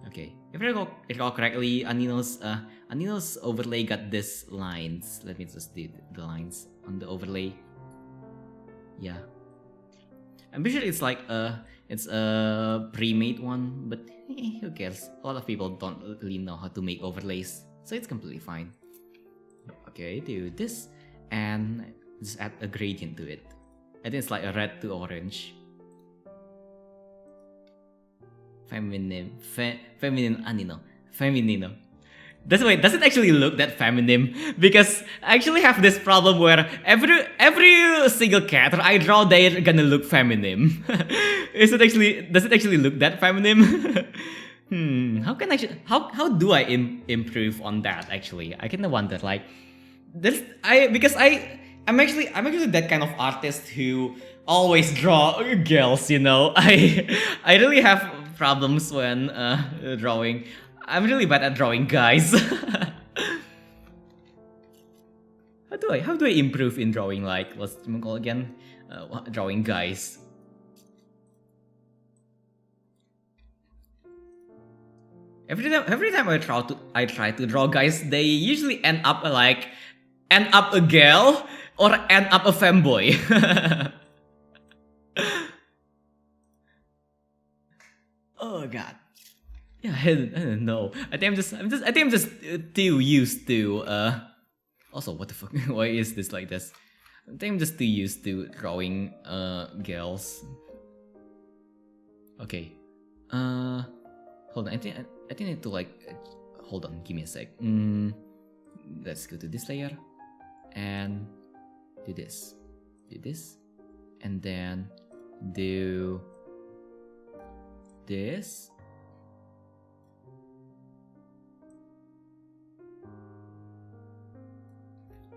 Speaker 1: Okay, if I recall correctly, Annino's overlay got this lines. Let me just do the lines on the overlay. Yeah, I'm pretty sure it's like it's a pre-made one, but who cares? A lot of people don't really know how to make overlays, so it's completely fine. Okay, do this and just add a gradient to it. I think it's like a red to orange. Feminine Annino. Feminino. Does it actually look that feminine? Because I actually have this problem where every single character I draw, they're gonna look feminine. Does it actually look that feminine? How do I improve on that? Actually, I kinda wonder. Like, I'm actually that kind of artist who always draw girls. You know, I really have problems when drawing. I'm really bad at drawing guys. How do I improve in drawing, like, what's it called again? Drawing guys. Every time I try to draw guys, they usually end up a girl or end up a femboy. Oh god. Yeah, I don't know. I think I'm just too used to also, what the fuck? Why is this like this? I think I'm just too used to drawing girls. Okay. Hold on. I think I need to, like, hold on, give me a sec. Let's go to this layer and do this. Do this. And then do this.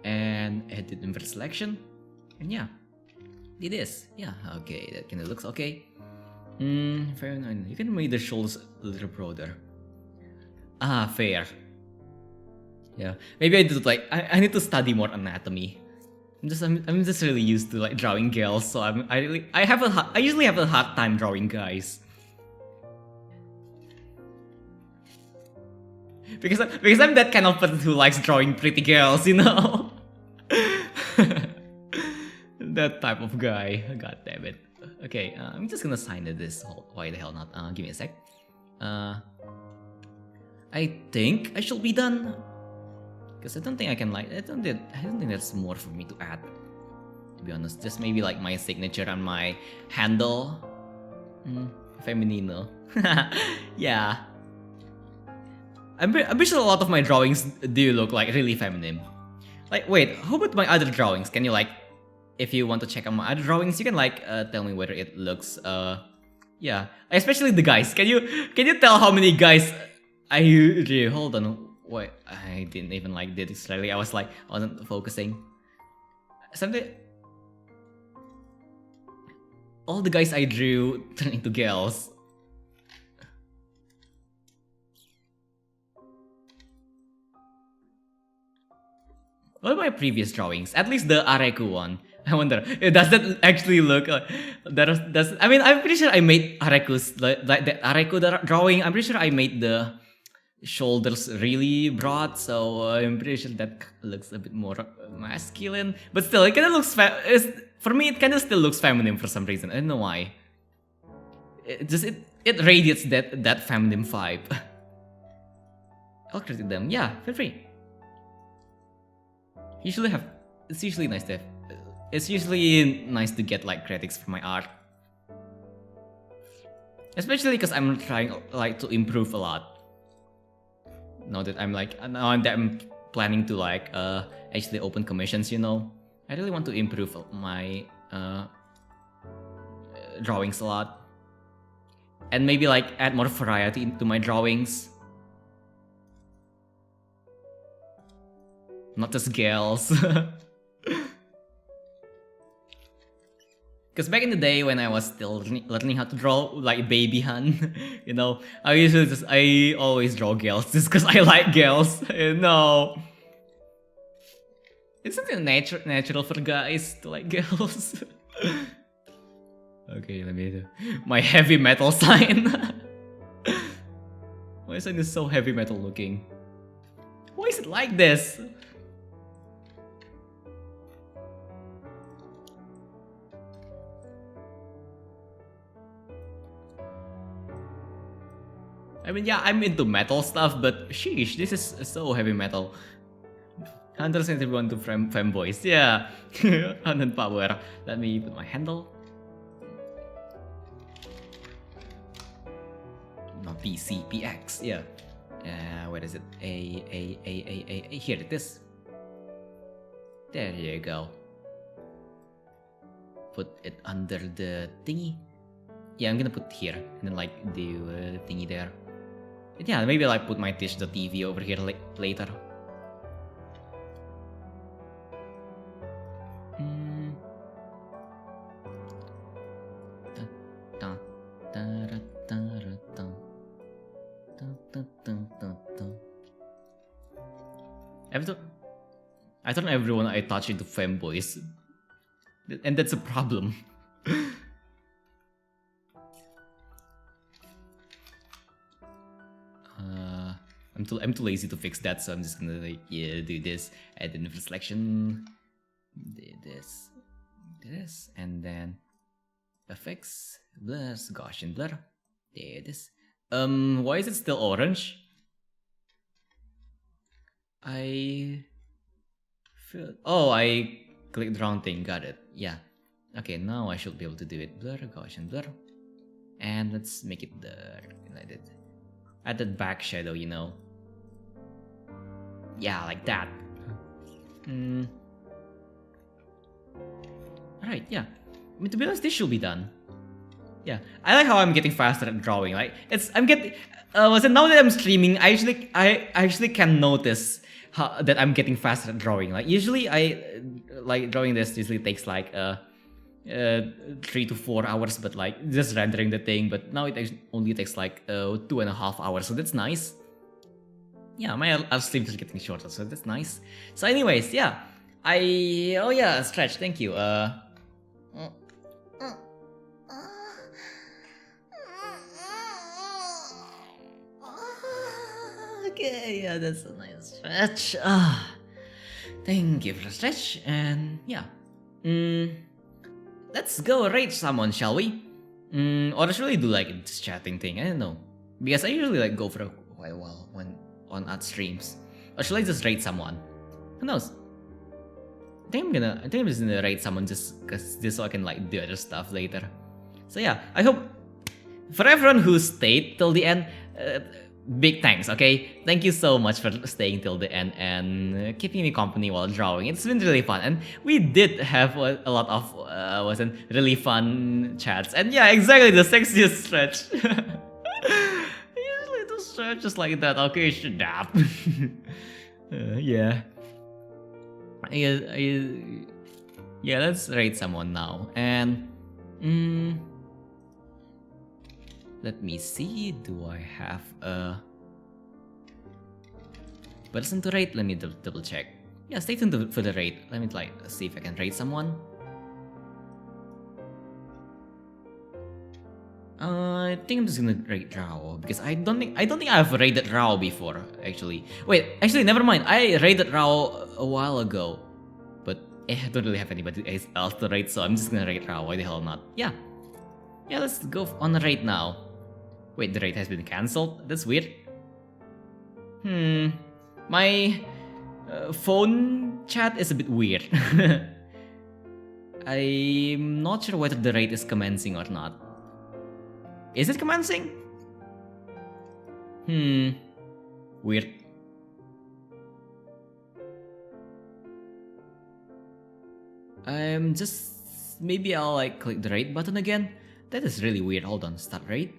Speaker 1: And edit inverse selection. And yeah, did this. Yeah, okay, that kind of looks okay. Fair enough. You can make the shoulders a little broader. Ah, fair. Yeah, maybe I need to I need to study more anatomy. I'm just really used to like drawing girls, so I usually have a hard time drawing guys. Because I'm that kind of person who likes drawing pretty girls, you know. That type of guy. God damn it. Okay, I'm just gonna sign this. Why the hell not? Give me a sec. I think I should be done. Because I don't think I can like. I don't think there's more for me to add. To be honest, just maybe like my signature on my handle. Feminino. Yeah. I'm pretty sure a lot of my drawings do look like really feminine. Like, wait, how about my other drawings? Can you like, if you want to check out my other drawings, you can like tell me whether it looks yeah, especially the guys. Can you tell how many guys I drew? Hold on, wait, I didn't even like did it slightly. I wasn't focusing. Something. All the guys I drew turned into girls. What are my previous drawings? At least the Areku one. I wonder, does that actually look? Does I mean, I'm pretty sure I made Areku's like the Areku drawing. I'm pretty sure I made the shoulders really broad, so I'm pretty sure that looks a bit more masculine. But still, it kind of looks for me. It kind of still looks feminine for some reason. I don't know why. It radiates that feminine vibe. I'll critique them. Yeah, feel free. It's usually nice to get like critics for my art, especially because I'm trying like to improve a lot. Now that I'm planning to like actually open commissions, you know, I really want to improve my drawings a lot, and maybe like add more variety into my drawings. Not just girls. Because back in the day when I was still learning how to draw like baby Han, you know, I always draw girls just because I like girls. No. Isn't it natural for guys to like girls? Okay, let me do my heavy metal sign. My sign is so heavy metal looking. Why is it like this? I mean, yeah, I'm into metal stuff, but sheesh, this is so heavy metal. 171 to femboys, yeah. 100 power. Let me put my handle. No, PC, PX, yeah. Where is it? A. Here it is. There you go. Put it under the thingy. Yeah, I'm gonna put here, and then like do thingy there. Yeah, maybe like put my Tish.tv over here later. I turn everyone I touch into femboys, and that's a problem. I'm too lazy to fix that, so I'm just gonna like, yeah, do this, add an infant selection, do this, and then effects, blurs, Gaussian blur. There it is. Why is it still orange? I clicked the wrong thing. Got it. Yeah. Okay, now I should be able to do it. Blur, Gaussian blur, and let's make it like that. Add that back shadow, you know. Yeah, like that. Alright, yeah. I mean, to be honest, this should be done. Yeah, I like how I'm getting faster at drawing. Like, now that I'm streaming, I actually can notice that I'm getting faster at drawing. Like usually like drawing this usually takes like 3 to 4 hours, but like just rendering the thing. But now it only takes like 2.5 hours, so that's nice. Yeah, my our streams are getting shorter, so that's nice. So anyways, yeah, oh yeah, Stretch, thank you. Okay, yeah, that's a nice stretch. Thank you for the stretch, and yeah, let's go raid someone, shall we? Or should we do like this chatting thing? I don't know, because I usually like go for a while when on ad streams. Or should I just raid someone? Who knows? I think I'm just gonna raid someone just so I can like do other stuff later. So yeah, I hope for everyone who stayed till the end, big thanks, okay? Thank you so much for staying till the end and keeping me company while drawing. It's been really fun, and we did have a lot of wasn't really fun chats. And yeah, exactly the sexiest stretch. Usually the stretch just like that. Okay, shut up. Yeah. Yeah, let's rate someone now. And let me see. Do I have a person to rate? Let me double check. Yeah, stay tuned for the rate. Let me like see if I can rate someone. I think I'm just gonna rate Rao because I don't think I've rated Rao before. Actually, wait. Actually, never mind. I rated Rao a while ago, but I don't really have anybody else to rate, so I'm just gonna rate Rao. Why the hell not? Yeah, yeah. Let's go on the rate now. Wait, the rate has been cancelled. That's weird. My phone chat is a bit weird. I'm not sure whether the rate is commencing or not. Is it commencing? Weird. Maybe I'll like click the rate button again. That is really weird. Hold on, start rate.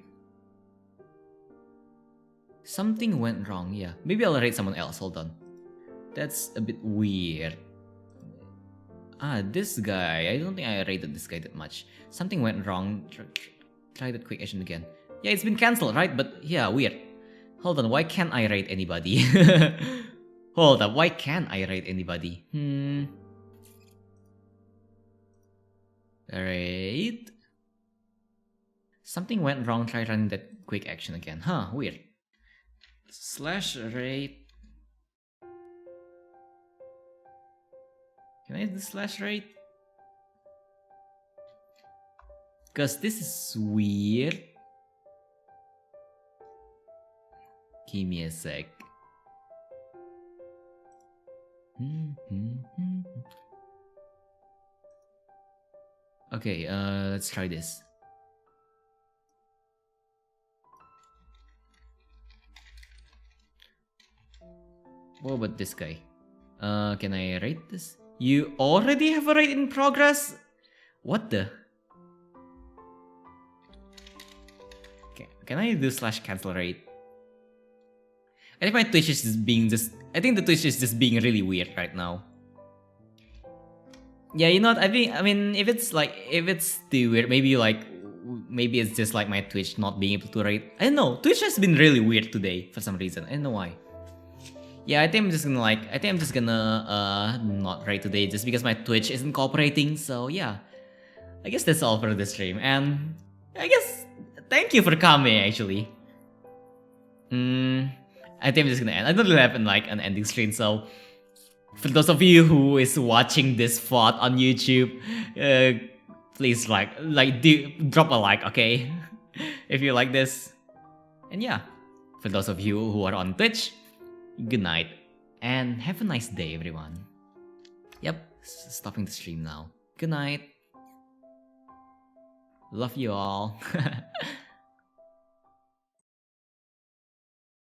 Speaker 1: Something went wrong, yeah. Maybe I'll rate someone else, hold on. That's a bit weird. This guy, I don't think I rated this guy that much. Something went wrong. Try that quick action again. Yeah, it's been cancelled, right? But yeah, weird. Hold on, why can't I rate anybody? Hold up, why can't I rate anybody? Rate. Something went wrong, try running that quick action again. Huh, weird. /rate. Can I do /rate? Because this is weird. Give me a sec. Okay, let's try this. What about this guy? Can I rate this? You already have a rate in progress? What the? Can I do /cancel rate? I think my Twitch is I think the Twitch is just being really weird right now. Yeah, you know what? I mean, if it's too weird, maybe it's just like my Twitch not being able to rate. I don't know. Twitch has been really weird today for some reason. I don't know why. Yeah, I think I'm just gonna not rate today just because my Twitch isn't cooperating. So yeah, I guess that's all for this stream, and I guess thank you for coming. Actually, I think I'm just gonna end. I don't really have an ending screen, so for those of you who is watching this VOD on YouTube, please drop a like, okay, if you like this, and yeah, for those of you who are on Twitch. Good night, and have a nice day, everyone. Yep, stopping the stream now. Good night. Love you all.